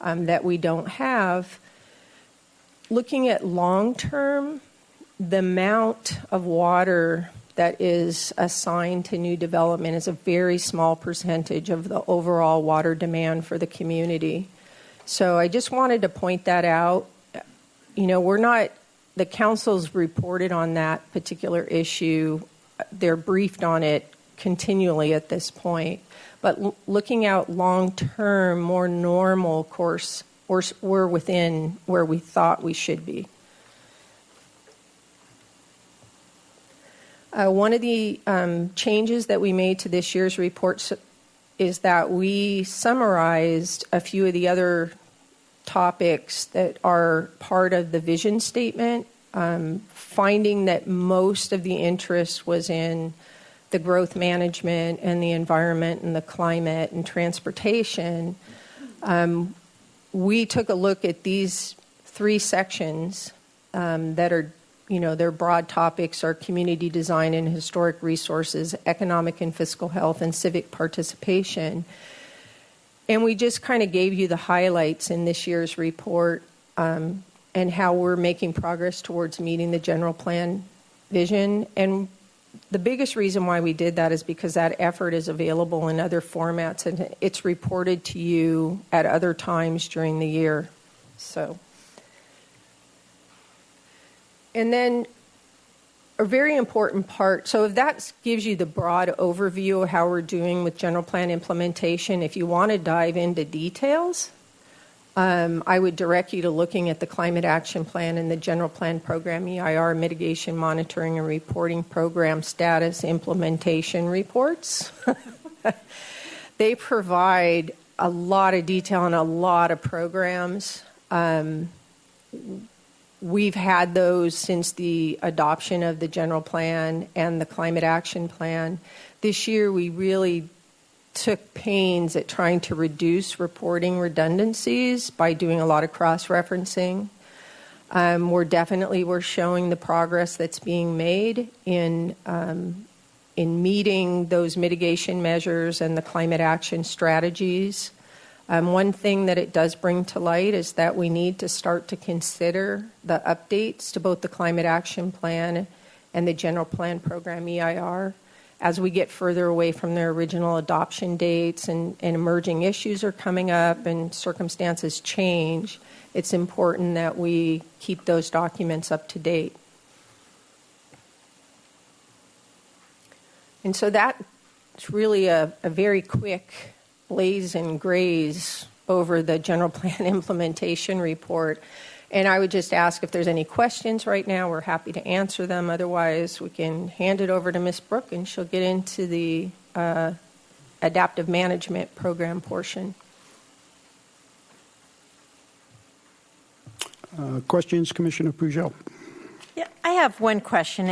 that we don't have. Looking at long-term, the amount of water that is assigned to new development is a very small percentage of the overall water demand for the community. So I just wanted to point that out. The council's reported on that particular issue. They're briefed on it continually at this point. But looking out long-term, more normal course, we're within where we thought we should be. One of the changes that we made to this year's report is that we summarized a few of the other topics that are part of the vision statement, finding that most of the interest was in the growth management and the environment and the climate and transportation. We took a look at these 3 sections that are their broad topics are community design and historic resources, economic and fiscal health, and civic participation. And we just kind of gave you the highlights in this year's report and how we're making progress towards meeting the general plan vision. And the biggest reason why we did that is because that effort is available in other formats and it's reported to you at other times during the year. And then a very important part, so if that gives you the broad overview of how we're doing with general plan implementation, if you want to dive into details, I would direct you to looking at the Climate Action Plan and the General Plan Program EIR Mitigation Monitoring and Reporting Program Status Implementation Reports. They provide a lot of detail on a lot of programs. We've had those since the adoption of the General Plan and the Climate Action Plan. This year we really took pains at trying to reduce reporting redundancies by doing a lot of cross-referencing. We're showing the progress that's being made in meeting those mitigation measures and the climate action strategies. One thing that it does bring to light is that we need to start to consider the updates to both the Climate Action Plan and the General Plan Program EIR. As we get further away from their original adoption dates and emerging issues are coming up and circumstances change, it's important that we keep those documents up to date. And so that's really a very quick blaze and graze over the General Plan Implementation Report. And I would just ask if there's any questions right now. We're happy to answer them. Otherwise, we can hand it over to Ms. Brooke, and she'll get into the adaptive management program portion. Questions, Commissioner Pujol? Yeah, I have one question.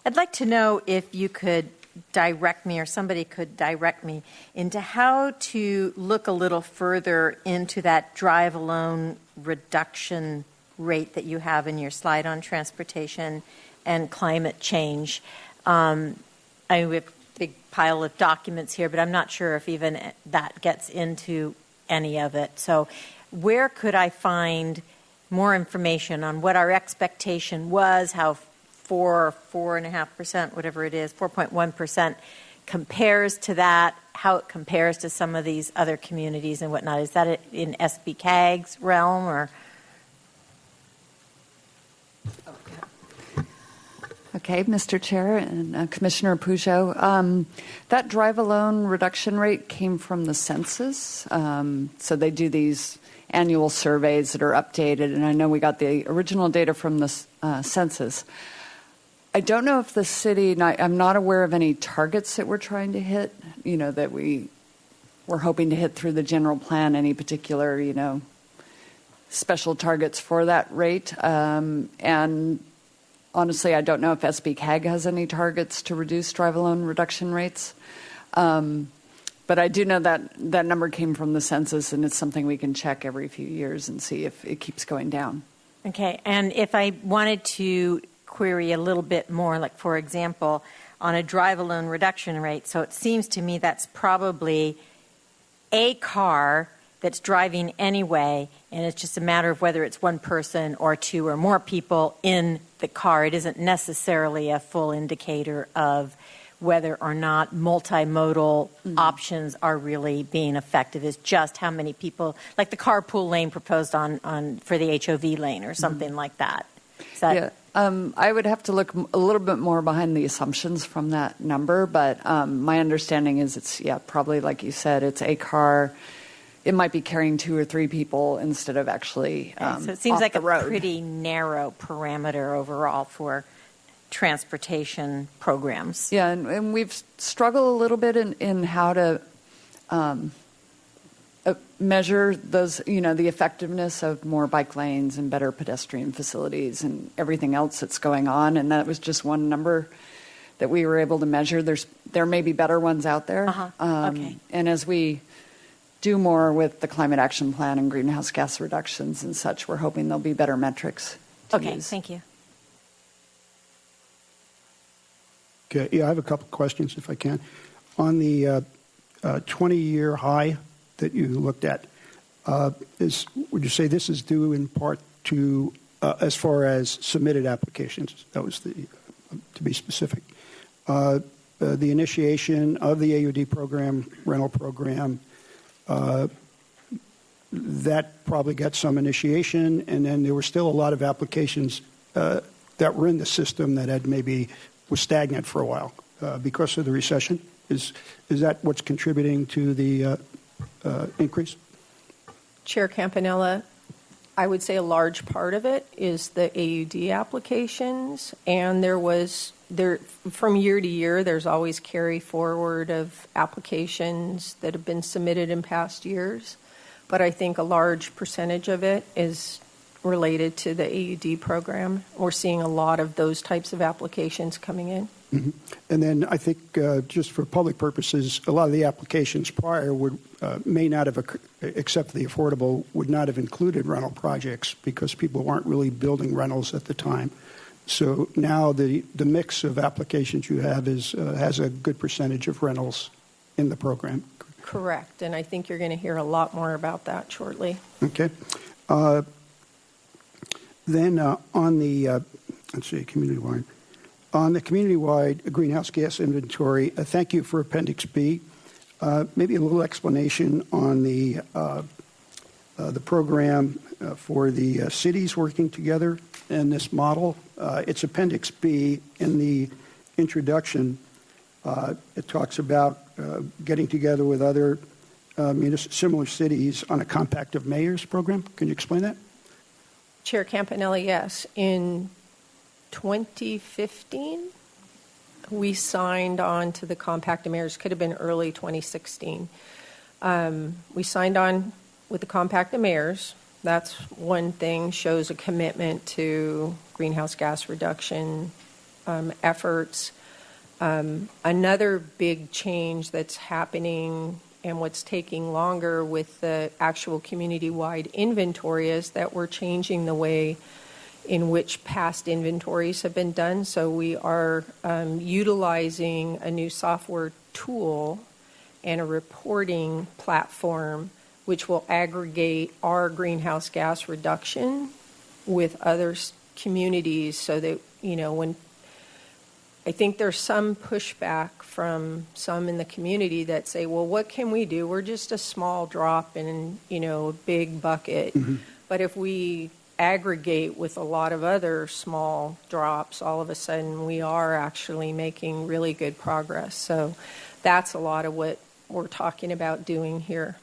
I'd like to know if you could direct me or somebody could direct me into how to look a little further into that drive alone reduction rate that you have in your slide on transportation and climate change. I have a big pile of documents here, but I'm not sure if even that gets into any of it. So where could I find more information on what our expectation was, how 4.5%, whatever it is, 4.1% compares to that, how it compares to some of these other communities and whatnot? Is that in SBCAG's realm or? Okay, Mr. Chair and Commissioner Pujol, that drive alone reduction rate came from the census. So they do these annual surveys that are updated, and I know we got the original data from the census. I don't know if the city, I'm not aware of any targets that we're trying to hit, that we're hoping to hit through the general plan, any particular, special targets for that rate. And honestly, I don't know if SBCAG has any targets to reduce drive alone reduction rates. But I do know that that number came from the census, and it's something we can check every few years and see if it keeps going down. Okay, and if I wanted to query a little bit more, like for example, on a drive alone reduction rate, so it seems to me that's probably a car that's driving anyway, and it's just a matter of whether it's one person or two or more people in the car. It isn't necessarily a full indicator of whether or not multimodal options are really being effective. It's just how many people, like the carpool lane proposed on for the HOV lane or something like that. I would have to look a little bit more behind the assumptions from that number, but my understanding is it's, probably like you said, it's a car. It might be carrying 2 or 3 people instead of actually so it seems off like the road. Pretty narrow parameter overall for transportation programs. Yeah, and we've struggled a little bit in how to measure those, the effectiveness of more bike lanes and better pedestrian facilities and everything else that's going on. And that was just one number that we were able to measure. There may be better ones out there. Okay. And as we do more with the Climate Action Plan and greenhouse gas reductions and such, we're hoping there'll be better metrics to use. Thank you. Okay, yeah, I have a couple of questions, if I can. On the 20-year high that you looked at, would you say this is due in part to, as far as submitted applications? That was to be specific. The initiation of the AUD program, rental program, that probably got some initiation, and then there were still a lot of applications that were in the system that had maybe was stagnant for a while because of the recession. Is that what's contributing to the increase? Chair Campanella, I would say a large part of it is the AUD applications, and from year to year, there's always carry forward of applications that have been submitted in past years. But I think a large percentage of it is related to the AUD program. We're seeing a lot of those types of applications coming in. Mm-hmm. And then I think just for public purposes, a lot of the applications prior may not have, except the affordable, would not have included rental projects because people weren't really building rentals at the time. So now the mix of applications you have has a good percentage of rentals in the program. Correct, and I think you're going to hear a lot more about that shortly. Okay. Then on the, community-wide. On the community-wide greenhouse gas inventory, thank you for Appendix B. Maybe a little explanation on the program for the cities working together in this model. It's Appendix B in the introduction. It talks about getting together with other similar cities on a compact of mayors program. Can you explain that? Chair Campanella, yes. In 2015, we signed on to the Compact of Mayors. Could have been early 2016. We signed on with the Compact of Mayors. That's one thing, shows a commitment to greenhouse gas reduction efforts. Another big change that's happening and what's taking longer with the actual community-wide inventory is that we're changing the way in which past inventories have been done. So we are utilizing a new software tool and a reporting platform which will aggregate our greenhouse gas reduction with other communities so that, when I think there's some pushback from some in the community that say, well, what can we do? We're just a small drop in, a big bucket. Mm-hmm. But if we aggregate with a lot of other small drops, all of a sudden we are actually making really good progress. So that's a lot of what we're talking about doing here.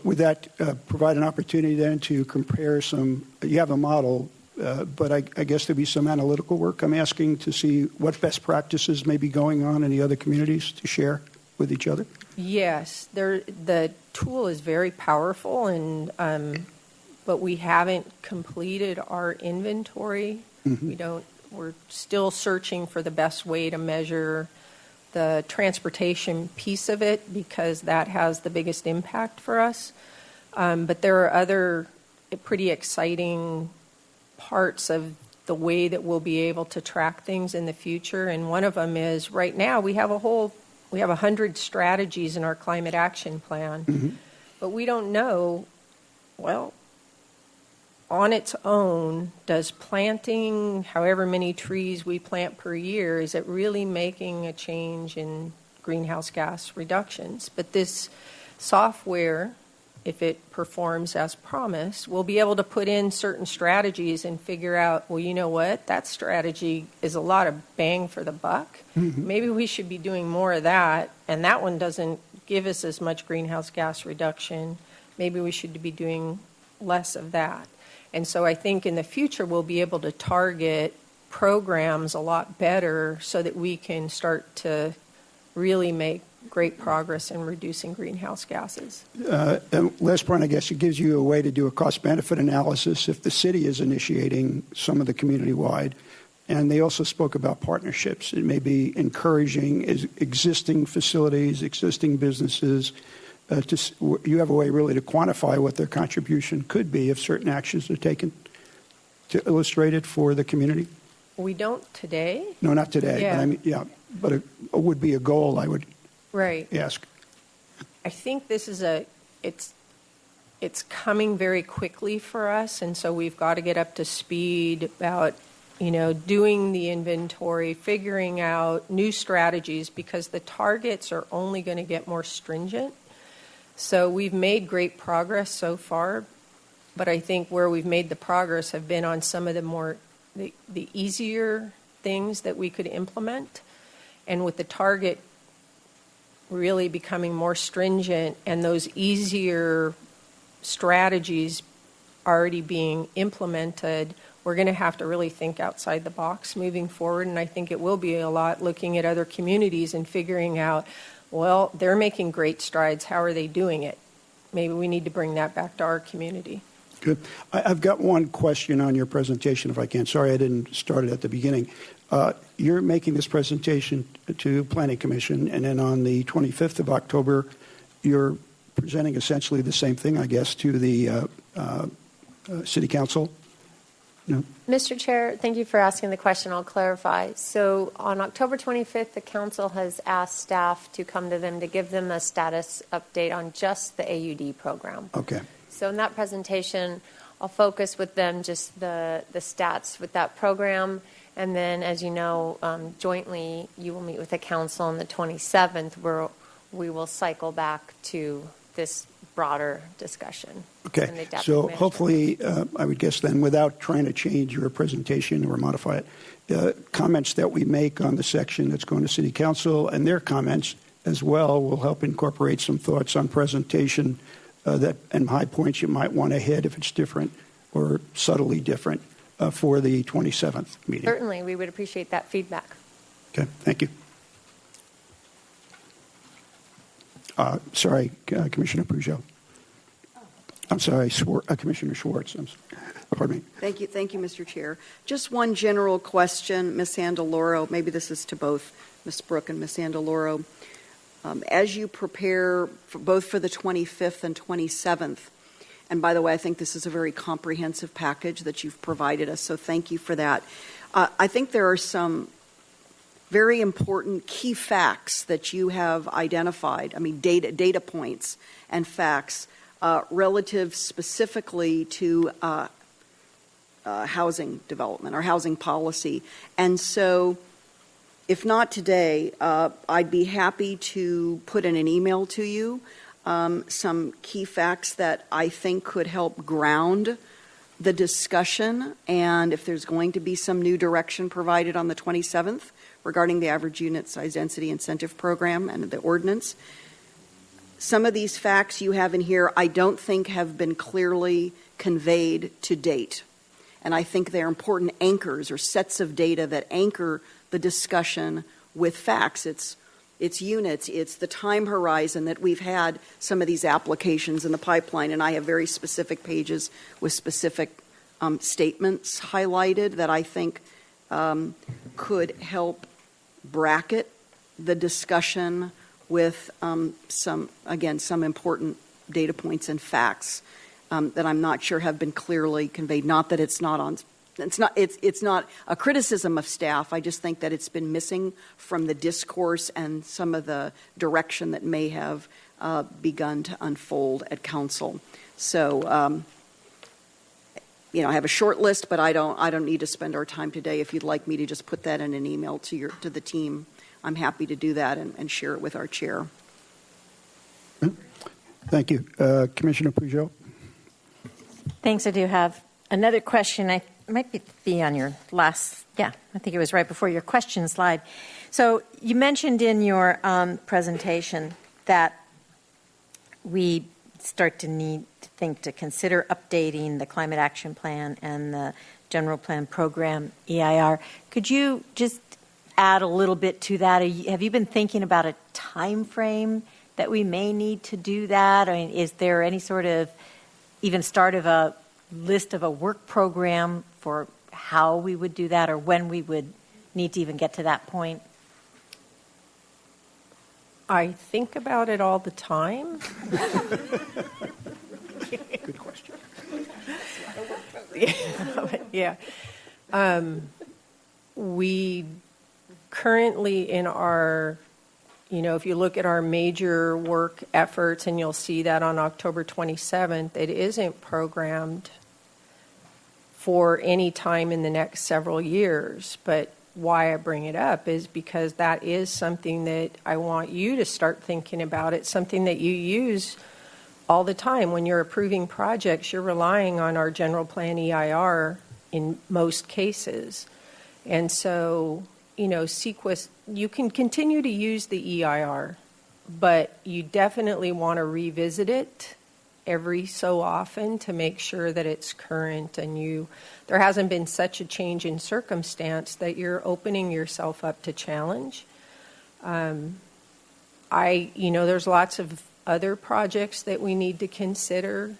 Would that provide an opportunity then to compare you have a model, but I guess there'd be some analytical work. I'm asking to see what best practices may be going on in the other communities to share with each other. Yes, the tool is very powerful, but we haven't completed our inventory. Mm-hmm. We're still searching for the best way to measure the transportation piece of it because that has the biggest impact for us. But there are other pretty exciting parts of the way that we'll be able to track things in the future. And one of them is right now we have 100 strategies in our climate action plan, mm-hmm. but we don't know, on its own, does planting however many trees we plant per year, is it really making a change in greenhouse gas reductions? But this software, if it performs as promised, we'll be able to put in certain strategies and figure out, well, you know what, that strategy is a lot of bang for the buck. Mm-hmm. Maybe we should be doing more of that, and that one doesn't give us as much greenhouse gas reduction. Maybe we should be doing less of that. And so I think in the future we'll be able to target programs a lot better so that we can start to really make great progress in reducing greenhouse gases. And last point, I guess, it gives you a way to do a cost-benefit analysis if the city is initiating some of the community-wide. And they also spoke about partnerships. It may be encouraging existing facilities, existing businesses. You have a way really to quantify what their contribution could be if certain actions are taken to illustrate it for the community? We don't today. No, not today. Yeah. But I mean, yeah, but it would be a goal, I would Right. ask. I think this is it's coming very quickly for us, and so we've got to get up to speed about, doing the inventory, figuring out new strategies, because the targets are only going to get more stringent. So we've made great progress so far, but I think where we've made the progress have been on some of the easier things that we could implement. And with the target really becoming more stringent and those easier strategies already being implemented, we're going to have to really think outside the box moving forward. And I think it will be a lot looking at other communities and figuring out, well, they're making great strides. How are they doing it? Maybe we need to bring that back to our community. Good. I've got one question on your presentation, if I can. Sorry, I didn't start it at the beginning. You're making this presentation to Planning Commission, and then on the 25th of October, you're presenting essentially the same thing, I guess, to the City Council. No? Mr. Chair, thank you for asking the question. I'll clarify. So on October 25th, the council has asked staff to come to them to give them a status update on just the AUD program. Okay. So in that presentation, I'll focus with them just the stats with that program. And then, as you know, jointly, you will meet with the council on the 27th, where we will cycle back to this broader discussion. Okay. So hopefully, I would guess then, without trying to change your presentation or modify it, comments that we make on the section that's going to City Council and their comments as well will help incorporate some thoughts on presentation and high points you might want to hit if it's different or subtly different for the 27th meeting. Certainly, we would appreciate that feedback. Okay, thank you. Sorry, Commissioner Peugeot. I'm sorry, Commissioner Schwartz. Pardon me. Thank you, Mr. Chair. Just one general question, Ms. Andaloro. Maybe this is to both Ms. Brooke and Ms. Andaloro. As you prepare both for the 25th and 27th, and by the way, I think this is a very comprehensive package that you've provided us, so thank you for that. I think there are some very important key facts that you have identified, data points and facts relative specifically to housing development or housing policy. And so if not today, I'd be happy to put in an email to you some key facts that I think could help ground the discussion, and if there's going to be some new direction provided on the 27th regarding the average unit size density incentive program and the ordinance. Some of these facts you have in here I don't think have been clearly conveyed to date, and I think they're important anchors or sets of data that anchor the discussion with facts. It's units, it's the time horizon that we've had some of these applications in the pipeline, and I have very specific pages with specific statements highlighted that I think could help bracket the discussion with some important data points and facts that I'm not sure have been clearly conveyed. Not that it's not a criticism of staff. I just think that it's been missing from the discourse and some of the direction that may have begun to unfold at council. So, I have a short list, but I don't need to spend our time today. If you'd like me to just put that in an email to the team, I'm happy to do that and share it with our chair. Thank you. Commissioner Peugeot? Thanks. I do have another question. It might be on your last, I think it was right before your question slide. So you mentioned in your presentation that we start to need to consider updating the Climate Action Plan and the General Plan Program, EIR. Could you just add a little bit to that? Have you been thinking about a time frame that we may need to do that? I mean, is there any sort of even start of a list of a work program for how we would do that or when we would need to even get to that point? I think about it all the time. Good question. Yeah. We currently in our, if you look at our major work efforts, and you'll see that on October 27th, it isn't programmed for any time in the next several years. But why I bring it up is because that is something that I want you to start thinking about. It's something that you use all the time. When you're approving projects, you're relying on our general plan EIR in most cases. And so, CEQA, you can continue to use the EIR, but you definitely want to revisit it every so often to make sure that it's current and there hasn't been such a change in circumstance that you're opening yourself up to challenge. There's lots of other projects that we need to consider.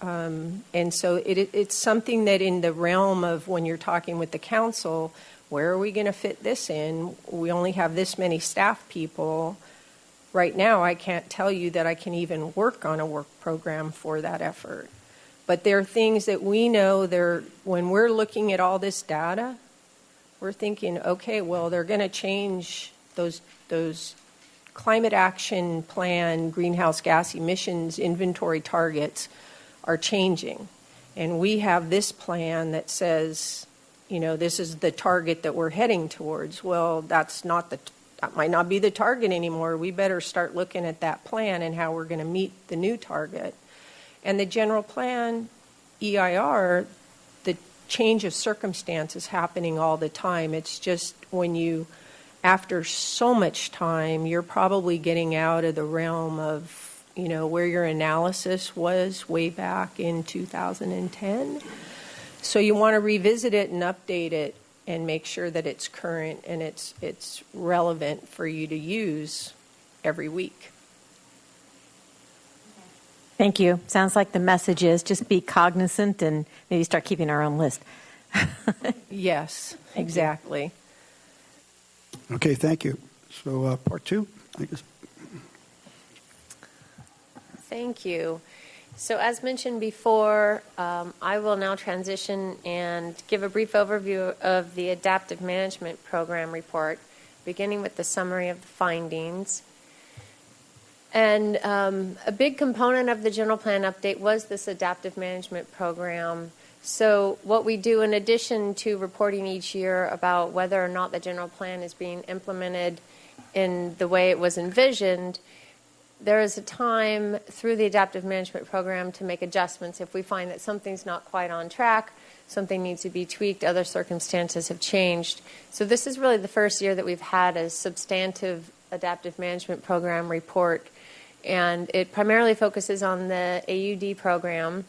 And so it's something that in the realm of when you're talking with the council, where are we going to fit this in? We only have this many staff people. Right now, I can't tell you that I can even work on a work program for that effort. But there are things that we know when we're looking at all this data, we're thinking, okay, well, they're going to change those climate action plan greenhouse gas emissions inventory targets are changing. And we have this plan that says, this is the target that we're heading towards. Well, that might not be the target anymore. We better start looking at that plan and how we're going to meet the new target. And the general plan EIR, the change of circumstance is happening all the time. It's just after so much time, you're probably getting out of the realm of, where your analysis was way back in 2010. So you want to revisit it and update it and make sure that it's current and it's relevant for you to use every week. Thank you. Sounds like the message is just be cognizant and maybe start keeping our own list. Yes, exactly. Okay, thank you. So part two, I guess. Thank you. So as mentioned before, I will now transition and give a brief overview of the Adaptive Management Program report, beginning with the summary of the findings. And a big component of the general plan update was this Adaptive Management Program. So what we do in addition to reporting each year about whether or not the general plan is being implemented in the way it was envisioned, there is a time through the Adaptive Management Program to make adjustments if we find that something's not quite on track, something needs to be tweaked, other circumstances have changed. So this is really the first year that we've had a substantive Adaptive Management Program report, and it primarily focuses on the AUD program.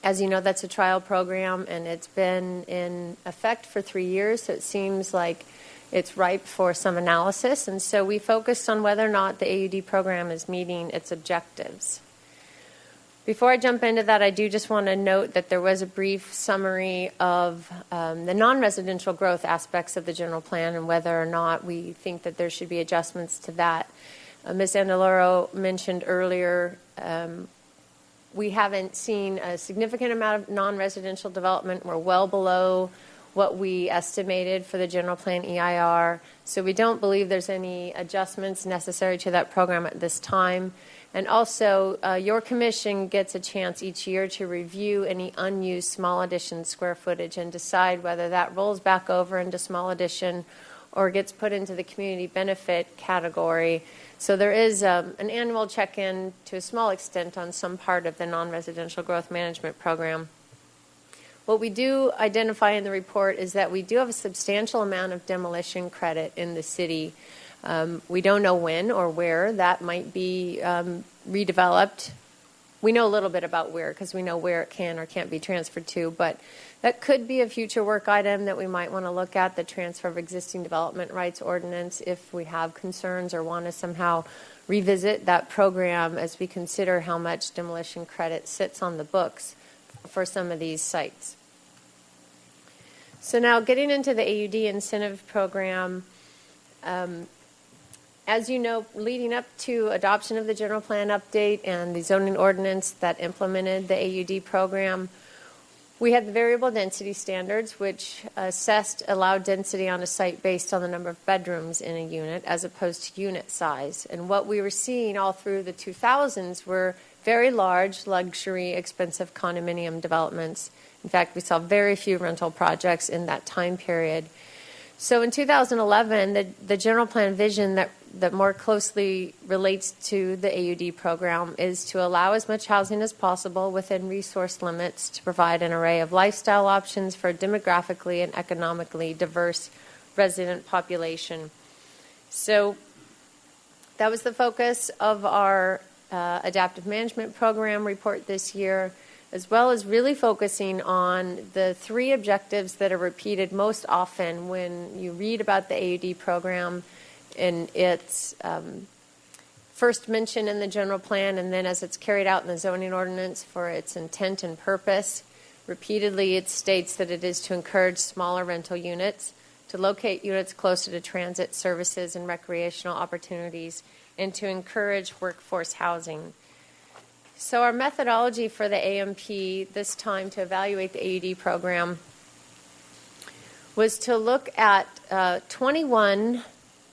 As you know, that's a trial program, and it's been in effect for 3 years, so it seems like it's ripe for some analysis, and so we focused on whether or not the AUD program is meeting its objectives. Before I jump into that, I do just want to note that there was a brief summary of the non-residential growth aspects of the general plan and whether or not we think that there should be adjustments to that. Ms. Andaloro mentioned earlier we haven't seen a significant amount of non-residential development. We're well below what we estimated for the general plan EIR. So we don't believe there's any adjustments necessary to that program at this time. And also, your commission gets a chance each year to review any unused small addition square footage and decide whether that rolls back over into small addition or gets put into the community benefit category. So there is an annual check-in to a small extent on some part of the non-residential growth management program. What we do identify in the report is that we do have a substantial amount of demolition credit in the city. We don't know when or where that might be redeveloped. We know a little bit about where because we know where it can or can't be transferred to, but that could be a future work item that we might want to look at, the transfer of existing development rights ordinance, if we have concerns or want to somehow revisit that program as we consider how much demolition credit sits on the books for some of these sites. So now getting into the AUD incentive program, as you know, leading up to adoption of the general plan update and the zoning ordinance that implemented the AUD program, We had the variable density standards, which allowed density on a site based on the number of bedrooms in a unit as opposed to unit size. And what we were seeing all through the 2000s were very large, luxury, expensive condominium developments. In fact, we saw very few rental projects in that time period. So in 2011, the general plan vision that more closely relates to the AUD program is to allow as much housing as possible within resource limits to provide an array of lifestyle options for a demographically and economically diverse resident population. So that was the focus of our adaptive management program report this year, as well as really focusing on the three objectives that are repeated most often when you read about the AUD program in its first mention in the general plan, and then as it's carried out in the zoning ordinance for its intent and purpose. Repeatedly, it states that it is to encourage smaller rental units, to locate units closer to transit services and recreational opportunities, and to encourage workforce housing. So our methodology for the AMP this time to evaluate the AUD program was to look at 21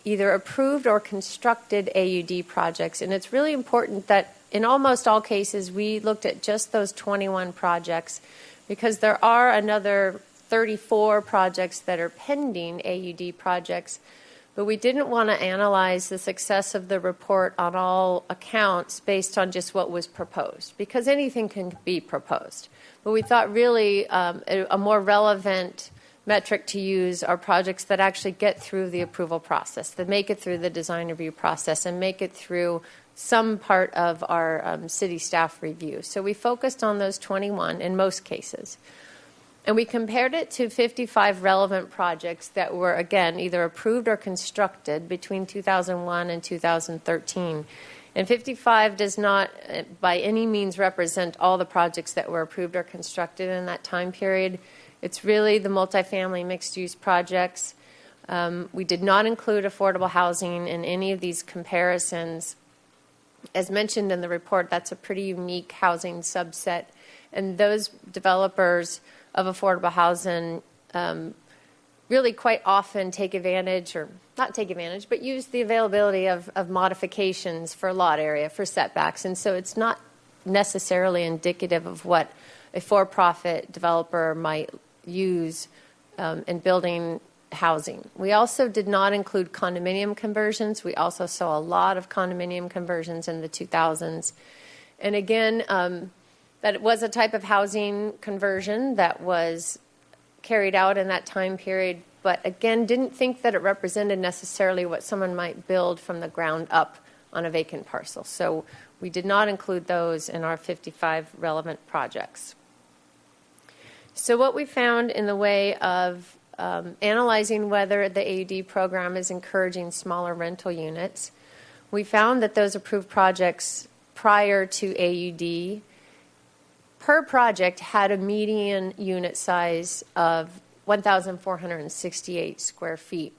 either approved or constructed AUD projects. And it's really important that in almost all cases we looked at just those 21 projects because there are another 34 projects that are pending AUD projects. But we didn't want to analyze the success of the report on all accounts based on just what was proposed, because anything can be proposed. But we thought really a more relevant metric to use are projects that actually get through the approval process, that make it through the design review process, and make it through some part of our city staff review. So we focused on those 21 in most cases. And we compared it to 55 relevant projects that were, again, either approved or constructed between 2001 and 2013. And 55 does not, by any means, represent all the projects that were approved or constructed in that time period. It's really the multifamily mixed-use projects. We did not include affordable housing in any of these comparisons. As mentioned in the report, that's a pretty unique housing subset. And those developers of affordable housing really quite often take advantage, or not take advantage, but use the availability of modifications for lot area, for setbacks. And so it's not necessarily indicative of what a for-profit developer might use in building housing. We also did not include condominium conversions. We also saw a lot of condominium conversions in the 2000s. And again, that it was a type of housing conversion that was carried out in that time period, but again, didn't think that it represented necessarily what someone might build from the ground up on a vacant parcel. So we did not include those in our 55 relevant projects. So what we found in the way of analyzing whether the AUD program is encouraging smaller rental units, we found that those approved projects prior to AUD per project had a median unit size of 1,468 square feet,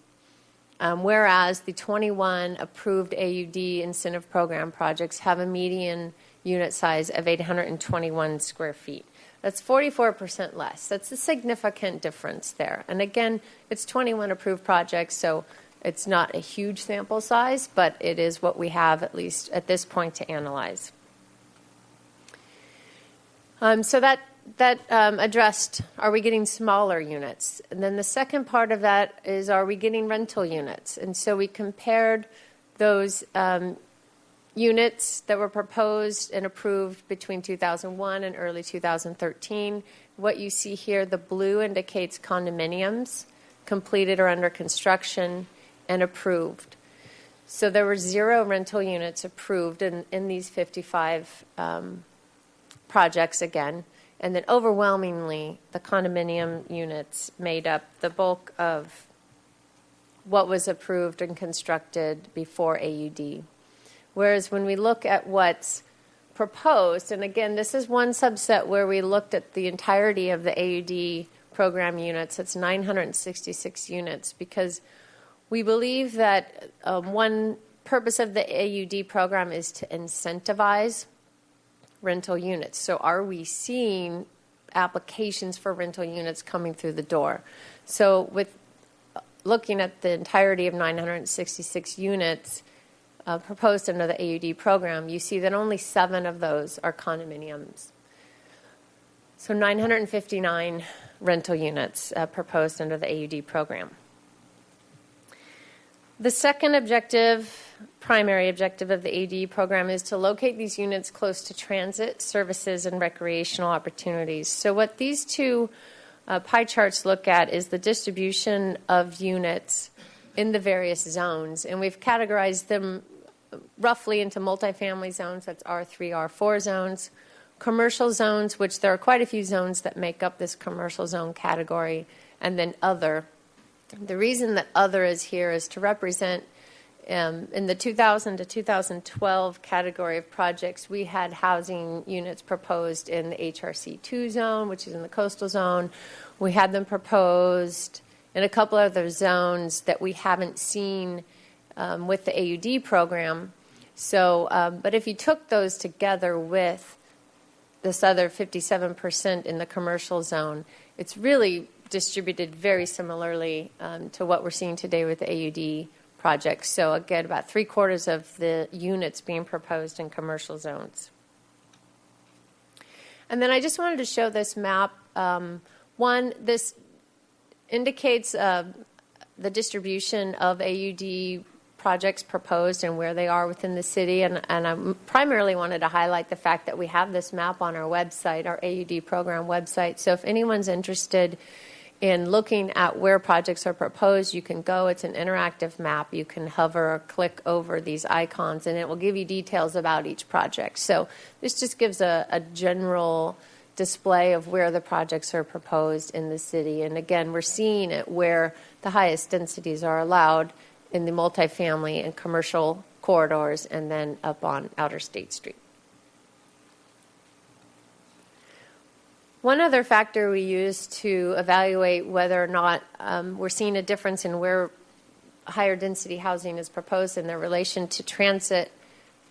whereas the 21 approved AUD incentive program projects have a median unit size of 821 square feet. That's 44% less. That's a significant difference there. And again, it's 21 approved projects, so it's not a huge sample size, but it is what we have, at least at this point, to analyze. So that addressed, are we getting smaller units? And then the second part of that is, are we getting rental units? And so we compared those units that were proposed and approved between 2001 and early 2013. What you see here, the blue indicates condominiums completed or under construction and approved. So there were 0 rental units approved in these 55 projects again, and then overwhelmingly the condominium units made up the bulk of what was approved and constructed before AUD. Whereas when we look at what's proposed, and again, this is one subset where we looked at the entirety of the AUD program units, it's 966 units, because we believe that one purpose of the AUD program is to incentivize rental units. So are we seeing applications for rental units coming through the door. So with looking at the entirety of 966 units proposed under the AUD program, you see that only 7 of those are condominiums. So 959 rental units proposed under the AUD program. The second objective, primary objective of the AUD program is to locate these units close to transit, services, and recreational opportunities. So what these two pie charts look at is the distribution of units in the various zones. And we've categorized them roughly into multifamily zones, that's R3, R4 zones, commercial zones, which there are quite a few zones that make up this commercial zone category, and then other. The reason that other is here is to represent in the 2000 to 2012 category of projects, we had housing units proposed in the HRC2 zone, which is in the coastal zone. We had them proposed in a couple other zones that we haven't seen with the AUD program. So, but if you took those together with this other 57% in the commercial zone, it's really distributed very similarly to what we're seeing today with the AUD project. So again, about 3/4 of the units being proposed in commercial zones. And then I just wanted to show this map. One, this indicates the distribution of AUD projects proposed and where they are within the city. And I primarily wanted to highlight the fact that we have this map on our website, our AUD program website. So if anyone's interested in looking at where projects are proposed, you can go. It's an interactive map. You can hover or click over these icons, and it will give you details about each project. So this just gives a general display of where the projects are proposed in the city. And again, we're seeing it where the highest densities are allowed in the multifamily and commercial corridors, and then up on Outer State Street. One other factor we use to evaluate whether or not we're seeing a difference in where higher density housing is proposed in their relation to transit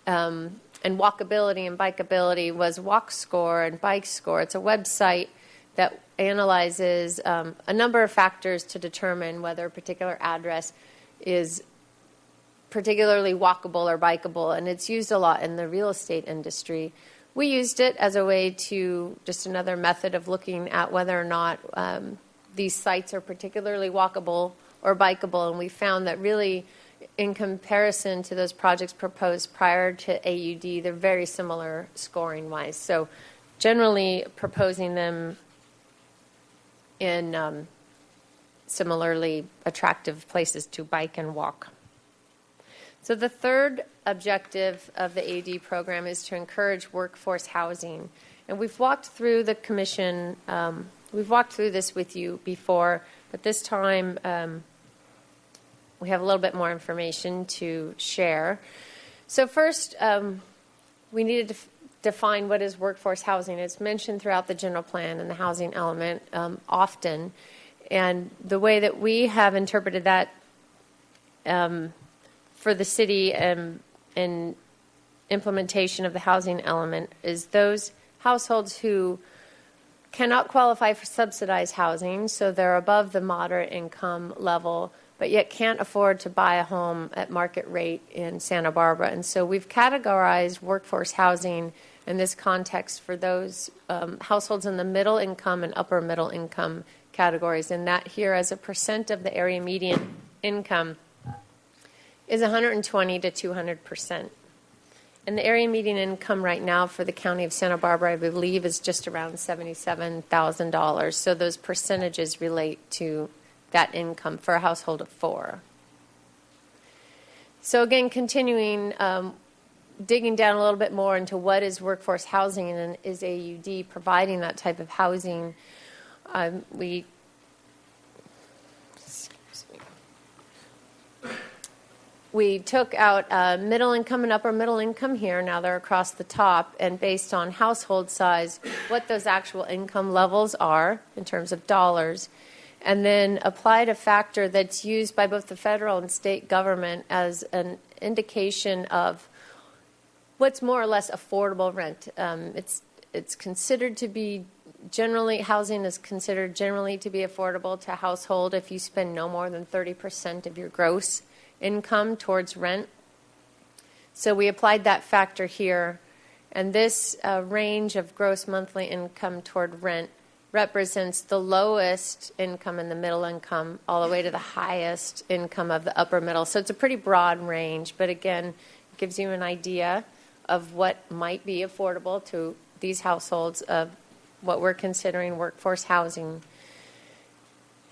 and walkability and bikeability was Walk Score and Bike Score. It's a website that analyzes a number of factors to determine whether a particular address is particularly walkable or bikeable, and it's used a lot in the real estate industry. We used it as a way to, just another method of looking at whether or not these sites are particularly walkable or bikeable, and we found that really in comparison to those projects proposed prior to AUD, they're very similar scoring-wise. So generally proposing them in similarly attractive places to bike and walk. So the third objective of the AUD program is to encourage workforce housing. And we've walked through the commission, we've walked through this with you before, but this time we have a little bit more information to share. So first, we needed to define what is workforce housing. It's mentioned throughout the general plan and the housing element often. And the way that we have interpreted that for the city and implementation of the housing element is those households who cannot qualify for subsidized housing, so they're above the moderate income level, but yet can't afford to buy a home at market rate in Santa Barbara. And so we've categorized workforce housing in this context for those households in the middle income and upper middle income categories, and that here as a percent of the area median income is 120 to 200%. And the area median income right now for the county of Santa Barbara, I believe, is just around $77,000. So those percentages relate to that income for a household of 4. So again, continuing, digging down a little bit more into what is workforce housing and is AUD providing that type of housing. We took out middle income and upper middle income here. Now they're across the top, and based on household size, what those actual income levels are in terms of dollars, and then applied a factor that's used by both the federal and state government as an indication of what's more or less affordable rent. It's considered to be Generally, housing is considered generally to be affordable to a household if you spend no more than 30% of your gross income towards rent. So we applied that factor here, and this range of gross monthly income toward rent represents the lowest income and the middle income all the way to the highest income of the upper middle. So it's a pretty broad range, but again, it gives you an idea of what might be affordable to these households of what we're considering workforce housing.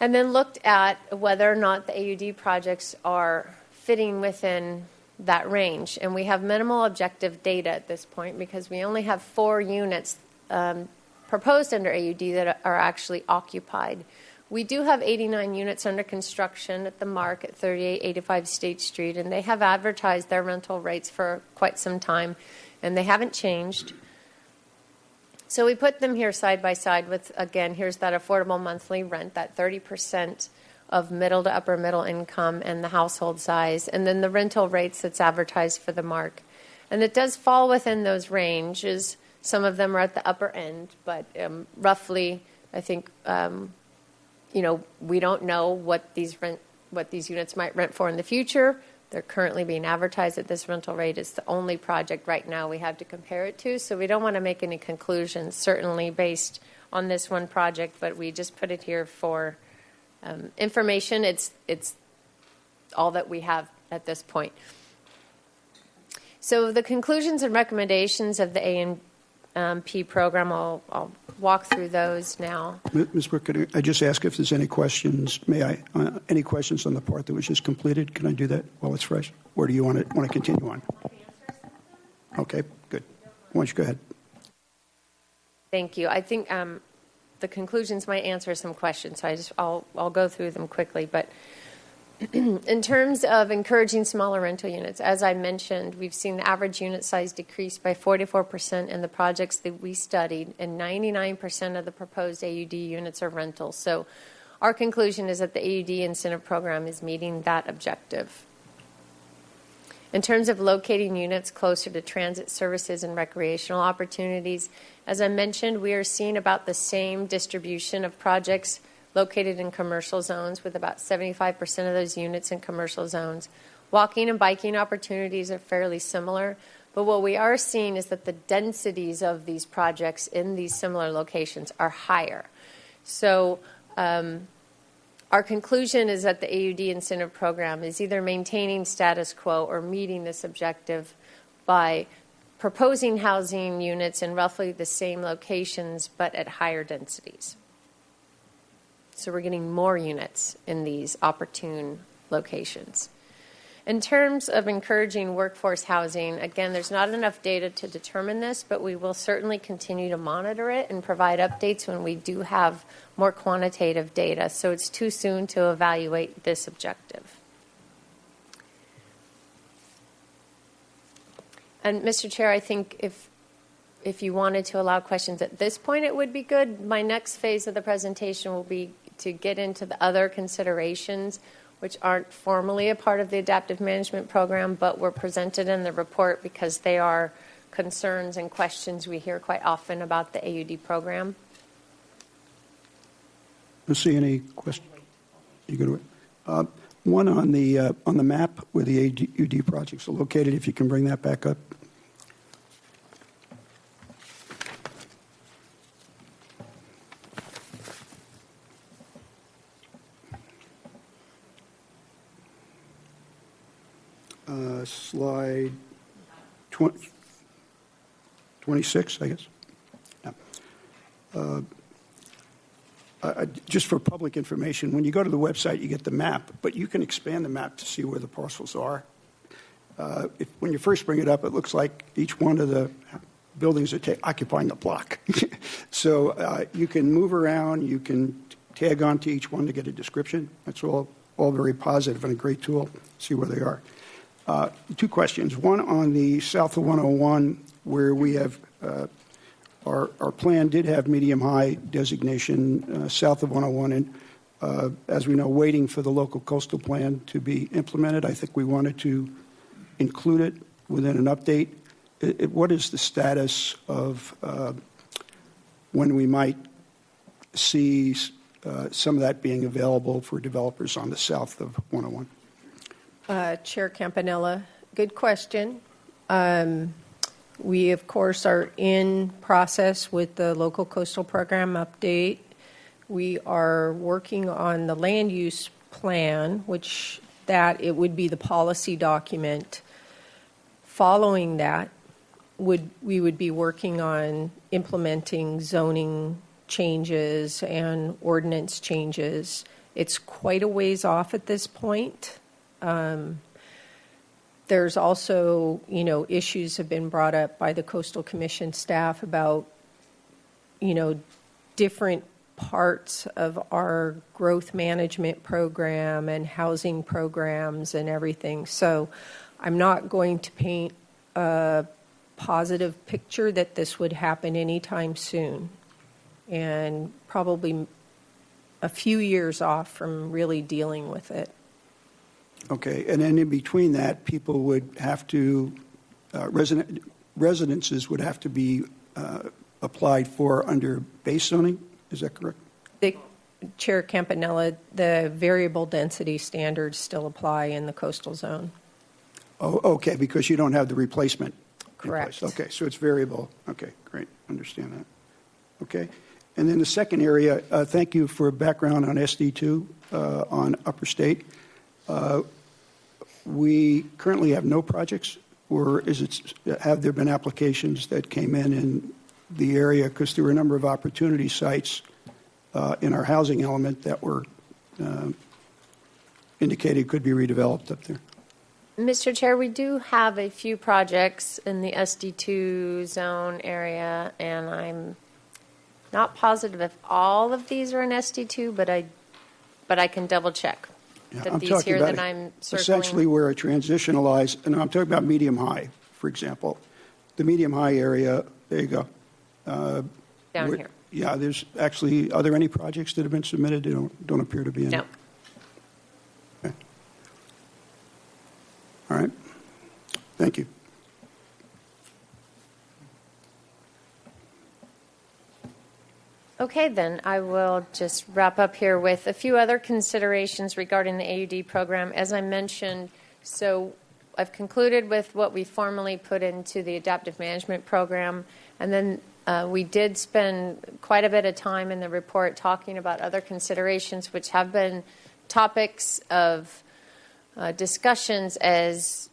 And then looked at whether or not the AUD projects are fitting within that range. And we have minimal objective data at this point because we only have 4 units proposed under AUD that are actually occupied. We do have 89 units under construction at the Mark at 3885 State Street, and they have advertised their rental rates for quite some time, and they haven't changed. So we put them here side by side with, again, here's that affordable monthly rent, that 30% of middle to upper middle income and the household size, and then the rental rates that's advertised for the Mark. And it does fall within those ranges. Some of them are at the upper end, but roughly, I think, we don't know what these units might rent for in the future. They're currently being advertised at this rental rate. It's the only project right now we have to compare it to, so we don't want to make any conclusions, certainly based on this one project, but we just put it here for information. It's all that we have at this point. So the conclusions and recommendations of the A&P program, I'll walk through those now. Ms. Brooke, could I just ask if there's any questions? May I? Any questions on the part that was just completed? Can I do that while it's fresh? Or do you want to continue on? Okay, good. Why don't you go ahead? Thank you. I think the conclusions might answer some questions, so I'll go through them quickly. But in terms of encouraging smaller rental units, as I mentioned, we've seen the average unit size decrease by 44% in the projects that we studied, and 99% of the proposed AUD units are rentals. So our conclusion is that the AUD incentive program is meeting that objective. In terms of locating units closer to transit services and recreational opportunities, as I mentioned, we are seeing about the same distribution of projects located in commercial zones, with about 75% of those units in commercial zones. Walking and biking opportunities are fairly similar, but what we are seeing is that the densities of these projects in these similar locations are higher. So our conclusion is that the AUD incentive program is either maintaining status quo or meeting this objective by proposing housing units in roughly the same locations but at higher densities. So we're getting more units in these opportune locations. In terms of encouraging workforce housing, again, there's not enough data to determine this, but we will certainly continue to monitor it and provide updates when we do have more quantitative data. So it's too soon to evaluate this objective. And Mr. Chair, I think if you wanted to allow questions at this point, it would be good. My next phase of the presentation will be to get into the other considerations, which aren't formally a part of the adaptive management program, but were presented in the report because they are concerns and questions we hear quite often about the AUD program. Let's see any questions. You go to it. One on the map where the AUD projects are located. If you can bring that back up. Slide 26, I guess. Yeah. Just for public information, when you go to the website, you get the map, but you can expand the map to see where the parcels are. When you first bring it up, it looks like each one of the buildings are occupying a block. So you can move around, you can tag onto each one to get a description. That's all very positive and a great tool. See where they are. 2 questions. One on the south of 101, where we have our plan did have medium-high designation south of 101, and as we know, waiting for the local coastal plan to be implemented. I think we wanted to include it within an update. What is the status of when we might see some of that being available for developers on the south of 101? Chair Campanella, good question. We, of course, are in process with the local coastal program update. We are working on the land use plan, which that it would be the policy document. Following that, we would be working on implementing zoning changes and ordinance changes. It's quite a ways off at this point. There's also, issues have been brought up by the Coastal Commission staff about, different parts of our growth management program and housing programs and everything. So I'm not going to paint a positive picture that this would happen anytime soon, and probably a few years off from really dealing with it. Okay, and then in between that, people would have to, residences would have to be applied for under base zoning, is that correct? Chair Campanella, the variable density standards still apply in the coastal zone. Oh, okay, because you don't have the replacement. Correct. Okay, so it's variable. Okay, great, understand that. Okay, and then the second area, thank you for background on SD2 on Upper State. We currently have no projects, or have there been applications that came in the area? Because there were a number of opportunity sites in our housing element that were indicated could be redeveloped up there. Mr. Chair, we do have a few projects in the SD2 zone area, and I'm not positive if all of these are in SD2, but I can double check. I'm talking about essentially where a transitionalized, and I'm talking about medium high, for example. The medium high area, there you go. Down here. Yeah, there's actually, are there any projects that have been submitted? They don't appear to be any. No. Okay. All right. Thank you. Okay, then I will just wrap up here with a few other considerations regarding the AUD program. As I mentioned, so I've concluded with what we formally put into the adaptive management program, and then we did spend quite a bit of time in the report talking about other considerations which have been topics of discussions as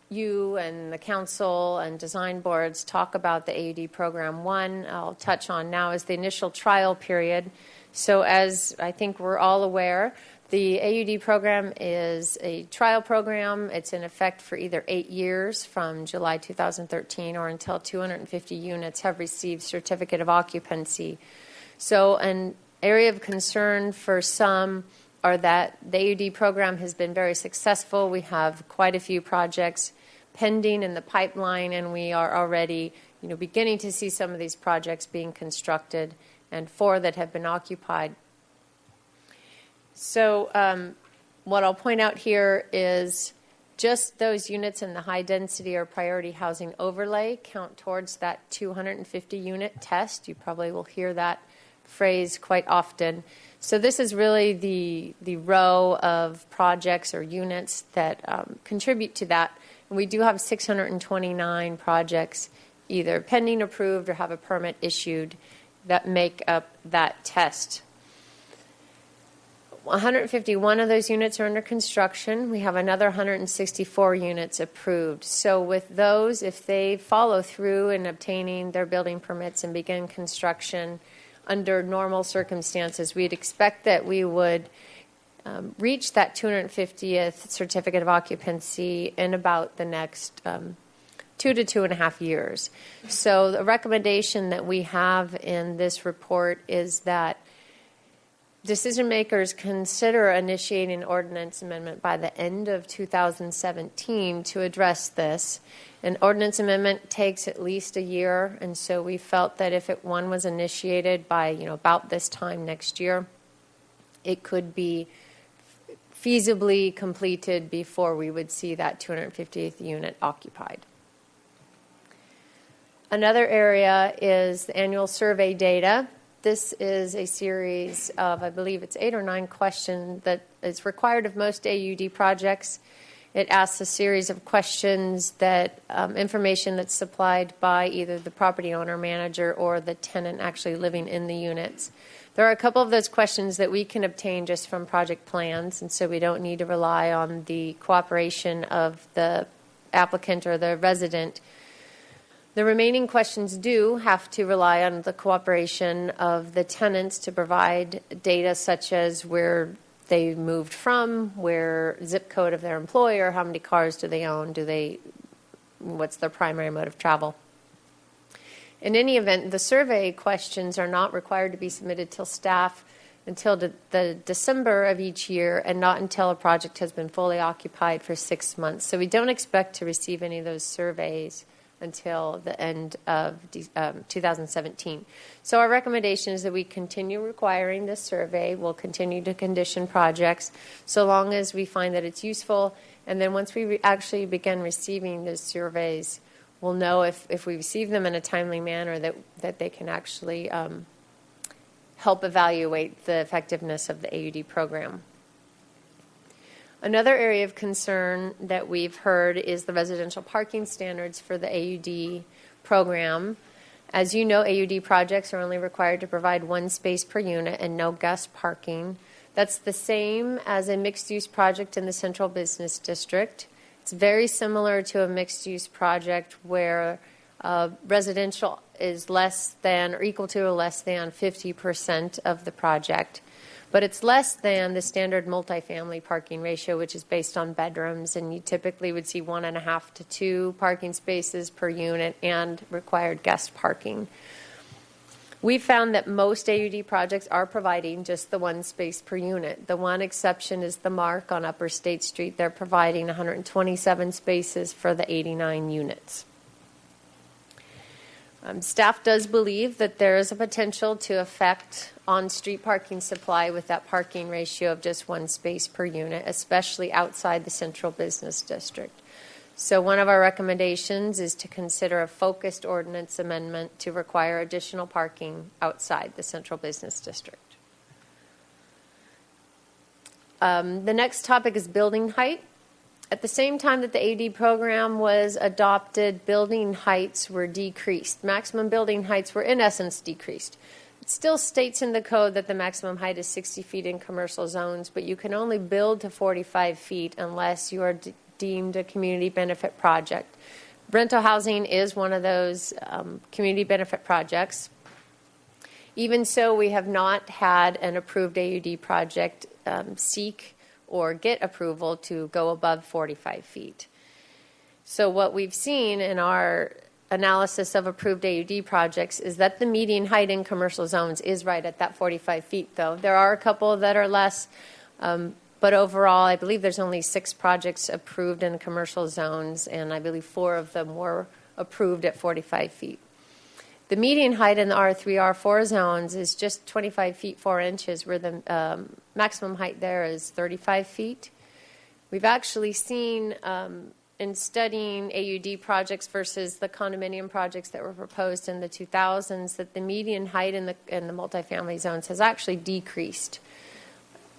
you and the council and design boards talk about the AUD program. One I'll touch on now is the initial trial period. So as I think we're all aware, the AUD program is a trial program. It's in effect for either 8 years from July 2013 or until 250 units have received certificate of occupancy. So an area of concern for some are that the AUD program has been very successful. We have quite a few projects pending in the pipeline, and we are already, beginning to see some of these projects being constructed, and 4 that have been occupied. So what I'll point out here is just those units in the high density or priority housing overlay count towards that 250 unit test. You probably will hear that phrase quite often. So this is really the row of projects or units that contribute to that. And we do have 629 projects either pending approved or have a permit issued that make up that test. 151 of those units are under construction. We have another 164 units approved. So with those, if they follow through in obtaining their building permits and begin construction under normal circumstances, we'd expect that we would reach that 250th certificate of occupancy in about the next 2 to 2.5 years. So the recommendation that we have in this report is that decision makers consider initiating an ordinance amendment by the end of 2017 to address this. An ordinance amendment takes at least a year, and so we felt that if one was initiated by about this time next year, it could be feasibly completed before we would see that 250th unit occupied. Another area is the annual survey data. This is a series of, I believe it's 8 or 9 questions that is required of most AUD projects. It asks a series of questions that information that's supplied by either the property owner, manager, or the tenant actually living in the units. There are a couple of those questions that we can obtain just from project plans, and so we don't need to rely on the cooperation of the applicant or the resident. The remaining questions do have to rely on the cooperation of the tenants to provide data such as where they moved from, where zip code of their employer, how many cars do they own, what's their primary mode of travel. In any event, the survey questions are not required to be submitted till staff until the December of each year and not until a project has been fully occupied for 6 months. So we don't expect to receive any of those surveys until the end of 2017. So our recommendation is that we continue requiring this survey. We'll continue to condition projects so long as we find that it's useful. And then once we actually begin receiving those surveys, we'll know if we receive them in a timely manner that they can actually help evaluate the effectiveness of the AUD program. Another area of concern that we've heard is the residential parking standards for the AUD program. As you know, AUD projects are only required to provide 1 space per unit and no guest parking. That's the same as a mixed-use project in the Central Business District. It's very similar to a mixed-use project where residential is less than or equal to or less than 50% of the project. But it's less than the standard multifamily parking ratio, which is based on bedrooms, and you typically would see 1.5 to 2 parking spaces per unit and required guest parking. We found that most AUD projects are providing just the 1 space per unit. The one exception is the Mark on Upper State Street. They're providing 127 spaces for the 89 units. Staff does believe that there is a potential to affect on-street parking supply with that parking ratio of just 1 space per unit, especially outside the Central Business District. So one of our recommendations is to consider a focused ordinance amendment to require additional parking outside the Central Business District. The next topic is building height. At the same time that the AD program was adopted, building heights were decreased. Maximum building heights were, in essence, decreased. It still states in the code that the maximum height is 60 feet in commercial zones, but you can only build to 45 feet unless you are deemed a community benefit project. Rental housing is one of those community benefit projects. Even so, we have not had an approved AUD project seek or get approval to go above 45 feet. So what we've seen in our analysis of approved AUD projects is that the median height in commercial zones is right at that 45 feet, though. There are a couple that are less, but overall, I believe there's only 6 projects approved in commercial zones, and I believe 4 of them were approved at 45 feet. The median height in the R3, R4 zones is just 25 feet 4 inches, where the maximum height there is 35 feet. We've actually seen in studying AUD projects versus the condominium projects that were proposed in the 2000s that the median height in the multifamily zones has actually decreased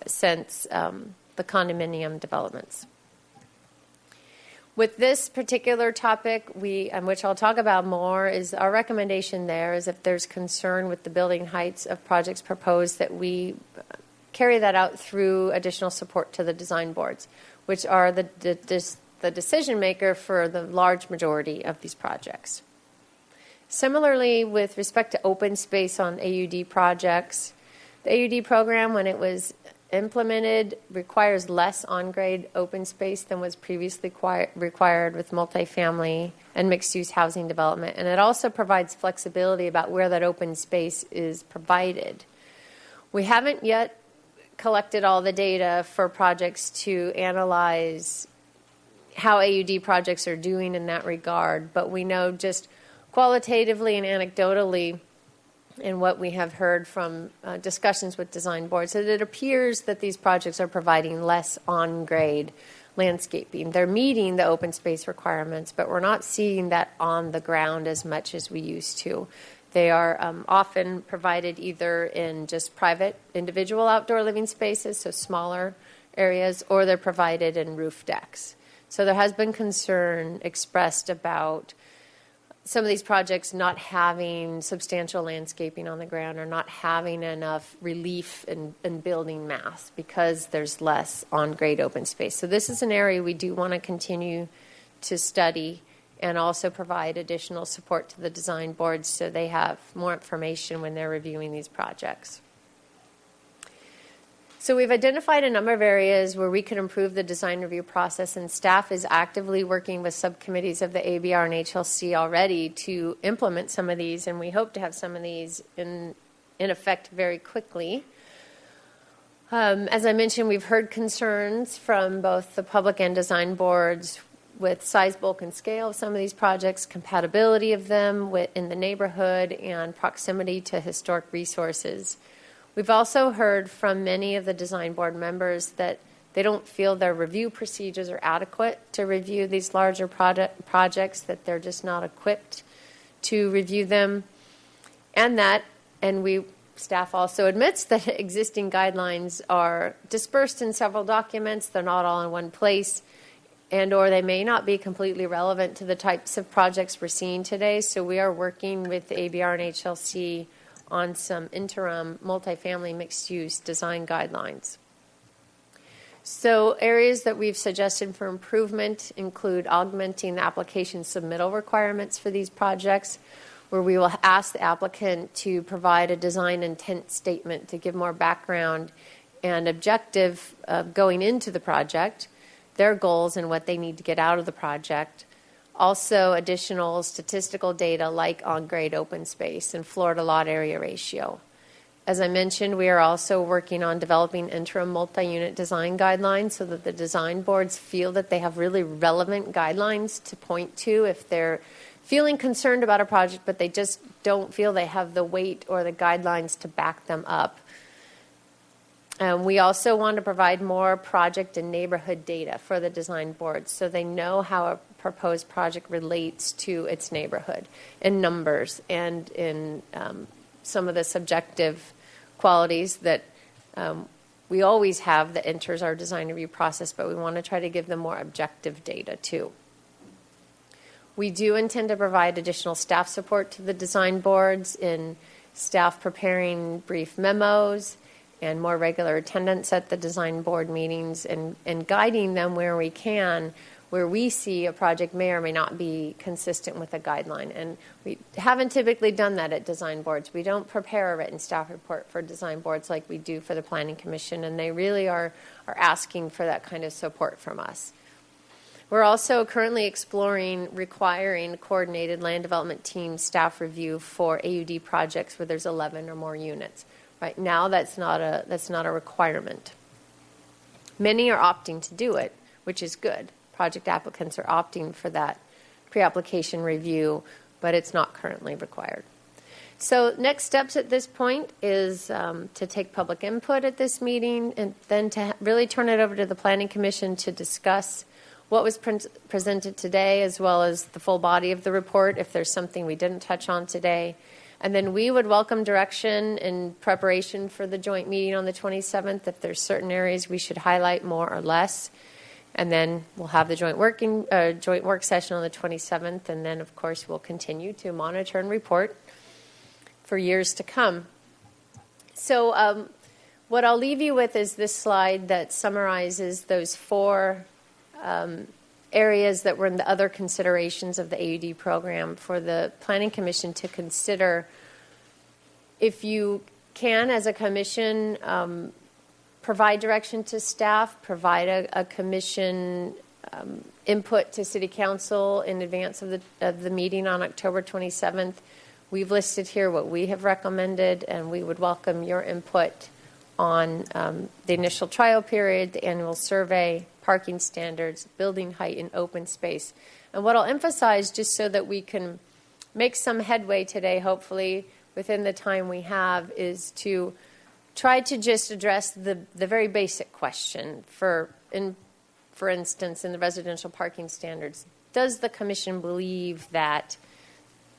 since the condominium developments. With this particular topic, which I'll talk about more, is our recommendation there is if there's concern with the building heights of projects proposed that we carry that out through additional support to the design boards, which are the decision maker for the large majority of these projects. Similarly, with respect to open space on AUD projects, the AUD program, when it was implemented, requires less on-grade open space than was previously required with multifamily and mixed-use housing development. And it also provides flexibility about where that open space is provided. We haven't yet collected all the data for projects to analyze how AUD projects are doing in that regard, but we know just qualitatively and anecdotally in what we have heard from discussions with design boards, that it appears that these projects are providing less on-grade landscaping. They're meeting the open space requirements, but we're not seeing that on the ground as much as we used to. They are often provided either in just private individual outdoor living spaces, so smaller areas, or they're provided in roof decks. So there has been concern expressed about some of these projects not having substantial landscaping on the ground or not having enough relief and building mass because there's less on-grade open space. So this is an area we do want to continue to study and also provide additional support to the design boards so they have more information when they're reviewing these projects. So we've identified a number of areas where we could improve the design review process, and staff is actively working with subcommittees of the ABR and HLC already to implement some of these, and we hope to have some of these in effect very quickly. As I mentioned, we've heard concerns from both the public and design boards with size, bulk, and scale of some of these projects, compatibility of them in the neighborhood, and proximity to historic resources. We've also heard from many of the design board members that they don't feel their review procedures are adequate to review these larger projects, that they're just not equipped to review them, and staff also admits that existing guidelines are dispersed in several documents. They're not all in one place, and or they may not be completely relevant to the types of projects we're seeing today. So we are working with the ABR and HLC on some interim multifamily mixed-use design guidelines. So areas that we've suggested for improvement include augmenting the application submittal requirements for these projects, where we will ask the applicant to provide a design intent statement to give more background and objective going into the project, their goals and what they need to get out of the project. Also, additional statistical data like on-grade open space and floor-to lot area ratio. As I mentioned, we are also working on developing interim multi-unit design guidelines so that the design boards feel that they have really relevant guidelines to point to if they're feeling concerned about a project, but they just don't feel they have the weight or the guidelines to back them up. We also want to provide more project and neighborhood data for the design boards so they know how a proposed project relates to its neighborhood in numbers and in some of the subjective qualities that we always have that enters our design review process, but we want to try to give them more objective data too. We do intend to provide additional staff support to the design boards in staff preparing brief memos and more regular attendance at the design board meetings and guiding them where we can, where we see a project may or may not be consistent with a guideline. And we haven't typically done that at design boards. We don't prepare a written staff report for design boards like we do for the Planning Commission, and they really are asking for that kind of support from us. We're also currently exploring requiring coordinated land development team staff review for AUD projects where there's 11 or more units. Right now, that's not a requirement. Many are opting to do it, which is good. Project applicants are opting for that pre-application review, but it's not currently required. So next steps at this point is to take public input at this meeting and then to really turn it over to the Planning Commission to discuss what was presented today as well as the full body of the report if there's something we didn't touch on today. And then we would welcome direction in preparation for the joint meeting on the 27th if there's certain areas we should highlight more or less. And then we'll have the joint work session on the 27th, and then, of course, we'll continue to monitor and report for years to come. So what I'll leave you with is this slide that summarizes those four areas that were in the other considerations of the AUD program for the Planning Commission to consider. If you can, as a commission, provide direction to staff, provide a commission input to City Council in advance of the meeting on October 27th. We've listed here what we have recommended, and we would welcome your input on the initial trial period, the annual survey, parking standards, building height, and open space. And what I'll emphasize, just so that we can make some headway today, hopefully, within the time we have, is to try to just address the very basic question. For instance, in the residential parking standards, does the Commission believe that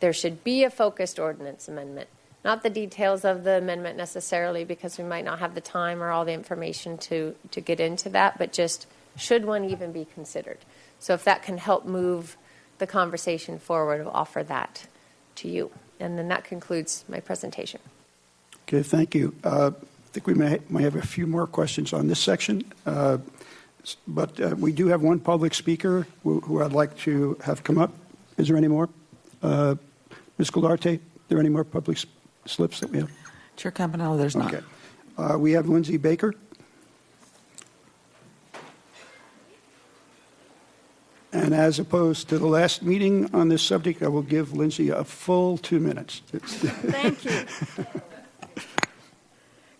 there should be a focused ordinance amendment. Not the details of the amendment necessarily, because we might not have the time or all the information to get into that, but just should one even be considered? So if that can help move the conversation forward, I'll offer that to you. And then that concludes my presentation. Okay, thank you. I think we might have a few more questions on this section, but we do have one public speaker who I'd like to have come up. Is there any more? Ms. Golarte, are there any more public slips that we have? Chair Campanella, there's not. Okay. We have Lindsay Baker. And as opposed to the last meeting on this subject, I will give Lindsay a full 2 minutes. Thank you.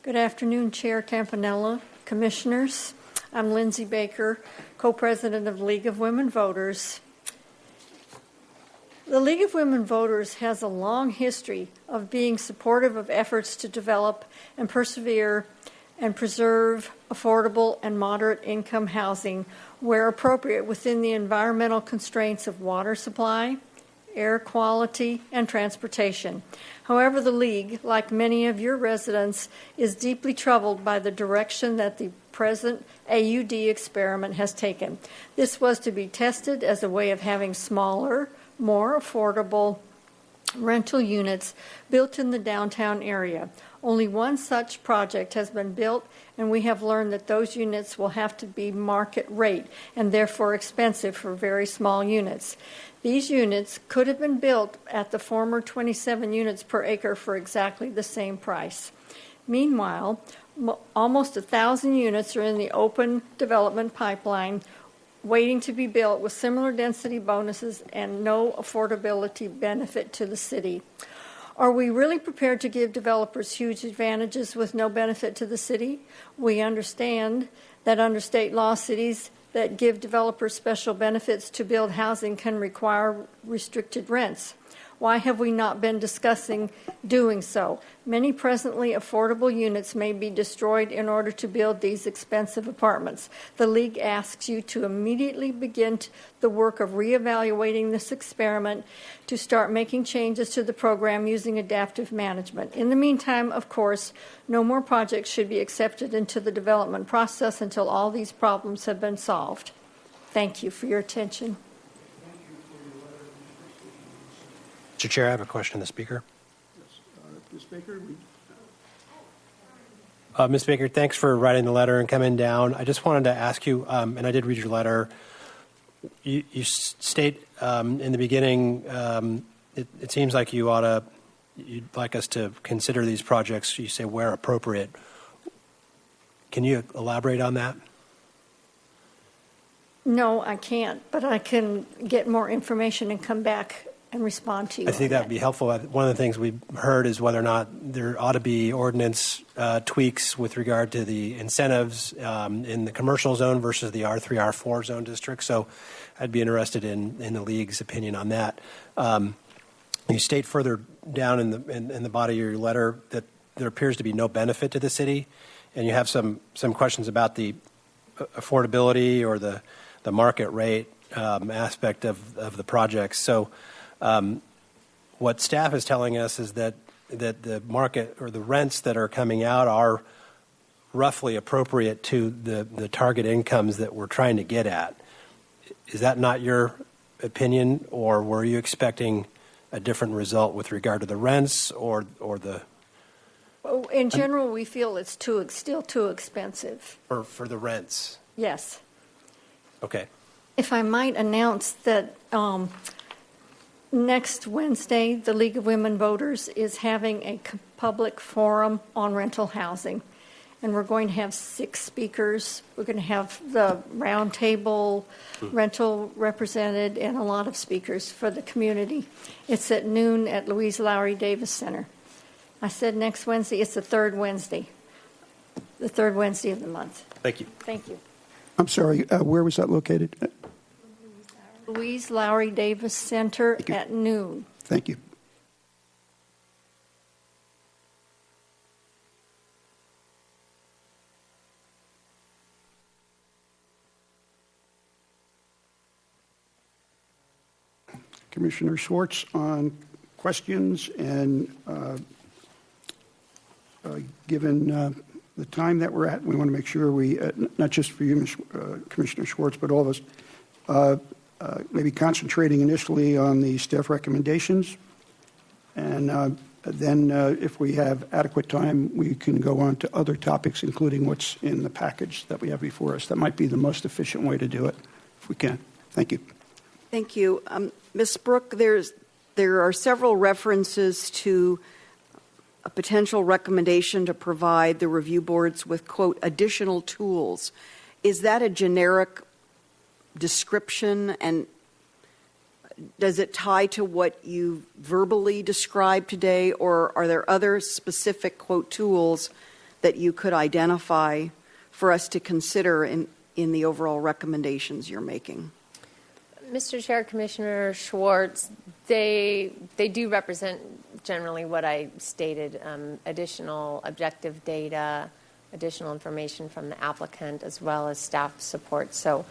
Good afternoon, Chair Campanella, Commissioners. I'm Lindsay Baker, co-president of League of Women Voters. The League of Women Voters has a long history of being supportive of efforts to develop and persevere and preserve affordable and moderate income housing where appropriate within the environmental constraints of water supply, air quality, and transportation. However, the League, like many of your residents, is deeply troubled by the direction that the present AUD experiment has taken. This was to be tested as a way of having smaller, more affordable rental units built in the downtown area. Only one such project has been built, and we have learned that those units will have to be market rate and therefore expensive for very small units. These units could have been built at the former 27 units per acre for exactly the same price. Meanwhile, almost 1,000 units are in the open development pipeline waiting to be built with similar density bonuses and no affordability benefit to the city. Are we really prepared to give developers huge advantages with no benefit to the city? We understand that under state law, cities that give developers special benefits to build housing can require restricted rents. Why have we not been discussing doing so? Many presently affordable units may be destroyed in order to build these expensive apartments. The League asks you to immediately begin the work of reevaluating this experiment to start making changes to the program using adaptive management. In the meantime, of course, no more projects should be accepted into the development process until all these problems have been solved. Thank you for your attention. Mr. Chair, I have a question to the speaker. Ms. Baker? Ms. Baker, thanks for writing the letter and coming down. I just wanted to ask you, and I did read your letter, you state in the beginning, it seems like you'd like us to consider these projects, you say, where appropriate. Can you elaborate on that? No, I can't, but I can get more information and come back and respond to you. I think that would be helpful. One of the things we've heard is whether or not there ought to be ordinance tweaks with regard to the incentives in the commercial zone versus the R3, R4 zone district. So I'd be interested in the League's opinion on that. You state further down in the body of your letter that there appears to be no benefit to the city, and you have some questions about the affordability or the market rate aspect of the projects. So what staff is telling us is that the market or the rents that are coming out are roughly appropriate to the target incomes that we're trying to get at. Is that not your opinion, or were you expecting a different result with regard to the rents or the? Well, in general, we feel it's still too expensive. For the rents? Yes. Okay. If I might announce that next Wednesday, the League of Women Voters is having a public forum on rental housing. And we're going to have 6 speakers. We're going to have the roundtable rental represented and a lot of speakers for the community. It's at noon at Louise Lowry Davis Center. I said next Wednesday. It's the third Wednesday of the month. Thank you. Thank you. I'm sorry, where was that located? Louise Lowry Davis Center at noon. Thank you. Commissioner Schwartz on questions, and given the time that we're at, we want to make sure we, not just for you, Commissioner Schwartz, but all of us, maybe concentrating initially on the staff recommendations, and then if we have adequate time, we can go on to other topics, including what's in the package that we have before us. That might be the most efficient way to do it, if we can. Thank you. Thank you. Ms. Brooke, there are several references to a potential recommendation to provide the review boards with, quote, additional tools. Is that a generic description, and does it tie to what you verbally described today, or are there other specific, quote, tools that you could identify for us to consider in the overall recommendations you're making? Mr. Chair, Commissioner Schwartz, they do represent generally what I stated, additional objective data, additional information from the applicant, as well as staff support. So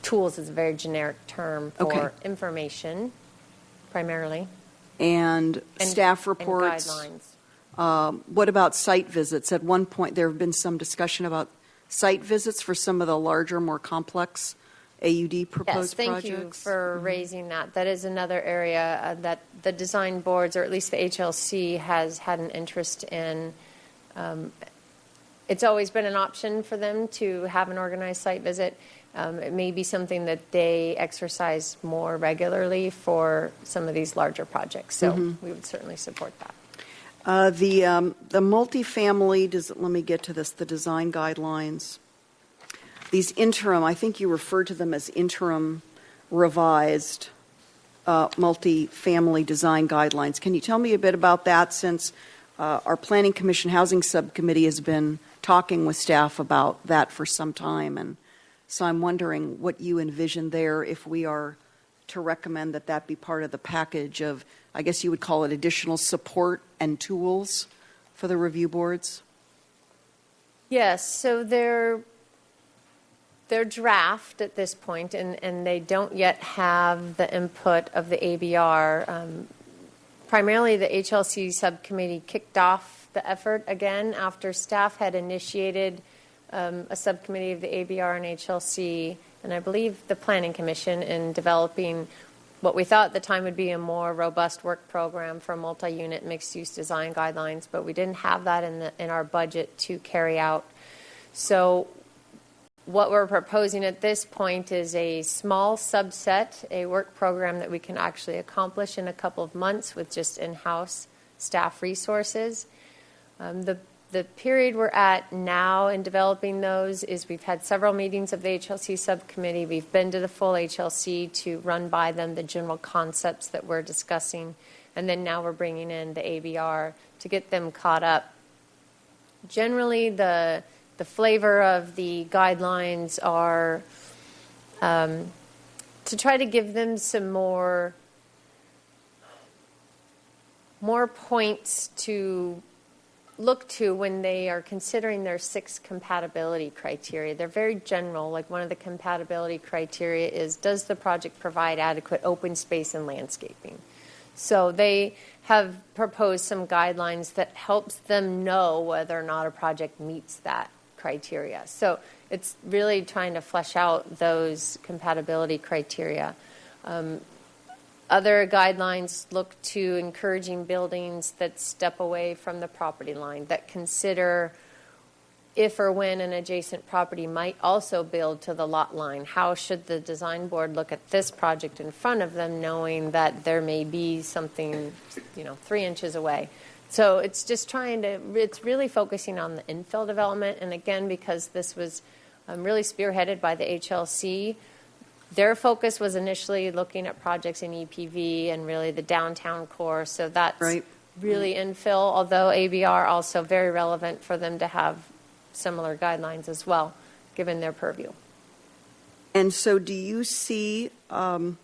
tools is a very generic term for information, primarily. And staff reports. And guidelines. What about site visits? At one point, there have been some discussion about site visits for some of the larger, more complex AUD proposed projects. Yes, thank you for raising that. That is another area that the design boards, or at least the HLC, has had an interest in. It's always been an option for them to have an organized site visit. It may be something that they exercise more regularly for some of these larger projects. So we would certainly support that. The multifamily, let me get to this, the design guidelines. These interim, I think you referred to them as interim revised multifamily design guidelines. Can you tell me a bit about that, since our Planning Commission Housing Subcommittee has been talking with staff about that for some time, and so I'm wondering what you envision there if we are to recommend that that be part of the package of, I guess you would call it, additional support and tools for the review boards? Yes, so they're draft at this point, and they don't yet have the input of the ABR. Primarily, the HLC subcommittee kicked off the effort again after staff had initiated a subcommittee of the ABR and HLC, and I believe the Planning Commission, in developing what we thought at the time would be a more robust work program for multi-unit mixed-use design guidelines, but we didn't have that in our budget to carry out. So what we're proposing at this point is a small subset, a work program that we can actually accomplish in a couple of months with just in-house staff resources. The period we're at now in developing those is we've had several meetings of the HLC subcommittee. We've been to the full HLC to run by them the general concepts that we're discussing, and then now we're bringing in the ABR to get them caught up. Generally, the flavor of the guidelines are to try to give them some more points to look to when they are considering their 6 compatibility criteria. They're very general. Like, one of the compatibility criteria is, does the project provide adequate open space and landscaping? So they have proposed some guidelines that helps them know whether or not a project meets that criteria. So it's really trying to flesh out those compatibility criteria. Other guidelines look to encouraging buildings that step away from the property line, that consider if or when an adjacent property might also build to the lot line. How should the design board look at this project in front of them, knowing that there may be something, 3 inches away? So it's just it's really focusing on the infill development. And again, because this was really spearheaded by the HLC, their focus was initially looking at projects in EPV and really the downtown core. So that's really infill, although ABR also very relevant for them to have similar guidelines as well, given their purview. And so do you see, you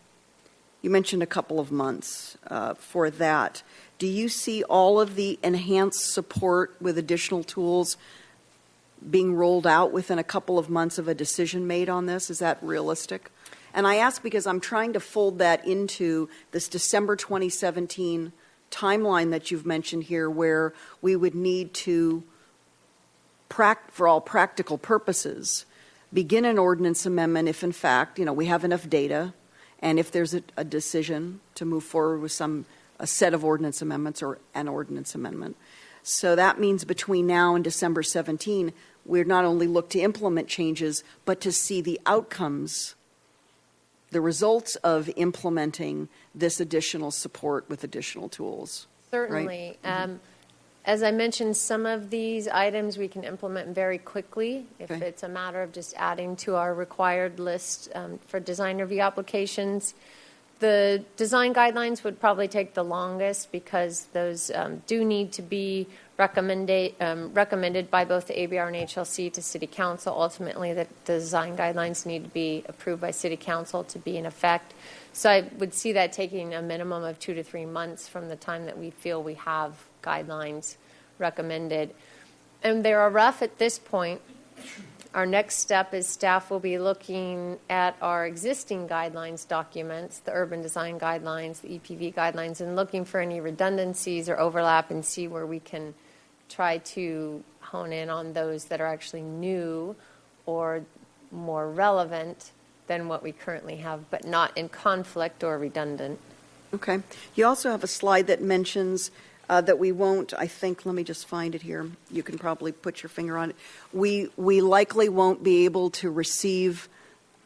mentioned a couple of months for that. Do you see all of the enhanced support with additional tools being rolled out within a couple of months of a decision made on this? Is that realistic? And I ask because I'm trying to fold that into this December 2017 timeline that you've mentioned here where we would need to, for all practical purposes, begin an ordinance amendment if, in fact, we have enough data and if there's a decision to move forward with a set of ordinance amendments or an ordinance amendment. So that means between now and December 17, we'd not only look to implement changes, but to see the outcomes, the results of implementing this additional support with additional tools. Certainly. Right? As I mentioned, some of these items we can implement very quickly if Okay. it's a matter of just adding to our required list for design review applications. The design guidelines would probably take the longest because those do need to be recommended by both the ABR and HLC to City Council. Ultimately, the design guidelines need to be approved by City Council to be in effect. So I would see that taking a minimum of 2 to 3 months from the time that we feel we have guidelines recommended. And they are rough at this point. Our next step is staff will be looking at our existing guidelines documents, the urban design guidelines, the EPV guidelines, and looking for any redundancies or overlap and see where we can try to hone in on those that are actually new or more relevant than what we currently have, but not in conflict or redundant. Okay. You also have a slide that mentions that we won't, I think, let me just find it here. You can probably put your finger on it. We likely won't be able to receive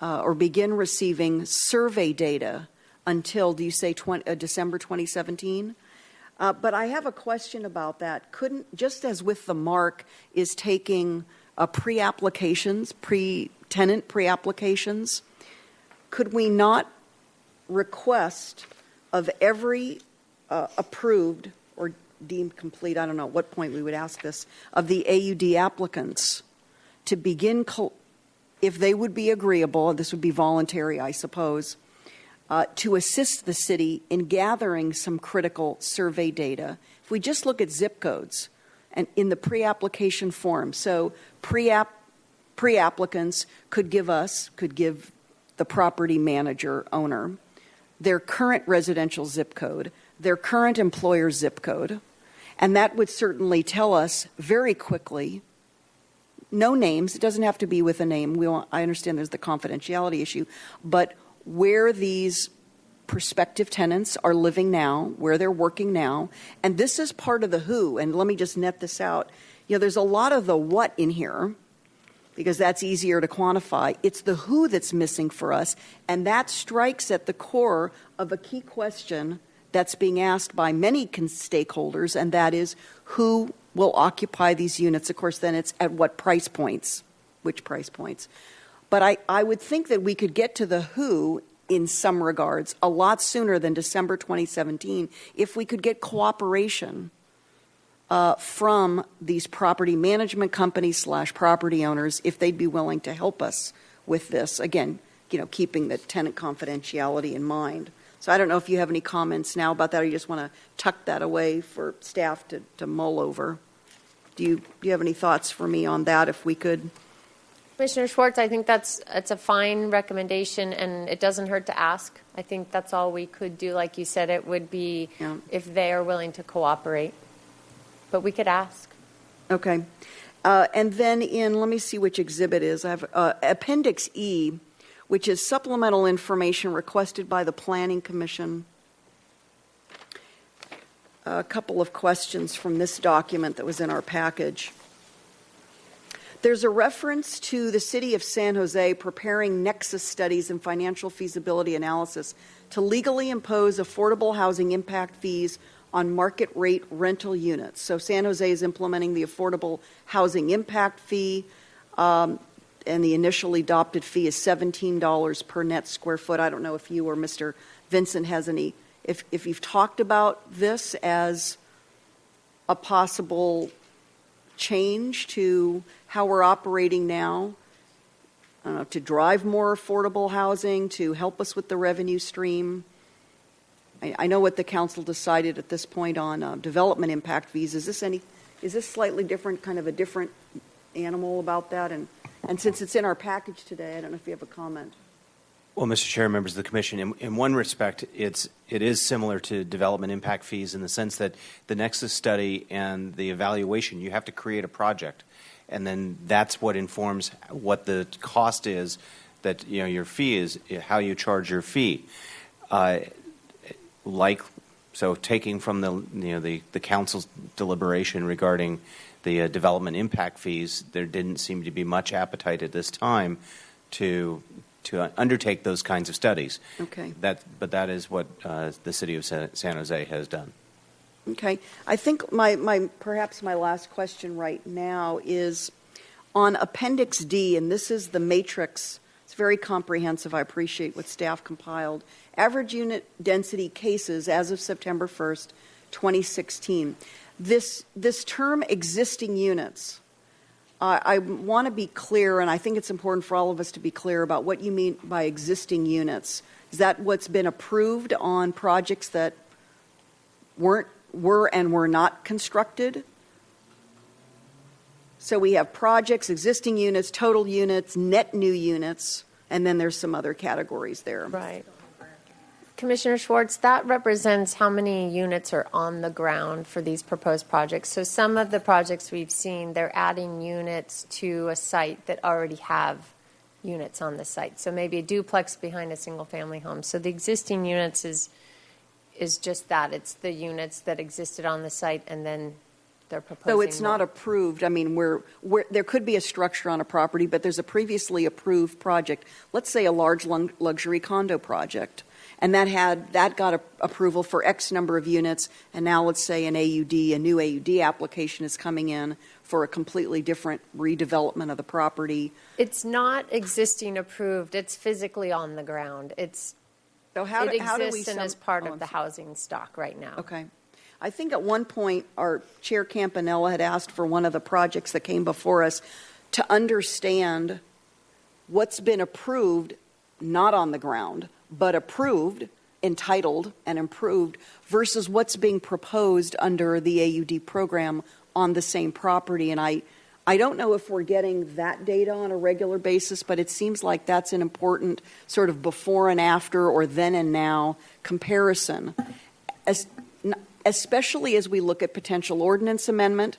or begin receiving survey data until, do you say December 2017? But I have a question about that. Just as with the MARC is taking pre-applications, tenant pre-applications, could we not request of every approved or deemed complete, I don't know at what point we would ask this, of the AUD applicants to begin, if they would be agreeable, this would be voluntary, I suppose, to assist the city in gathering some critical survey data. If we just look at zip codes and in the pre-application form, so pre-applicants could give the property manager, owner, their current residential zip code, their current employer zip code, and that would certainly tell us very quickly, no names, it doesn't have to be with a name, I understand there's the confidentiality issue, but where these prospective tenants are living now, where they're working now, and this is part of the who, and let me just net this out. There's a lot of the what in here, because that's easier to quantify. It's the who that's missing for us, and that strikes at the core of a key question that's being asked by many stakeholders, and that is who will occupy these units. Of course, then it's at what price points, which price points. But I would think that we could get to the who in some regards a lot sooner than December 2017 if we could get cooperation from these property management companies / property owners if they'd be willing to help us with this. Again, keeping the tenant confidentiality in mind. So I don't know if you have any comments now about that or you just want to tuck that away for staff to mull over. Do you have any thoughts for me on that if we could? Commissioner Schwartz, I think it's a fine recommendation, and it doesn't hurt to ask. I think that's all we could do. Like you said, it would be if they are willing to cooperate. But we could ask. Okay. And then let me see which exhibit is. I have Appendix E, which is supplemental information requested by the Planning Commission. A couple of questions from this document that was in our package. There's a reference to the City of San Jose preparing nexus studies and financial feasibility analysis to legally impose affordable housing impact fees on market rate rental units. So San Jose is implementing the affordable housing impact fee, and the initially adopted fee is $17 per net square foot. I don't know if you or Mr. Vincent has any, if you've talked about this as a possible change to how we're operating now, to drive more affordable housing, to help us with the revenue stream. I know what the council decided at this point on development impact fees. Is this slightly different, kind of a different animal about that? And since it's in our package today, I don't know if you have a comment. Well, Mr. Chair, members of the Commission, in one respect, it is similar to development impact fees in the sense that the nexus study and the evaluation, you have to create a project, and then that's what informs what the cost is, that your fee is, how you charge your fee. So taking from the council's deliberation regarding the development impact fees, there didn't seem to be much appetite at this time to undertake those kinds of studies. Okay. But that is what the city of San Jose has done. Okay. I think perhaps my last question right now is on Appendix D, and this is the matrix. It's very comprehensive. I appreciate what staff compiled. Average unit density cases as of September 1st, 2016. This term existing units, I want to be clear, and I think it's important for all of us to be clear about what you mean by existing units. Is that what's been approved on projects that were not constructed? So we have projects, existing units, total units, net new units, and then there's some other categories there. Right. Commissioner Schwartz, that represents how many units are on the ground for these proposed projects. So some of the projects we've seen, they're adding units to a site that already have units on the site. So maybe a duplex behind a single-family home. So the existing units is just that. It's the units that existed on the site, and then they're proposing. So it's not approved. I mean, there could be a structure on a property, but there's a previously approved project. Let's say a large luxury condo project. And that got approval for X number of units, and now let's say a new AUD application is coming in for a completely different redevelopment of the property. It's not existing approved. It's physically on the ground. It exists and is part of the housing stock right now. Okay. I think at one point our Chair Campanella had asked for one of the projects that came before us to understand what's been approved, not on the ground, but approved, entitled, and improved, versus what's being proposed under the AUD program on the same property. And I don't know if we're getting that data on a regular basis, but it seems like that's an important sort of before and after or then and now comparison, especially as we look at potential ordinance amendment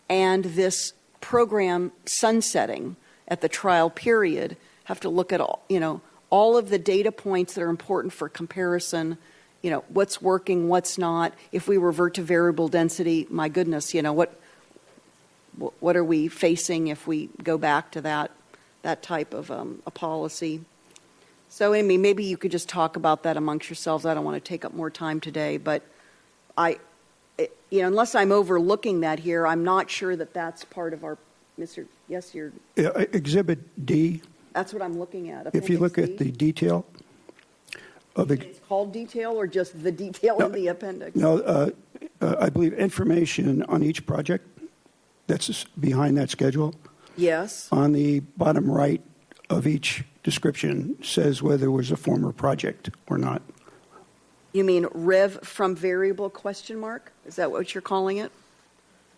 and this program sunsetting at the trial period. Have to look at all of the data points that are important for comparison, what's working, what's not. If we revert to variable density, my goodness, what are we facing if we go back to that type of a policy? So, Amy, maybe you could just talk about that amongst yourselves. I don't want to take up more time today, but unless I'm overlooking that here, I'm not sure that that's part of our, you're... Exhibit D. That's what I'm looking at. If you look Appendix at the detail of it's called detail or just the detail in the appendix? No, I believe information on each project that's behind that schedule. Yes. On the bottom right of each description says whether it was a former project or not. You mean rev from variable question mark? Is that what you're calling it?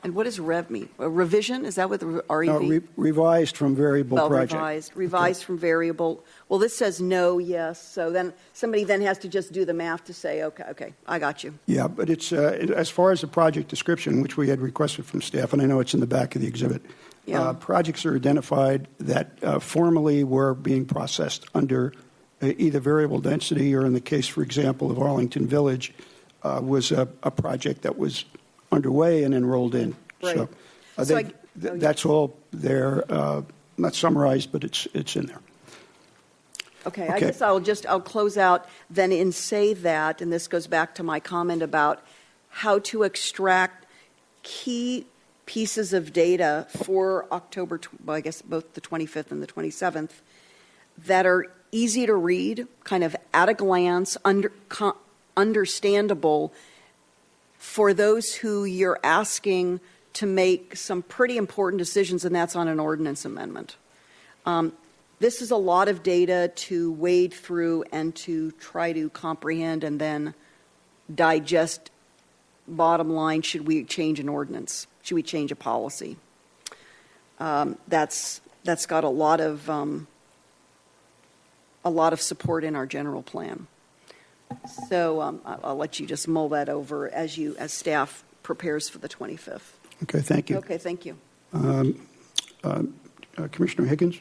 And what does rev mean? A revision? Is that what the REV? No, revised from variable project. Revised from variable. Well, this says no, yes. So then somebody then has to just do the math to say, okay, I got you. Yeah, but it's as far as the project description, which we had requested from staff, and I know it's in the back of the exhibit. Yeah. Projects are identified that formally were being processed under either variable density or, in the case, for example, of Arlington Village, was a project that was underway and enrolled in. Right. So, that's all there, not summarized, but it's in there. Okay, I guess I'll close out then and say that, and this goes back to my comment about how to extract key pieces of data for October, I guess both the 25th and the 27th, that are easy to read, kind of at a glance, understandable for those who you're asking to make some pretty important decisions, and that's on an ordinance amendment. This is a lot of data to wade through and to try to comprehend and then digest. Bottom line, should we change an ordinance? Should we change a policy? That's got a lot of a lot of support in our general plan. So I'll let you just mull that over as staff prepares for the 25th. Okay, thank you. Okay, thank you. Commissioner Higgins?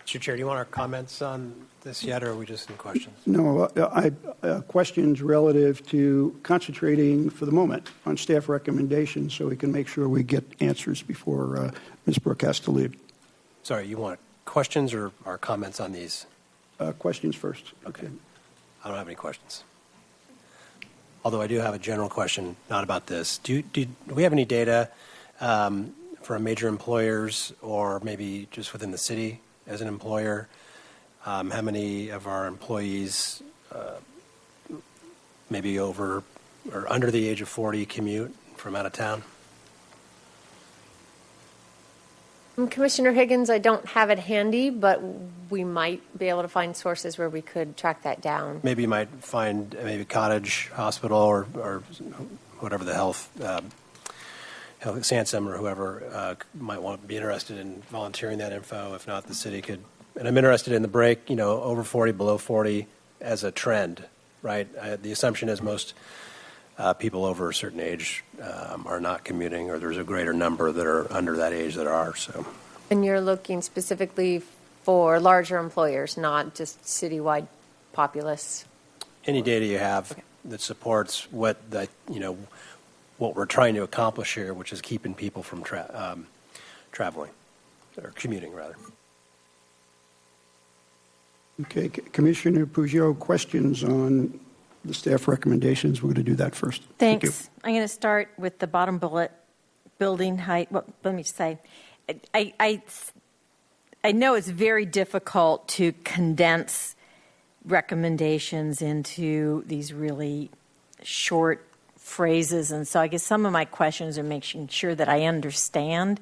Mr. Chair, do you want our comments on this yet, or are we just in questions? No, questions relative to concentrating for the moment on staff recommendations so we can make sure we get answers before Ms. Brooke has to leave. Sorry, you want questions or our comments on these? Questions first. Okay. I don't have any questions. Although I do have a general question, not about this. Do we have any data for major employers or maybe just within the city as an employer? How many of our employees maybe over or under the age of 40 commute from out of town? Commissioner Higgins, I don't have it handy, but we might be able to find sources where we could track that down. Maybe you might find maybe Cottage Hospital or whatever the health Sansum or whoever might want to be interested in volunteering that info. If not, the city could. And I'm interested in the break, over 40, below 40 as a trend, right? The assumption is most people over a certain age are not commuting, or there's a greater number that are under that age that are. So. And you're looking specifically for larger employers, not just citywide populace? Any data you have that supports what we're trying to accomplish here, which is keeping people from traveling, or commuting, rather. Okay, Commissioner Peugeot, questions on the staff recommendations? We're going to do that first. Thanks. Thank I'm going to start with the bottom bullet, building height. Well, let me say, I know it's very difficult to condense recommendations into these really short phrases, and so I guess some of my questions are making sure that I understand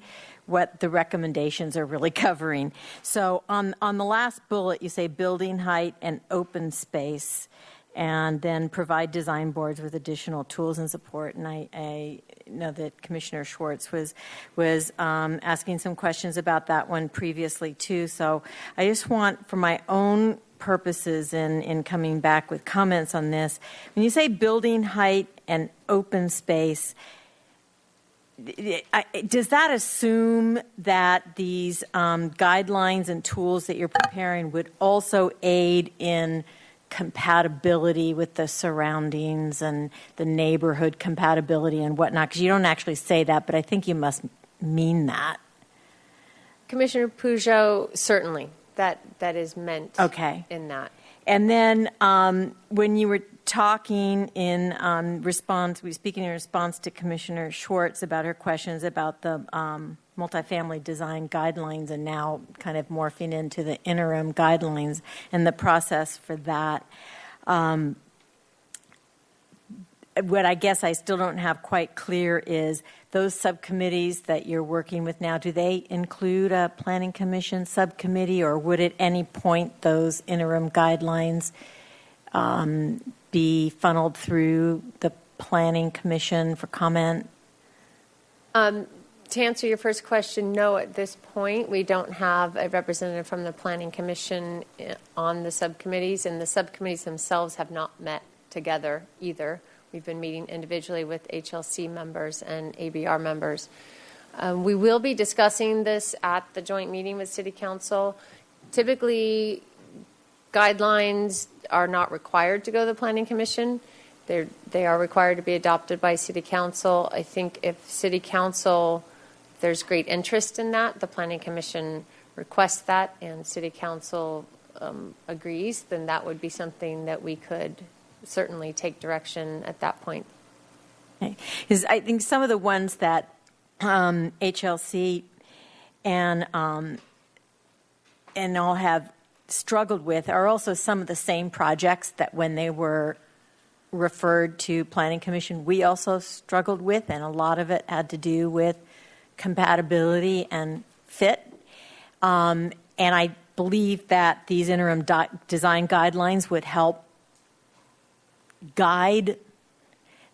what the recommendations are really covering. So on the last bullet, you say building height and open space, and then provide design boards with additional tools and support. And I know that Commissioner Schwartz was asking some questions about that one previously too. So I just want, for my own purposes in coming back with comments on this, when you say building height and open space, does that assume that these guidelines and tools that you're preparing would also aid in compatibility with the surroundings and the neighborhood compatibility and whatnot? Because you don't actually say that, but I think you must mean that. Commissioner Peugeot, certainly. That is meant in that. And then when you were talking in response, we were speaking in response to Commissioner Schwartz about her questions about the multifamily design guidelines, and now kind of morphing into the interim guidelines and the process for that. What I guess I still don't have quite clear is those subcommittees that you're working with now, do they include a planning commission subcommittee, or would at any point those interim guidelines be funneled through the planning commission for comment? To answer your first question, no, at this point, we don't have a representative from the Planning Commission on the subcommittees, and the subcommittees themselves have not met together either. We've been meeting individually with HLC members and ABR members. We will be discussing this at the joint meeting with City Council. Typically, guidelines are not required to go to the Planning Commission. They are required to be adopted by City Council. I think if City Council, there's great interest in that, the Planning Commission requests that, and City Council agrees, then that would be something that we could certainly take direction at that point. Because I think some of the ones that HLC and all have struggled with are also some of the same projects that when they were referred to Planning Commission, we also struggled with, and a lot of it had to do with compatibility and fit. And I believe that these interim design guidelines would help guide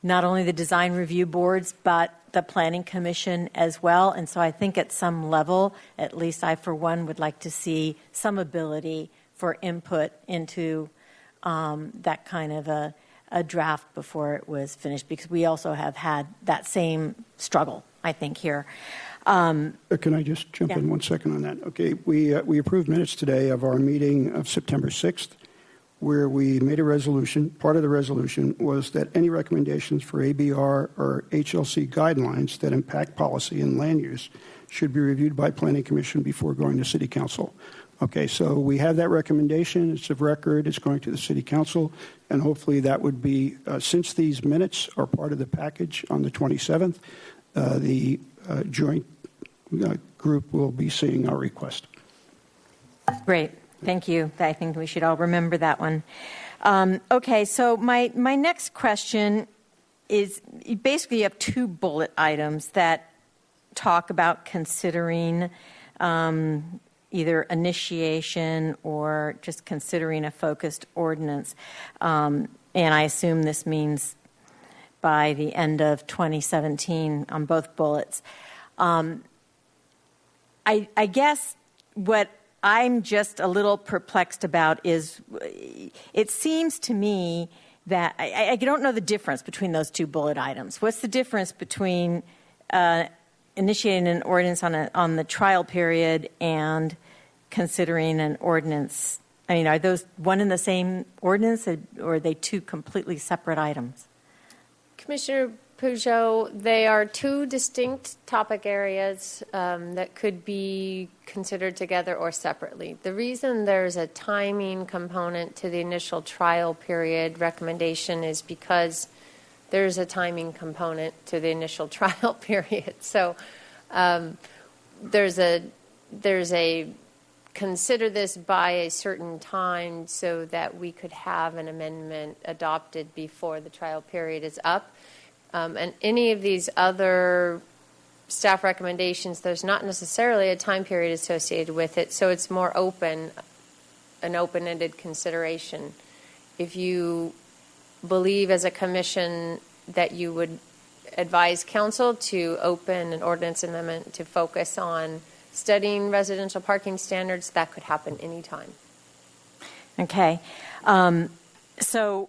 not only the design review boards, but the Planning Commission as well. And so I think at some level, at least I, for one, would like to see some ability for input into that kind of a draft before it was finished, because we also have had that same struggle, I think, here. Can I just jump in 1 second on that? Okay, we approved minutes today of our meeting of September 6th, where we made a resolution. Part of the resolution was that any recommendations for ABR or HLC guidelines that impact policy and land use should be reviewed by Planning Commission before going to City Council. Okay, so we have that recommendation. It's of record. It's going to the City Council, and hopefully that would be, since these minutes are part of the package on the 27th, the joint group will be seeing our request. Great. Thank you. I think we should all remember that one. Okay, so my next question is, basically you have 2 bullet items that talk about considering either initiation or just considering a focused ordinance. And I assume this means by the end of 2017 on both bullets. I guess what I'm just a little perplexed about is, it seems to me that I don't know the difference between those 2 bullet items. What's the difference between initiating an ordinance on the trial period and considering an ordinance? I mean, are those one and the same ordinance, or are they 2 completely separate items? Commissioner Peugeot, they are 2 distinct topic areas that could be considered together or separately. The reason there's a timing component to the initial trial period recommendation is because there's a timing component to the initial trial period. So there's a consider this by a certain time so that we could have an amendment adopted before the trial period is up. And any of these other staff recommendations, there's not necessarily a time period associated with it, so it's more open, an open-ended consideration. If you believe as a commission that you would advise council to open an ordinance amendment to focus on studying residential parking standards, that could happen anytime. Okay. So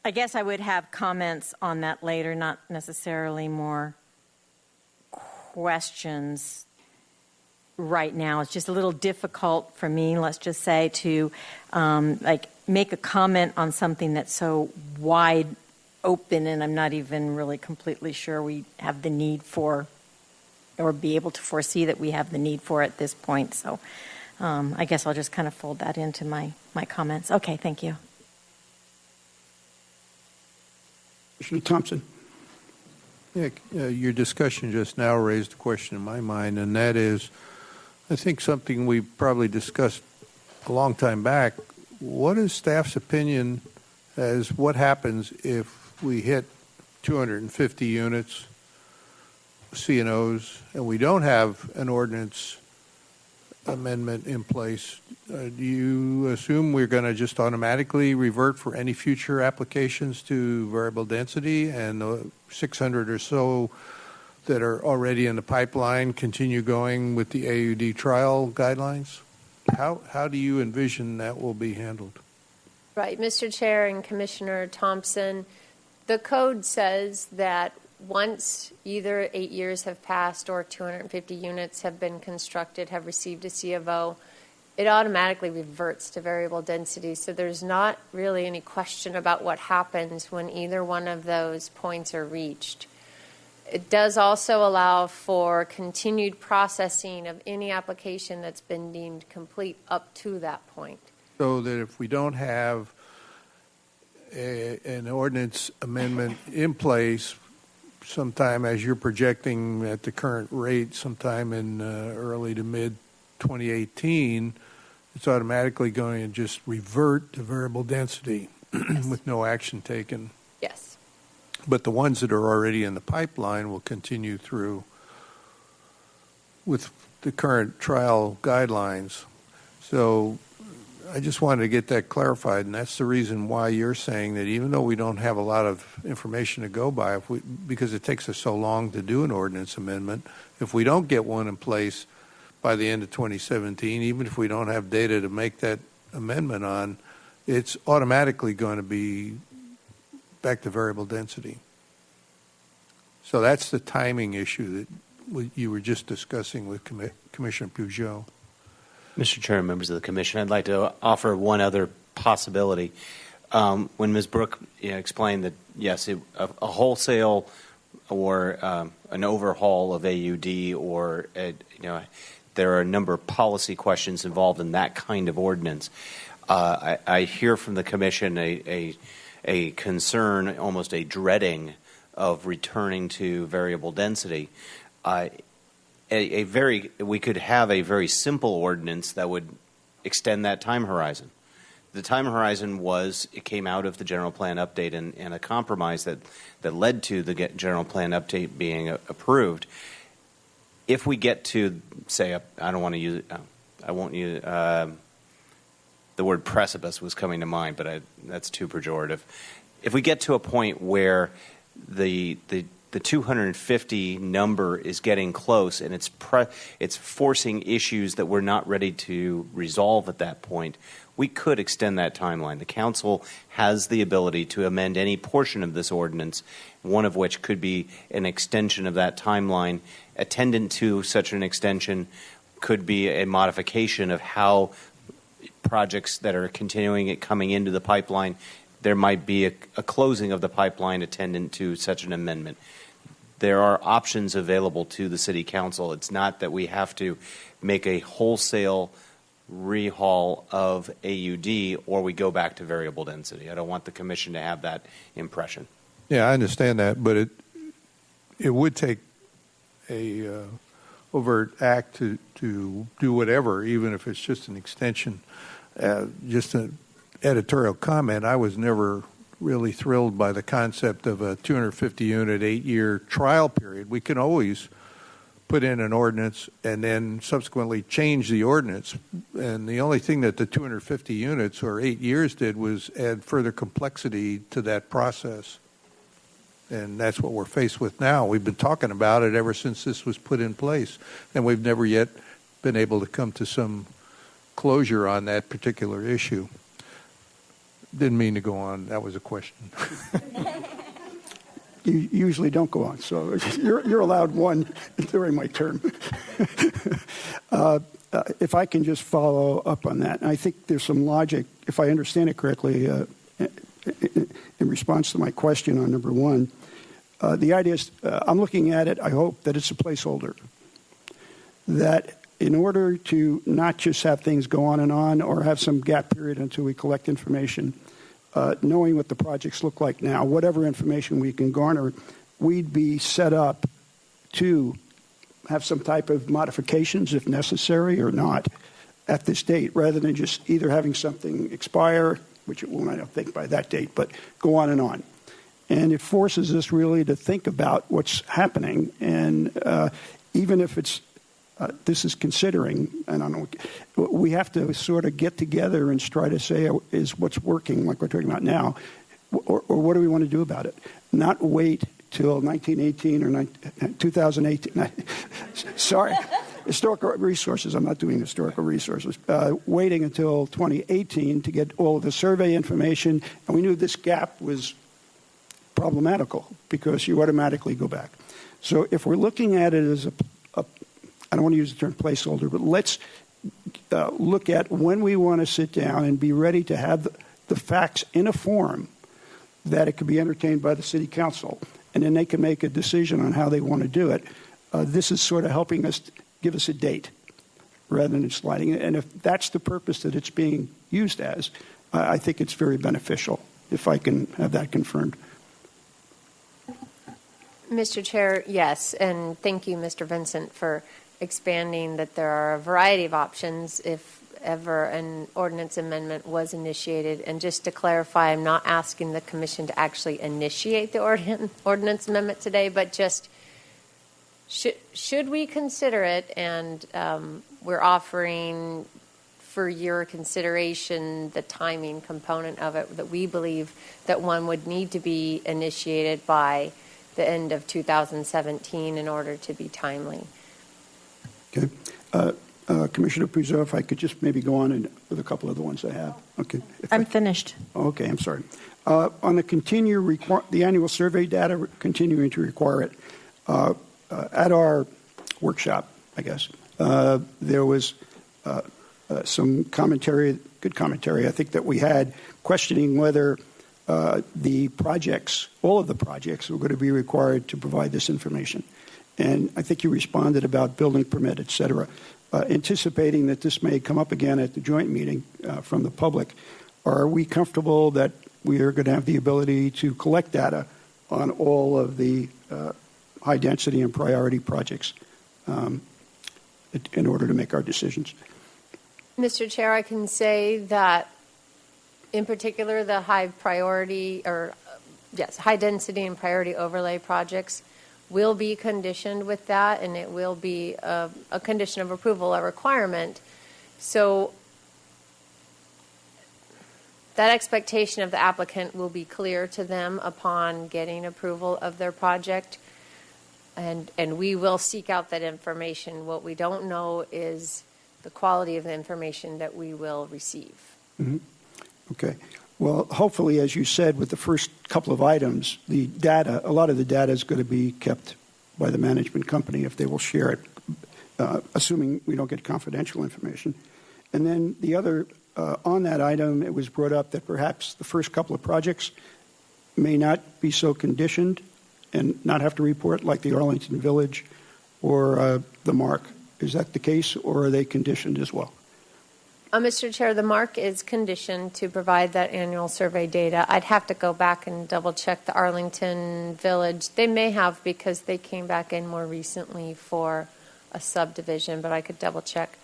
I guess I would have comments on that later, not necessarily more questions right now. It's just a little difficult for me, let's just say, to make a comment on something that's so wide open, and I'm not even really completely sure we have the need for, or be able to foresee that we have the need for at this point. So I guess I'll just kind of fold that into my comments. Okay, thank you. Commissioner Thompson. Yeah, your discussion just now raised a question in my mind, and that is, I think something we probably discussed a long time back. What is staff's opinion as what happens if we hit 250 units, C&Os, and we don't have an ordinance amendment in place? Do you assume we're going to just automatically revert for any future applications to variable density, and the 600 or so that are already in the pipeline continue going with the AUD trial guidelines? How do you envision that will be handled? Right, Mr. Chair and Commissioner Thompson, the code says that once either 8 years have passed or 250 units have been constructed, have received a C of O, it automatically reverts to variable density. So there's not really any question about what happens when either one of those points are reached. It does also allow for continued processing of any application that's been deemed complete up to that point. So that if we don't have an ordinance amendment in place sometime, as you're projecting at the current rate, sometime in early to mid 2018, it's automatically going to just revert to variable density with no action taken. Yes. But the ones that are already in the pipeline will continue through with the current trial guidelines. So I just wanted to get that clarified, and that's the reason why you're saying that even though we don't have a lot of information to go by, because it takes us so long to do an ordinance amendment, if we don't get one in place by the end of 2017, even if we don't have data to make that amendment on, it's automatically going to be back to variable density. So that's the timing issue that you were just discussing with Commissioner Peugeot. Mr. Chair, members of the Commission, I'd like to offer one other possibility. When Ms. Brooke explained that, yes, a wholesale or an overhaul of AUD or, there are a number of policy questions involved in that kind of ordinance. I hear from the Commission a concern, almost a dreading of returning to variable density. We could have a very simple ordinance that would extend that time horizon. The time horizon it came out of the general plan update and a compromise that led to the general plan update being approved. If we get to, say, I won't use, the word precipice was coming to mind, but that's too pejorative. If we get to a point where the 250 number is getting close and it's forcing issues that we're not ready to resolve at that point, we could extend that timeline. The Council has the ability to amend any portion of this ordinance, one of which could be an extension of that timeline. Attendant to such an extension could be a modification of how projects that are coming into the pipeline, there might be a closing of the pipeline attendant to such an amendment. There are options available to the City Council. It's not that we have to make a wholesale rehaul of AUD or we go back to variable density. I don't want the Commission to have that impression. Yeah, I understand that, but it would take a overt act to do whatever, even if it's just an extension. Just an editorial comment, I was never really thrilled by the concept of a 250-unit, 8-year trial period. We can always put in an ordinance and then subsequently change the ordinance. And the only thing that the 250 units or 8 years did was add further complexity to that process. And that's what we're faced with now. We've been talking about it ever since this was put in place, and we've never yet been able to come to some closure on that particular issue. Didn't mean to go on. That was a question. You usually don't go on, so you're allowed one during my term. If I can just follow up on that, and I think there's some logic, if I understand it correctly, in response to my question on number one. The idea is, I'm looking at it, I hope, that it's a placeholder. That in order to not just have things go on or have some gap period until we collect information, knowing what the projects look like now, whatever information we can garner, we'd be set up to have some type of modifications if necessary or not at this date, rather than just either having something expire, which it will, I don't think, by that date, but go on and on. And it forces us really to think about what's happening. And even if it's, this is considering, and I don't know, we have to sort of get together and try to say, is what's working, like we're talking about now, or what do we want to do about it? Not wait till 1918 or 2018. Sorry. Historical resources. I'm not doing historical resources. Waiting until 2018 to get all of the survey information. And we knew this gap was problematical because you automatically go back. So if we're looking at it as I don't want to use the term placeholder, but let's look at when we want to sit down and be ready to have the facts in a form that it can be entertained by the City Council. And then they can make a decision on how they want to do it. This is sort of helping us give us a date rather than sliding it. And if that's the purpose that it's being used as, I think it's very beneficial, if I can have that confirmed. Mr. Chair, yes, and thank you, Mr. Vincent, for expanding that there are a variety of options if ever an ordinance amendment was initiated. And just to clarify, I'm not asking the Commission to actually initiate the ordinance amendment today, but just should we consider it, and we're offering for your consideration the timing component of it, that we believe that one would need to be initiated by the end of 2017 in order to be timely. Okay. Commissioner Puzo, if I could just maybe go on with a couple of the ones I have. Okay. I'm finished. Okay, I'm sorry. On the annual survey data, we're continuing to require it. At our workshop, I guess, there was some commentary, good commentary, I think, that we had questioning whether the projects, all of the projects, were going to be required to provide this information. And I think you responded about building permit, et cetera. Anticipating that this may come up again at the joint meeting from the public, are we comfortable that we are going to have the ability to collect data on all of the high density and priority projects in order to make our decisions? Mr. Chair, I can say that in particular the high priority high density and priority overlay projects will be conditioned with that, and it will be a condition of approval, a requirement. So that expectation of the applicant will be clear to them upon getting approval of their project, and we will seek out that information. What we don't know is the quality of the information that we will receive. Mm-hmm. Okay. Well, hopefully, as you said, with the first couple of items, the data, a lot of the data is going to be kept by the management company if they will share it, assuming we don't get confidential information. And then the other, on that item, it was brought up that perhaps the first couple of projects may not be so conditioned and not have to report, like the Arlington Village or the Mark. Is that the case, or are they conditioned as well? Mr. Chair, the Mark is conditioned to provide that annual survey data. I'd have to go back and double check the Arlington Village. They may have, because they came back in more recently for a subdivision, but I could double check.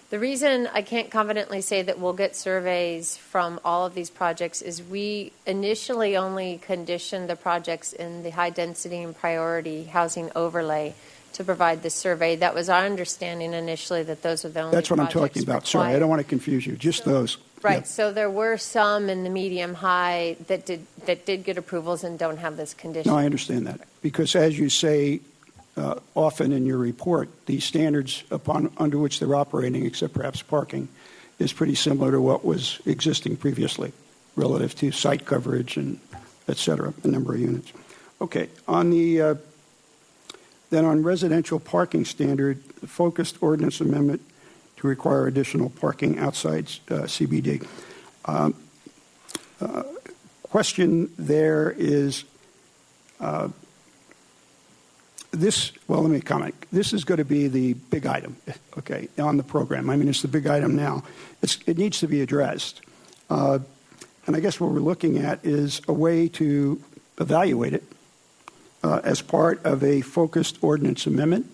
The reason I can't confidently say that we'll get surveys from all of these projects is we initially only conditioned the projects in the high density and priority housing overlay to provide the survey. That was our understanding initially, that those are the only That's what I'm talking about. required. Sorry, I don't want to confuse you. Just those. Right. Yeah. So there were some in the medium high that did get approvals and don't have this condition. No, I understand that. Because as you say often in your report, the standards under which they're operating, except perhaps parking, is pretty similar to what was existing previously relative to site coverage and et cetera, the number of units. Okay. Then on residential parking standard, the focused ordinance amendment to require additional parking outside CBD. Question there is this, well, let me comment. This is going to be the big item, okay, on the program. I mean, it's the big item now. It needs to be addressed. And I guess what we're looking at is a way to evaluate it as part of a focused ordinance amendment.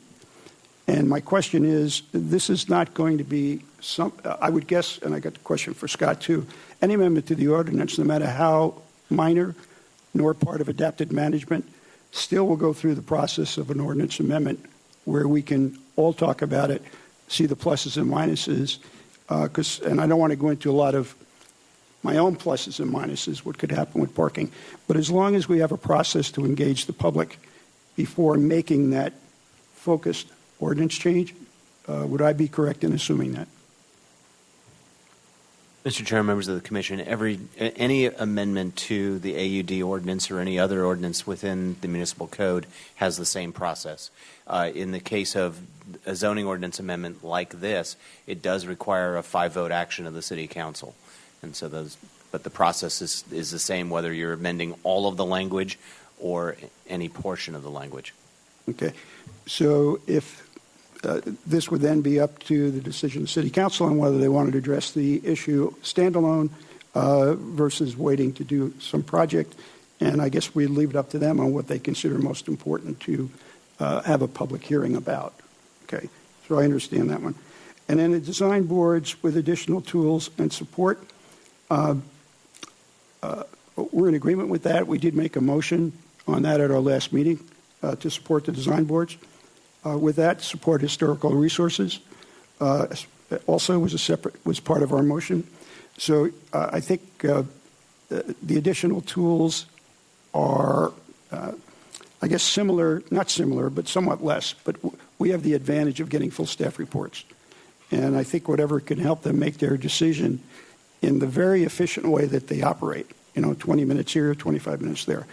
And my question is, this is not going to be I would guess, and I got the question for Scott too, any amendment to the ordinance, no matter how minor nor part of adapted management, still will go through the process of an ordinance amendment where we can all talk about it, see the pluses and minuses, and I don't want to go into a lot of my own pluses and minuses, what could happen with parking. But as long as we have a process to engage the public before making that focused ordinance change, would I be correct in assuming that? Mr. Chair, members of the Commission, any amendment to the AUD ordinance or any other ordinance within the municipal code has the same process. In the case of a zoning ordinance amendment like this, it does require a 5-vote action of the City Council. And so but the process is the same whether you're amending all of the language or any portion of the language. Okay. So if this would then be up to the decision of the City Council on whether they wanted to address the issue standalone versus waiting to do some project. And I guess we'd leave it up to them on what they consider most important to have a public hearing about. Okay. So I understand that one. And then the design boards with additional tools and support. We're in agreement with that. We did make a motion on that at our last meeting to support the design boards. With that, support historical resources, also was part of our motion. So I think the additional tools are, I guess, not similar, but somewhat less. But we have the advantage of getting full staff reports. And I think whatever can help them make their decision in the very efficient way that they operate, 20 minutes here, 25 minutes there.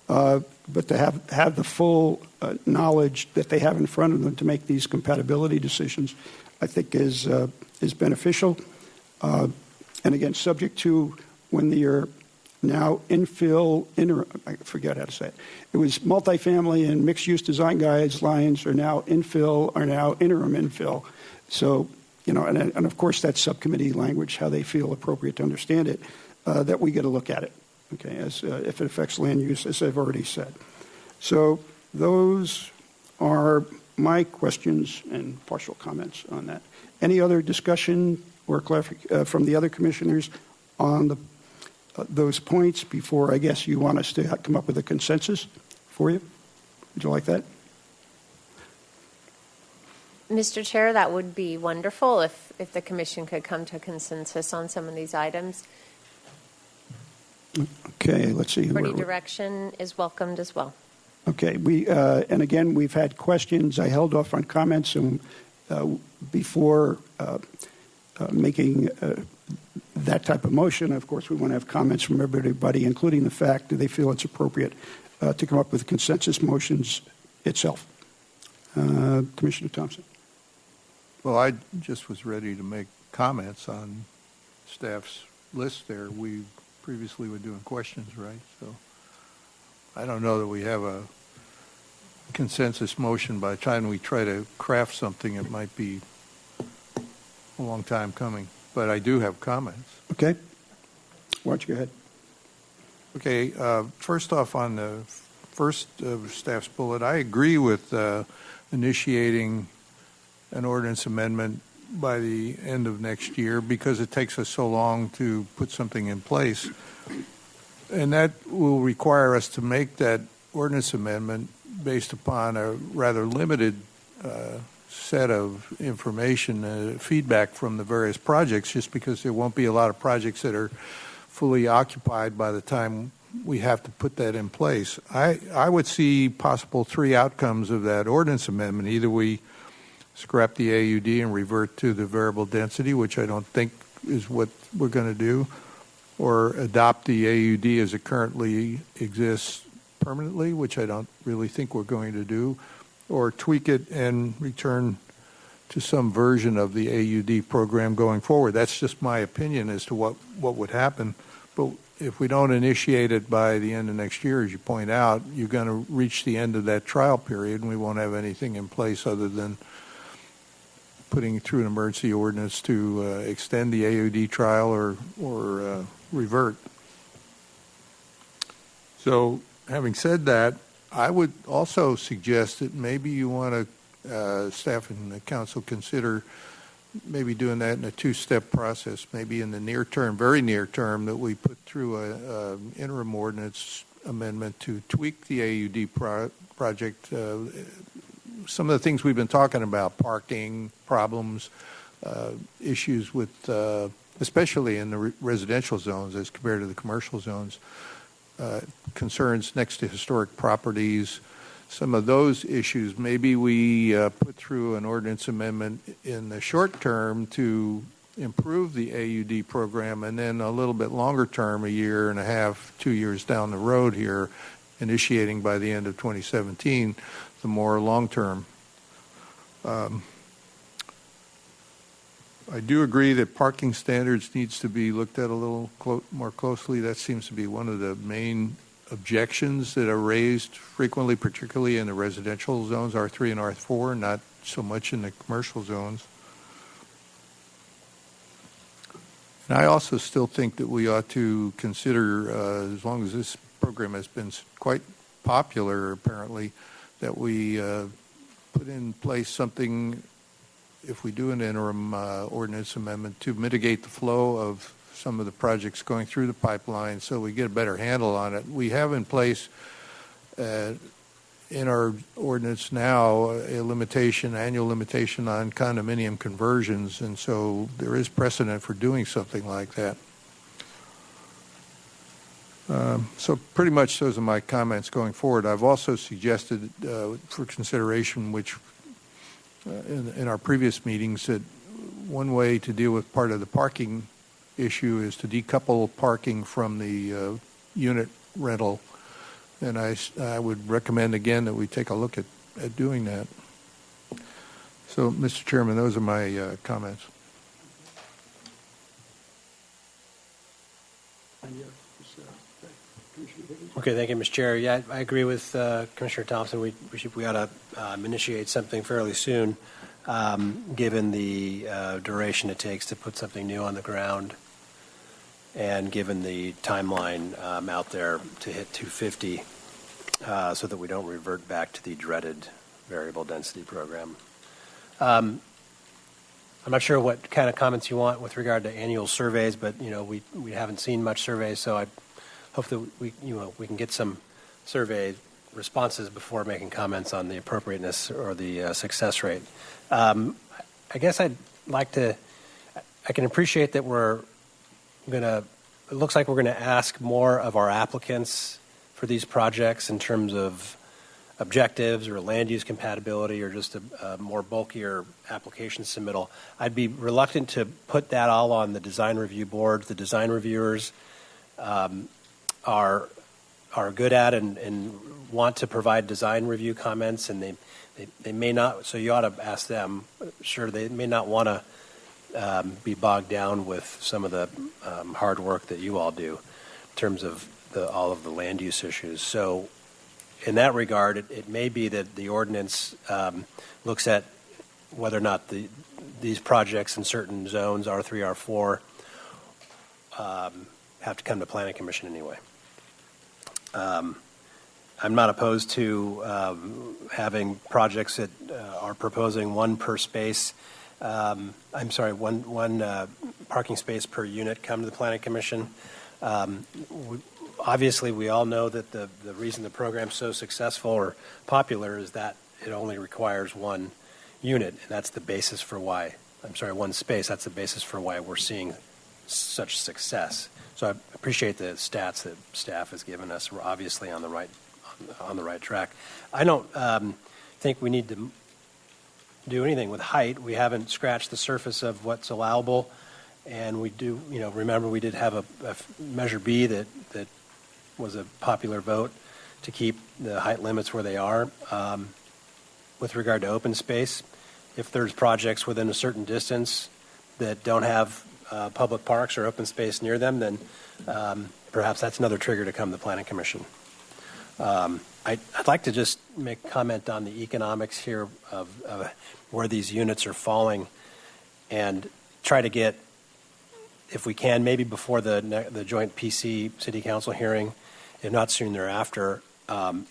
But to have the full knowledge that they have in front of them to make these compatibility decisions, I think is beneficial. And again, subject to when you're now infill, I forget how to say it. It was multifamily and mixed-use design guidelines are now interim infill. So, and of course that's subcommittee language, how they feel appropriate to understand it, that we get to look at it, okay, as if it affects land use, as I've already said. So those are my questions and partial comments on that. Any other discussion or clarification from the other commissioners on those points before, I guess, you want us to come up with a consensus for you? Would you like that? Mr. Chair, that would be wonderful if the commission could come to a consensus on some of these items. Okay, let's see. Party direction is welcomed as well. Okay, and again, we've had questions. I held off on comments before making that type of motion. Of course, we want to have comments from everybody, including the fact that they feel it's appropriate to come up with consensus motions itself. Commissioner Thompson. Well, I just was ready to make comments on staff's list there. We previously were doing questions, right? So I don't know that we have a consensus motion. By the time we try to craft something, it might be a long time coming. But I do have comments. Okay. Why don't you go ahead? Okay. First off, on the first staff's bullet, I agree with initiating an ordinance amendment by the end of next year because it takes us so long to put something in place. And that will require us to make that ordinance amendment based upon a rather limited set of information, feedback from the various projects, just because there won't be a lot of projects that are fully occupied by the time we have to put that in place. I would see possible three outcomes of that ordinance amendment. Either we scrap the AUD and revert to the variable density, which I don't think is what we're going to do, or adopt the AUD as it currently exists permanently, which I don't really think we're going to do, or tweak it and return to some version of the AUD program going forward. That's just my opinion as to what would happen. But if we don't initiate it by the end of next year, as you point out, you're going to reach the end of that trial period, and we won't have anything in place other than putting through an emergency ordinance to extend the AUD trial or revert. So, having said that, I would also suggest that maybe you want to, staff and the council, consider maybe doing that in a two-step process, maybe in the near term, very near term, that we put through a interim ordinance amendment to tweak the AUD project. Some of the things we've been talking about, parking problems, issues with, especially in the residential zones as compared to the commercial zones, concerns next to historic properties, some of those issues. Maybe we put through an ordinance amendment in the short term to improve the AUD program, and then a little bit longer term, a year and a half, 2 years down the road here, initiating by the end of 2017, the more long-term. I do agree that parking standards needs to be looked at a little more closely. That seems to be one of the main objections that are raised frequently, particularly in the residential zones, R3 and R4, not so much in the commercial zones. And I also still think that we ought to consider, as long as this program has been quite popular, apparently, that we put in place something, if we do an interim ordinance amendment, to mitigate the flow of some of the projects going through the pipeline so we get a better handle on it. We have in place in in our ordinance now a limitation, annual limitation on condominium conversions, and so there is precedent for doing something like that. So pretty much those are my comments going forward. I've also suggested for consideration, which in our previous meetings, that one way to deal with part of the parking issue is to decouple parking from the unit rental. And I would recommend again that we take a look at doing that. So, Mr. Chairman, those are my comments. Okay, thank you, Mr. Chair. Yeah, I agree with Commissioner Thompson. We ought to initiate something fairly soon, given the duration it takes to put something new on the ground, and given the timeline out there to hit 250, so that we don't revert back to the dreaded variable density program. I'm not sure what kind of comments you want with regard to annual surveys, but we haven't seen much surveys, so I hope that we can get some survey responses before making comments on the appropriateness or the success rate. I guess I'd like to. I can appreciate that it looks like we're going to ask more of our applicants for these projects in terms of objectives or land use compatibility or just a more bulkier application submittal. I'd be reluctant to put that all on the design review board. The design reviewers are good at and want to provide design review comments, and they may not. So you ought to ask them. Sure, they may not want to be bogged down with some of the hard work that you all do in terms of all of the land use issues. So in that regard, it may be that the ordinance looks at whether or not these projects in certain zones, R3, R4, have to come to Planning Commission anyway. I'm not opposed to having projects that are proposing one per space. One parking space per unit come to the Planning Commission. Obviously, we all know that the reason the program's so successful or popular is that it only requires one unit, and that's the basis for why. One space. That's the basis for why we're seeing such success. So I appreciate the stats that staff has given us. We're obviously on the right track. I don't think we need to do anything with height. We haven't scratched the surface of what's allowable, and we do. Remember we did have a Measure B that was a popular vote to keep the height limits where they are. With regard to open space, if there's projects within a certain distance that don't have public parks or open space near them, then perhaps that's another trigger to come to the Planning Commission. I'd like to just make a comment on the economics here of where these units are falling, and try to get, if we can, maybe before the joint PC City Council hearing, if not soon thereafter, an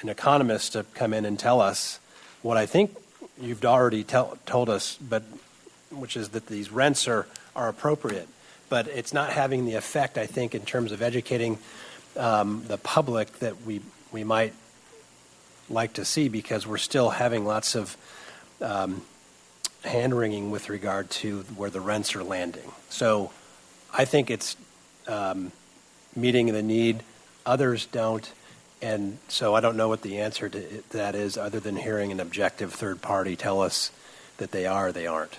economist to come in and tell us what I think you've already told us, but which is that these rents are appropriate, but it's not having the effect, I think, in terms of educating the public that we might like to see, because we're still having lots of hand-wringing with regard to where the rents are landing. So I think it's meeting the need. Others don't. And so I don't know what the answer to that is, other than hearing an objective third party tell us that they are or they aren't.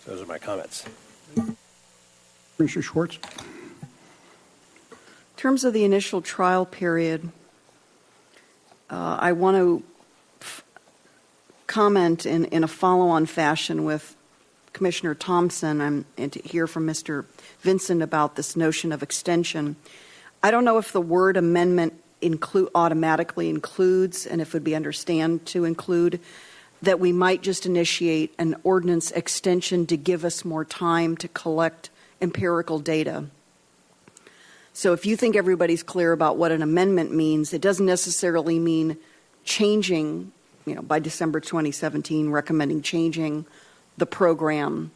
So those are my comments. Commissioner Schwartz. In terms of the initial trial period, I want to comment in a follow-on fashion with Commissioner Thompson and to hear from Mr. Vincent about this notion of extension. I don't know if the word amendment automatically includes, and if it would be understand to include, that we might just initiate an ordinance extension to give us more time to collect empirical data. So if you think everybody's clear about what an amendment means, it doesn't necessarily mean changing, by December 2017, recommending changing the program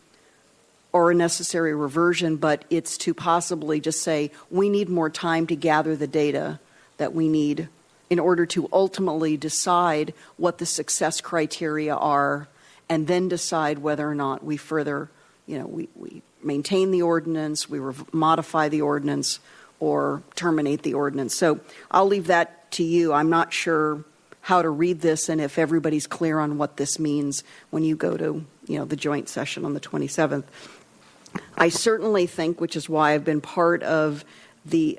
or a necessary reversion, but it's to possibly just say, we need more time to gather the data that we need in order to ultimately decide what the success criteria are, and then decide whether or not we further, we maintain the ordinance, we modify the ordinance, or terminate the ordinance. So I'll leave that to you. I'm not sure how to read this and if everybody's clear on what this means when you go to, the joint session on the 27th. I certainly think, which is why I've been part of the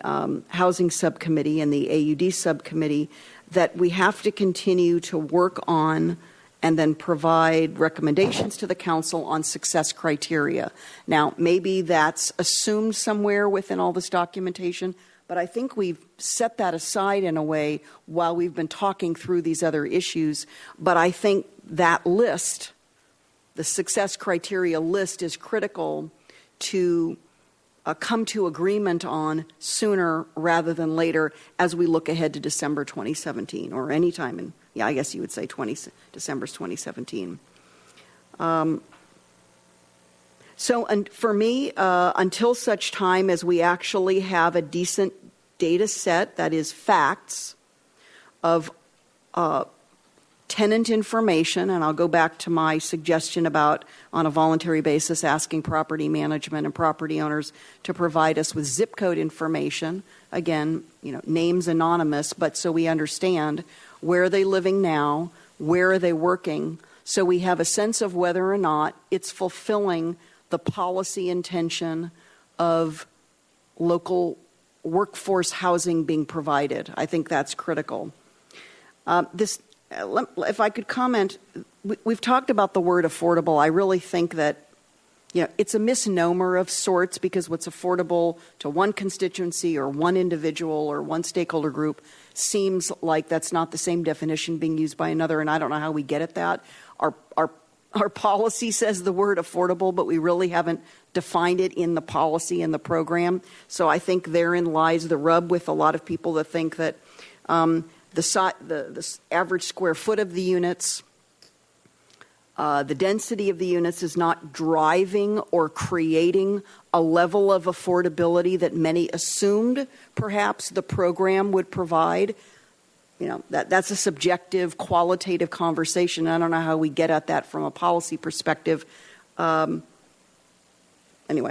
Housing Subcommittee and the AUD Subcommittee, that we have to continue to work on and then provide recommendations to the council on success criteria. Now, maybe that's assumed somewhere within all this documentation, but I think we've set that aside in a way while we've been talking through these other issues. But I think that list, the success criteria list, is critical to come to agreement on sooner rather than later as we look ahead to December 2017, or any time in, I guess you would say December 2017. So for me, until such time as we actually have a decent data set that is facts of tenant information, and I'll go back to my suggestion about, on a voluntary basis, asking property management and property owners to provide us with zip code information. Again, names anonymous, but so we understand where are they living now, where are they working, so we have a sense of whether or not it's fulfilling the policy intention of local workforce housing being provided. I think that's critical. If I could comment, we've talked about the word affordable. I really think that it's a misnomer of sorts, because what's affordable to one constituency or one individual or one stakeholder group seems like that's not the same definition being used by another, and I don't know how we get at that. Our policy says the word affordable, but we really haven't defined it in the policy and the program. So I think therein lies the rub with a lot of people that think that the average square foot of the units, the density of the units is not driving or creating a level of affordability that many assumed perhaps the program would provide. That's a subjective, qualitative conversation. I don't know how we get at that from a policy perspective. Anyway,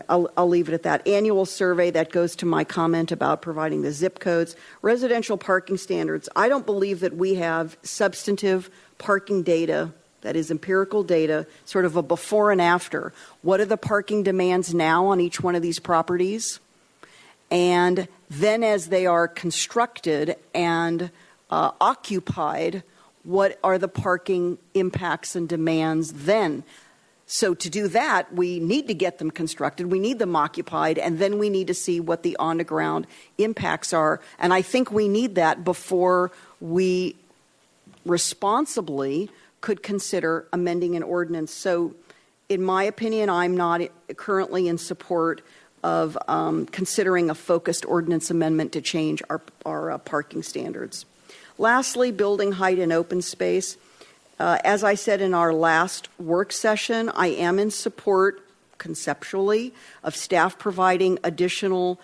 I'll leave it at that. Annual survey, that goes to my comment about providing the zip codes. Residential parking standards. I don't believe that we have substantive parking data, that is empirical data, sort of a before and after. What are the parking demands now on each one of these properties? And then as they are constructed and occupied, what are the parking impacts and demands then? So to do that, we need to get them constructed, we need them occupied, and then we need to see what the on-the-ground impacts are. And I think we need that before we responsibly could consider amending an ordinance. So in my opinion, I'm not currently in support of considering a focused ordinance amendment to change our parking standards. Lastly, building height and open space. As I said in our last work session, I am in support, conceptually, of staff providing additional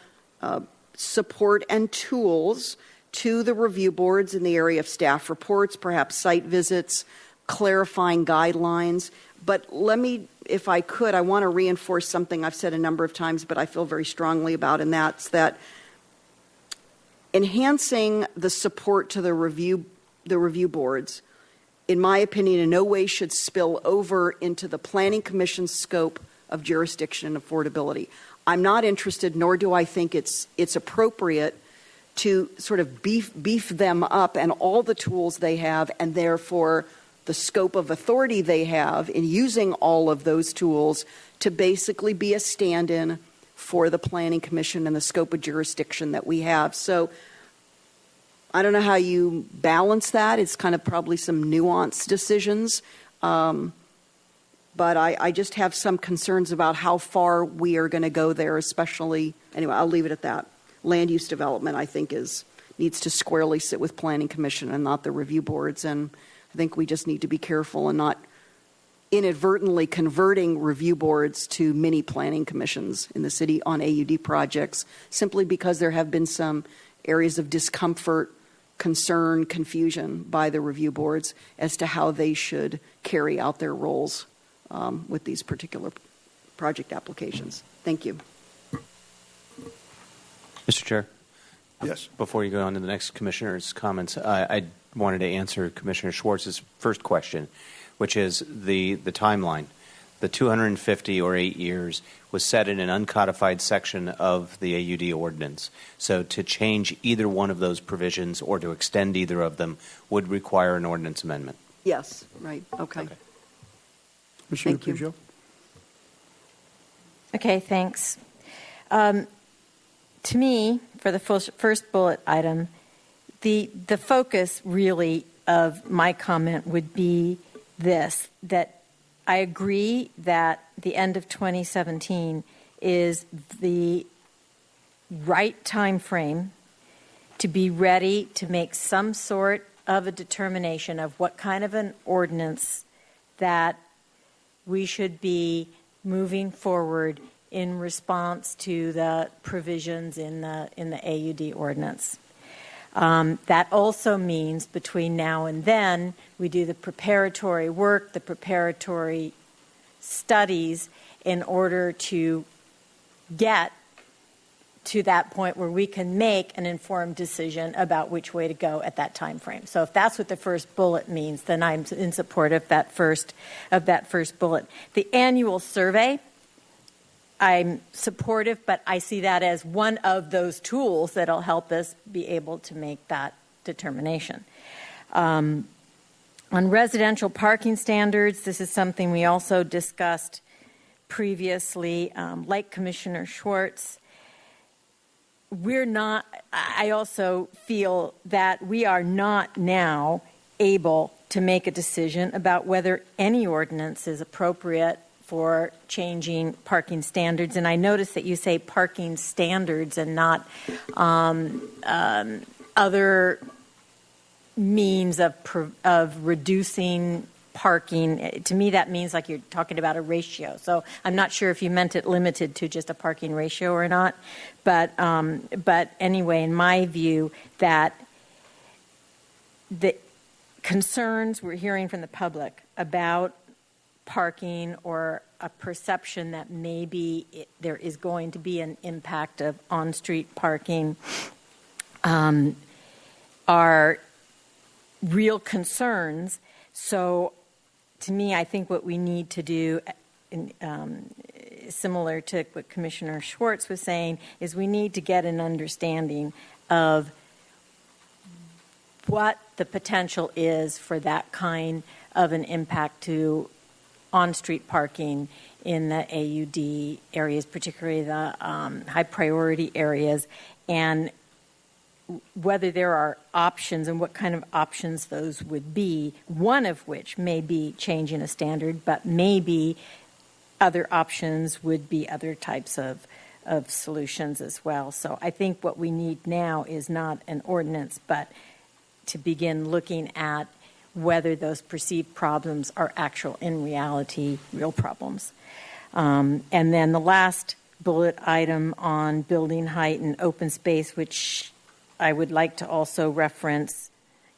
support and tools to the review boards in the area of staff reports, perhaps site visits, clarifying guidelines. But let me, if I could, I want to reinforce something I've said a number of times, but I feel very strongly about, and that's that enhancing the support to the review boards, in my opinion, in no way should spill over into the Planning Commission's scope of jurisdiction and affordability. I'm not interested, nor do I think it's appropriate to sort of beef them up and all the tools they have, and therefore the scope of authority they have in using all of those tools to basically be a stand-in for the Planning Commission and the scope of jurisdiction that we have. So I don't know how you balance that. It's kind of probably some nuanced decisions. But I just have some concerns about how far we are going to go there, especially, anyway, I'll leave it at that. Land use development, I think, needs to squarely sit with Planning Commission and not the review boards. And I think we just need to be careful and not inadvertently converting review boards to mini planning commissions in the city on AUD projects, simply because there have been some areas of discomfort, concern, confusion by the review boards as to how they should carry out their roles with these particular project applications. Thank you. Mr. Chair? Yes. Before you go on to the next commissioner's comments, I wanted to answer Commissioner Schwartz's first question, which is the timeline. The 250 or 8 years was set in an uncodified section of the AUD ordinance. So to change either one of those provisions or to extend either of them would require an ordinance amendment. Yes, right. Okay. Commissioner Thank you. Peugeot? Okay, thanks. To me, for the first bullet item, the focus really of my comment would be this, that I agree that the end of 2017 is the right time frame to be ready to make some sort of a determination of what kind of an ordinance that we should be moving forward in response to the provisions in the AUD ordinance. That also means between now and then, we do the preparatory work, the preparatory studies in order to get to that point where we can make an informed decision about which way to go at that time frame. So if that's what the first bullet means, then I'm in support of that first bullet. The annual survey, I'm supportive, but I see that as one of those tools that'll help us be able to make that determination. On residential parking standards, this is something we also discussed previously. Like Commissioner Schwartz, I also feel that we are not now able to make a decision about whether any ordinance is appropriate for changing parking standards. And I notice that you say parking standards and not other means of reducing parking. To me, that means like you're talking about a ratio. So I'm not sure if you meant it limited to just a parking ratio or not. But anyway, in my view, that the concerns we're hearing from the public about parking or a perception that maybe there is going to be an impact of on-street parking are real concerns. So to me, I think what we need to do, similar to what Commissioner Schwartz was saying, is we need to get an understanding of what the potential is for that kind of an impact to on-street parking in the AUD areas, particularly the high priority areas, and whether there are options and what kind of options those would be, one of which may be changing a standard, but maybe other options would be other types of solutions as well. So I think what we need now is not an ordinance, but to begin looking at whether those perceived problems are actual, in reality, real problems. And then the last bullet item on building height and open space, which I would like to also reference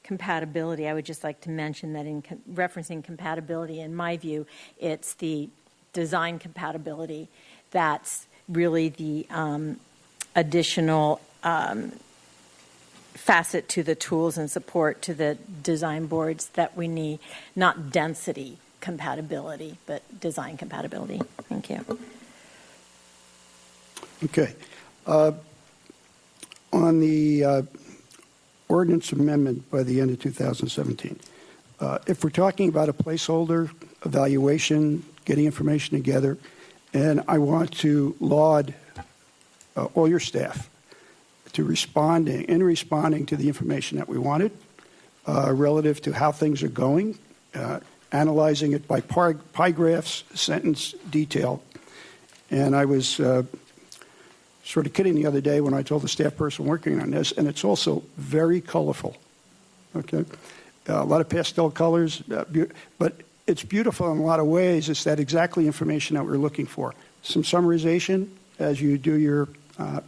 compatibility. I would just like to mention that in referencing compatibility, in my view, it's the design compatibility that's really the additional facet to the tools and support to the design boards that we need, not density compatibility, but design compatibility. Thank you. Okay. On the ordinance amendment by the end of 2017, if we're talking about a placeholder, evaluation, getting information together, and I want to laud all your staff to responding to the information that we wanted relative to how things are going, analyzing it by pie graphs, sentence detail. And I was sort of kidding the other day when I told the staff person working on this, and it's also very colorful. Okay, a lot of pastel colors, but it's beautiful in a lot of ways. It's that exactly information that we're looking for. Some summarization as you do your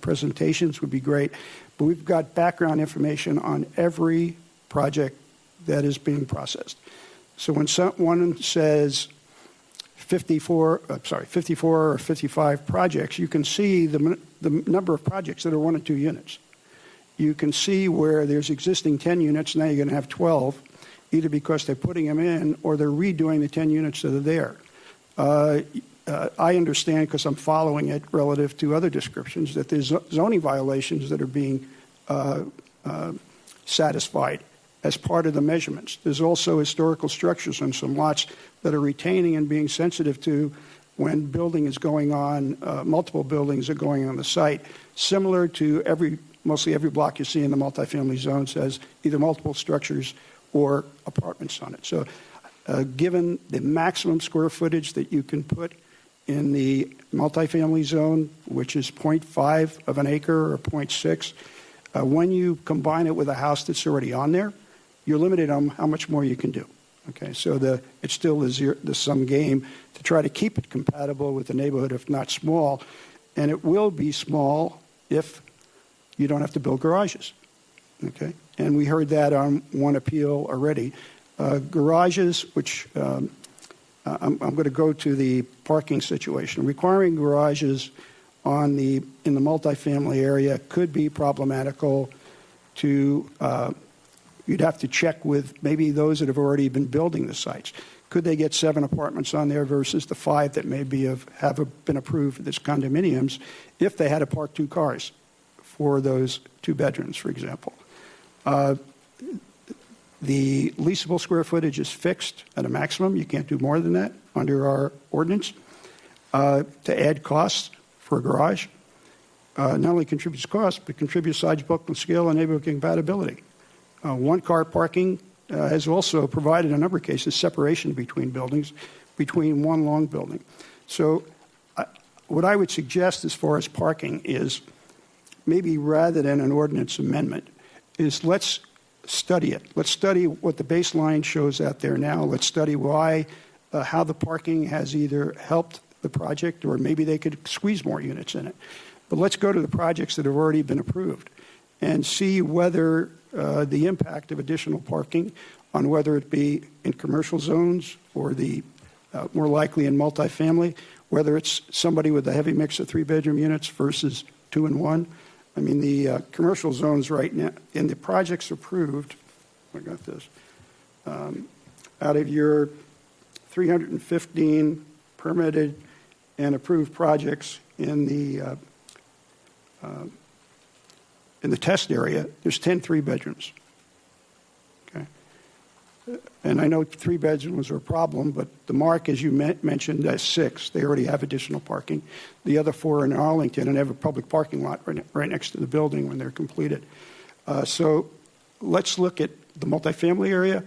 presentations would be great, but we've got background information on every project that is being processed. So when someone says 54 or 55 projects, you can see the number of projects that are 1 and 2 units. You can see where there's existing 10 units, now you're going to have 12, either because they're putting them in or they're redoing the 10 units that are there. I understand, because I'm following it relative to other descriptions, that there's zoning violations that are being satisfied as part of the measurements. There's also historical structures on some lots that are retaining and being sensitive to when building is going on, multiple buildings are going on the site, similar to mostly every block you see in the multifamily zones has either multiple structures or apartments on it. So given the maximum square footage that you can put in the multifamily zone, which is 0.5 of an acre or 0.6, when you combine it with a house that's already on there, you're limited on how much more you can do. Okay, so it still is the sum game to try to keep it compatible with the neighborhood, if not small, and it will be small if you don't have to build garages. Okay, and we heard that on one appeal already. Garages, which I'm going to go to the parking situation. Requiring garages in the multifamily area could be problematical. You'd have to check with maybe those that have already been building the sites. Could they get 7 apartments on there versus the 5 that maybe have been approved as condominiums if they had to park 2 cars for those 2 bedrooms, for example? The leasable square footage is fixed at a maximum. You can't do more than that under our ordinance. To add costs for a garage not only contributes cost, but contributes size, bulk, and scale, and neighborhood compatibility. 1-car parking has also provided, in a number of cases, separation between buildings, between one long building. So what I would suggest as far as parking is maybe rather than an ordinance amendment is let's study it. Let's study what the baseline shows out there now. Let's study how the parking has either helped the project or maybe they could squeeze more units in it. But let's go to the projects that have already been approved and see whether the impact of additional parking on whether it be in commercial zones or more likely in multifamily, whether it's somebody with a heavy mix of 3-bedroom units versus 2 and 1. I mean, the commercial zones right now, in the projects approved, I got this, out of your 315 permitted and approved projects in the test area, there's 10 3-bedrooms. Okay, and I know 3 bedrooms are a problem, but the mark, as you mentioned, is 6. They already have additional parking. The other 4 are in Arlington and have a public parking lot right next to the building when they're completed. So let's look at the multifamily area,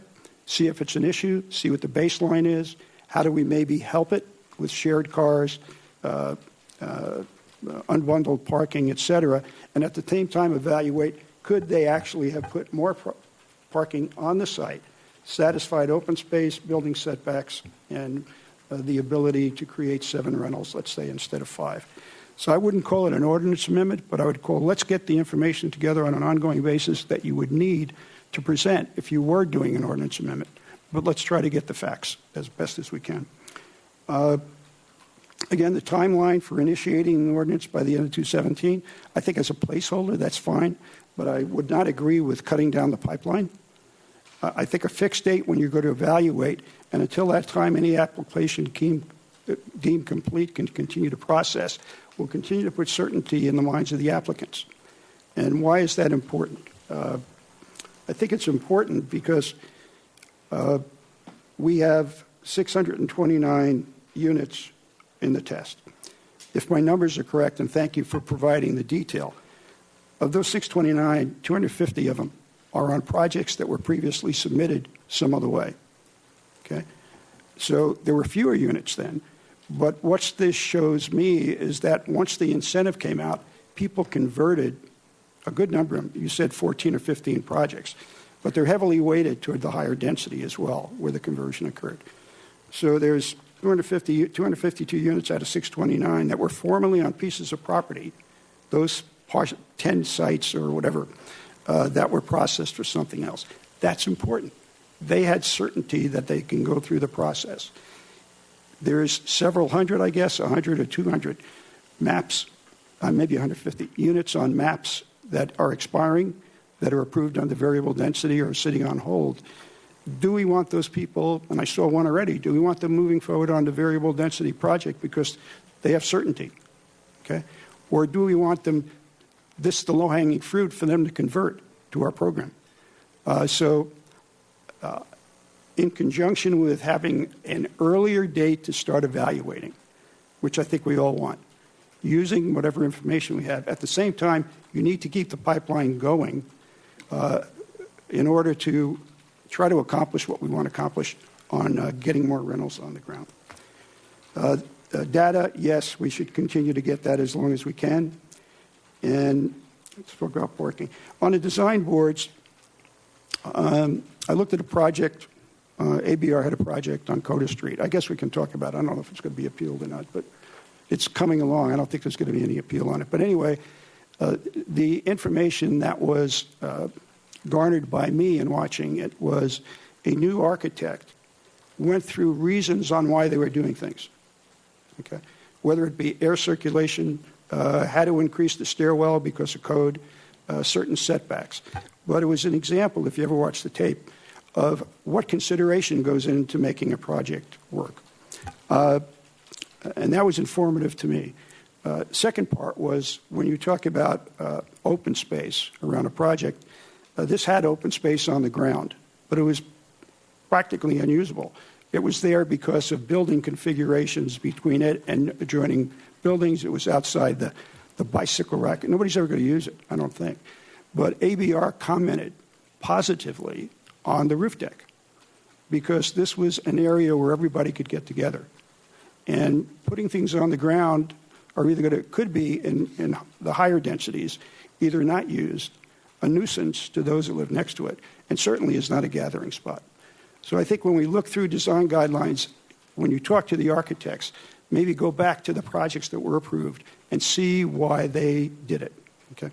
see if it's an issue, see what the baseline is. How do we maybe help it with shared cars, unbundled parking, et cetera, and at the same time evaluate, could they actually have put more parking on the site, satisfied open space, building setbacks, and the ability to create 7 rentals, let's say, instead of 5. So I wouldn't call it an ordinance amendment, but I would call, let's get the information together on an ongoing basis that you would need to present if you were doing an ordinance amendment. But let's try to get the facts as best as we can. Again, the timeline for initiating an ordinance by the end of 2017, I think as a placeholder, that's fine, but I would not agree with cutting down the pipeline. I think a fixed date when you go to evaluate, and until that time, any application deemed complete can continue to process, will continue to put certainty in the minds of the applicants. And why is that important? I think it's important because we have 629 units in the test. If my numbers are correct, and thank you for providing the detail, of those 629, 250 of them are on projects that were previously submitted some other way. Okay? So there were fewer units then. But what this shows me is that once the incentive came out, people converted a good number of them. You said 14 or 15 projects. But they're heavily weighted toward the higher density as well, where the conversion occurred. So there's 252 units out of 629 that were formerly on pieces of property, those 10 sites or whatever, that were processed for something else. That's important. They had certainty that they can go through the process. There's several hundred, I guess, 100 or 200 maps, maybe 150 units on maps that are expiring, that are approved under variable density or sitting on hold. Do we want those people, and I saw one already, do we want them moving forward on the variable density project because they have certainty? Okay? Or do we want them, this is the low-hanging fruit for them to convert to our program? In conjunction with having an earlier date to start evaluating, which I think we all want, using whatever information we have. At the same time, you need to keep the pipeline going in order to try to accomplish what we want to accomplish on getting more rentals on the ground. Data, yes, we should continue to get that as long as we can. And let's talk about parking. On the design boards, I looked at a project. ABR had a project on Coda Street. I guess we can talk about it. I don't know if it's going to be appealed or not, but it's coming along. I don't think there's going to be any appeal on it. But anyway, the information that was garnered by me in watching it was a new architect went through reasons on why they were doing things. Okay, whether it be air circulation, how to increase the stairwell because of code, certain setbacks. But it was an example, if you ever watch the tape, of what consideration goes into making a project work. And that was informative to me. Second part was when you talk about open space around a project, this had open space on the ground, but it was practically unusable. It was there because of building configurations between it and adjoining buildings. It was outside the bicycle rack. Nobody's ever going to use it, I don't think. But ABR commented positively on the roof deck because this was an area where everybody could get together. And putting things on the ground are either could be in the higher densities, either not used, a nuisance to those that live next to it, and certainly is not a gathering spot. So I think when we look through design guidelines, when you talk to the architects, maybe go back to the projects that were approved and see why they did it. Okay.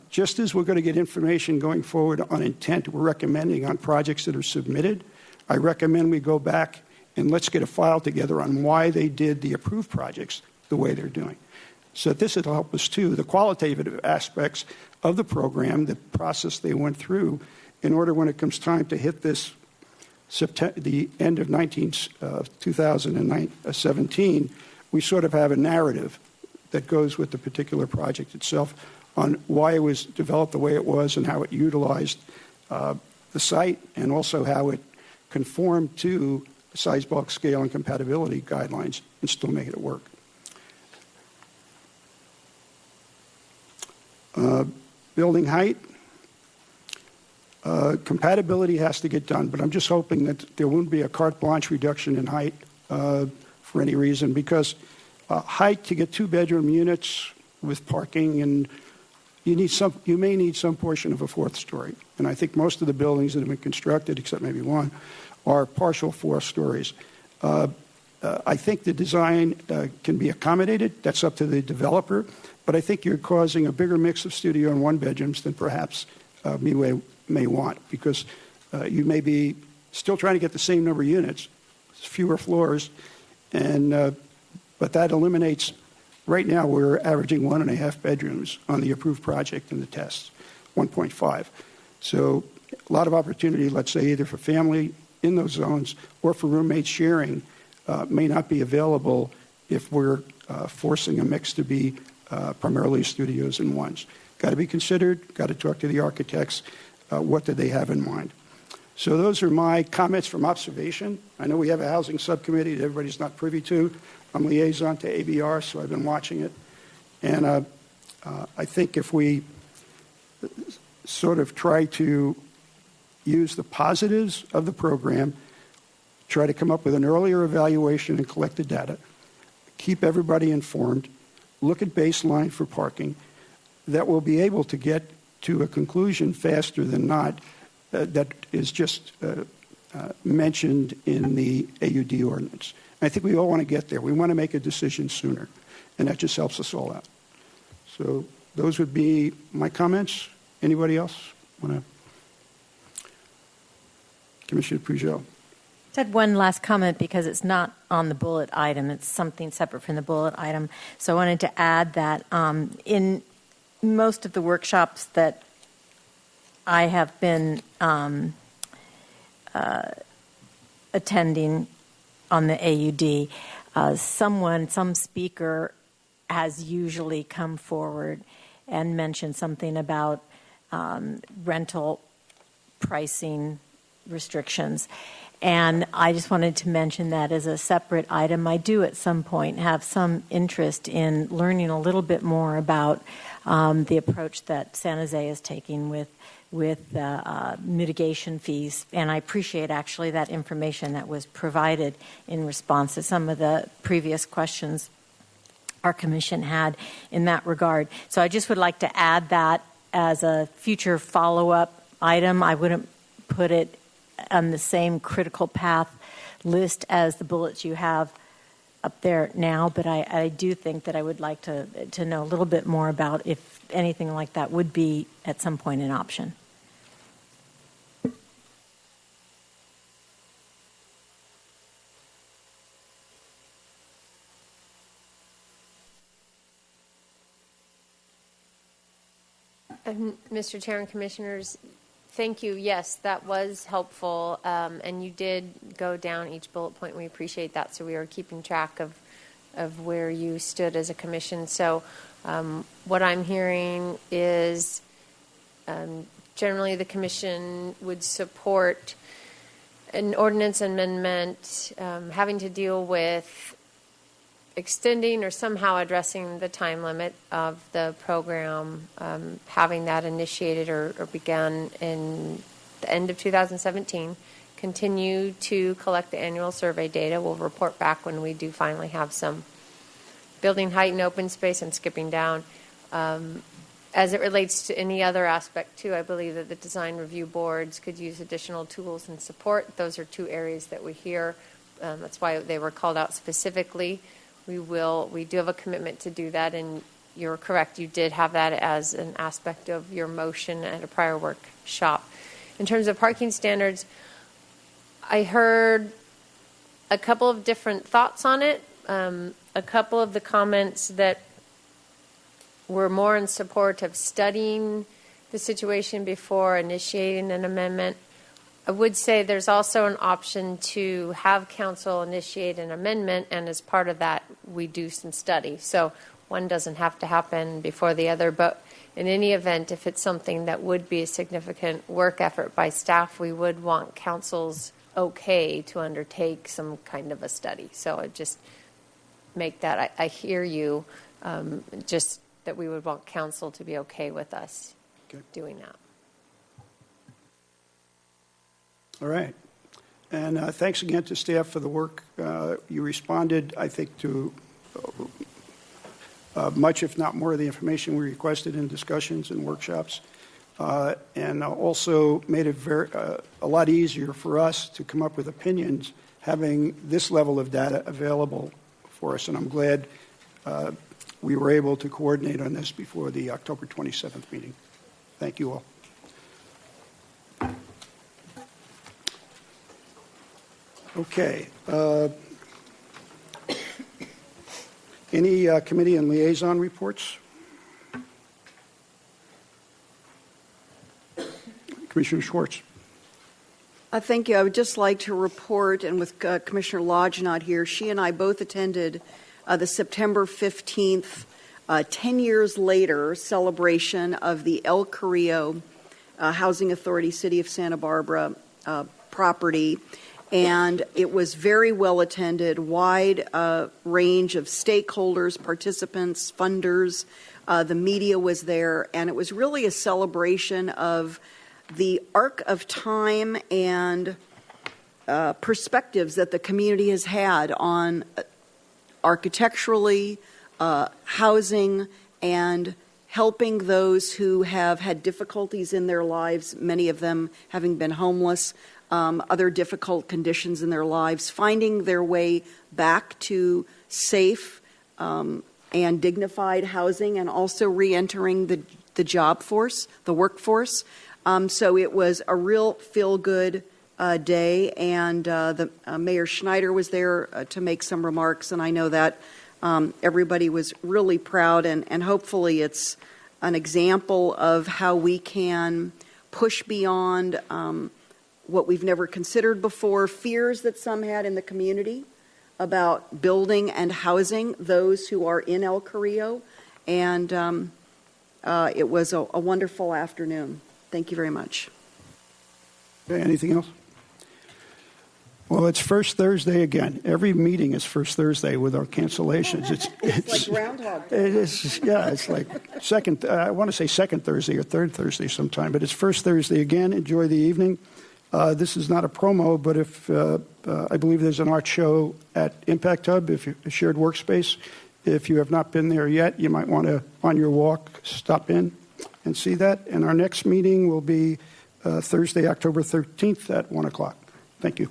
Just as we're going to get information going forward on intent, we're recommending on projects that are submitted, I recommend we go back and let's get a file together on why they did the approved projects the way they're doing. So this will help us too, the qualitative aspects of the program, the process they went through, in order when it comes time to hit this the end of 2017, we sort of have a narrative that goes with the particular project itself on why it was developed the way it was and how it utilized the site and also how it conformed to size, bulk, scale, and compatibility guidelines and still make it work. Building height. Compatibility has to get done, but I'm just hoping that there won't be a carte blanche reduction in height for any reason, because height to get 2-bedroom units with parking, and you may need some portion of a fourth story. And I think most of the buildings that have been constructed, except maybe one, are partial 4 stories. I think the design can be accommodated. That's up to the developer. But I think you're causing a bigger mix of studio and 1-bedrooms than perhaps may want, because you may be still trying to get the same number of units, fewer floors, and but that eliminates. Right now, we're averaging 1.5 bedrooms on the approved project in the tests, 1.5. So a lot of opportunity, let's say, either for family in those zones or for roommates sharing may not be available if we're forcing a mix to be primarily studios and 1s. Got to be considered, got to talk to the architects. What do they have in mind? So those are my comments from observation. I know we have a housing subcommittee that everybody's not privy to. I'm liaison to ABR, so I've been watching it. And I think if we sort of try to use the positives of the program, try to come up with an earlier evaluation and collect the data, keep everybody informed, look at baseline for parking, that we'll be able to get to a conclusion faster than not that is just mentioned in the AUD ordinance. And I think we all want to get there. We want to make a decision sooner, and that just helps us all out. So those would be my comments. Anybody else want to? Commissioner Peugeot. I had one last comment because it's not on the bullet item. It's something separate from the bullet item. So I wanted to add that in most of the workshops that I have been attending on the AUD, some speaker has usually come forward and mentioned something about rental pricing restrictions. And I just wanted to mention that as a separate item. I do at some point have some interest in learning a little bit more about the approach that San Jose is taking with mitigation fees. And I appreciate actually that information that was provided in response to some of the previous questions our commission had in that regard. So I just would like to add that as a future follow-up item. I wouldn't put it on the same critical path list as the bullets you have up there now, but I do think that I would like to know a little bit more about if anything like that would be at some point an option. Mr. Chair and Commissioners, thank you. Yes, that was helpful, and you did go down each bullet point. We appreciate that, so we are keeping track of where you stood as a commission. So what I'm hearing is generally the commission would support an ordinance amendment having to deal with extending or somehow addressing the time limit of the program, having that initiated or begun in the end of 2017, continue to collect the annual survey data. We'll report back when we do finally have some building height and open space, and skipping down. As it relates to any other aspect too, I believe that the design review boards could use additional tools and support. Those are two areas that we hear. That's why they were called out specifically. We do have a commitment to do that, and you're correct. You did have that as an aspect of your motion at a prior workshop. In terms of parking standards, I heard a couple of different thoughts on it. A couple of the comments that were more in support of studying the situation before initiating an amendment. I would say there's also an option to have council initiate an amendment, and as part of that, we do some study. So one doesn't have to happen before the other, but in any event, if it's something that would be a significant work effort by staff, we would want council's okay to undertake some kind of a study. So I just make that, I hear you, just that we would want council to be okay with us doing that. All right. And thanks again to staff for the work. You responded, I think, to much, if not more, of the information we requested in discussions and workshops, and also made it a lot easier for us to come up with opinions having this level of data available for us. And I'm glad we were able to coordinate on this before the October 27th meeting. Thank you all. Okay. Any committee and liaison reports? Commissioner Schwartz. Thank you. I would just like to report, and with Commissioner Lodge not here, she and I both attended the September 15th, 10 years later, celebration of the El Carrillo Housing Authority, City of Santa Barbara property. And it was very well attended, wide range of stakeholders, participants, funders. The media was there, and it was really a celebration of the arc of time and perspectives that the community has had on architecturally, housing, and helping those who have had difficulties in their lives, many of them having been homeless. other difficult conditions in their lives, finding their way back to safe and dignified housing, and also re-entering the job force, the workforce. So it was a real feel-good day, and Mayor Schneider was there to make some remarks, and I know that everybody was really proud, and hopefully it's an example of how we can push beyond what we've never considered before, fears that some had in the community about building and housing those who are in El Carrillo, and it was a wonderful afternoon. Thank you very much. Okay, anything else? Well, it's First Thursday again. Every meeting is First Thursday with our cancellations. It's like Groundhog Day. It's like second. I want to say second Thursday or third Thursday sometime, but it's First Thursday again. Enjoy the evening. This is not a promo, but if I believe there's an art show at Impact Hub, a shared workspace. If you have not been there yet, you might want to, on your walk, stop in and see that. And our next meeting will be Thursday, October 13th at 1 o'clock. Thank you.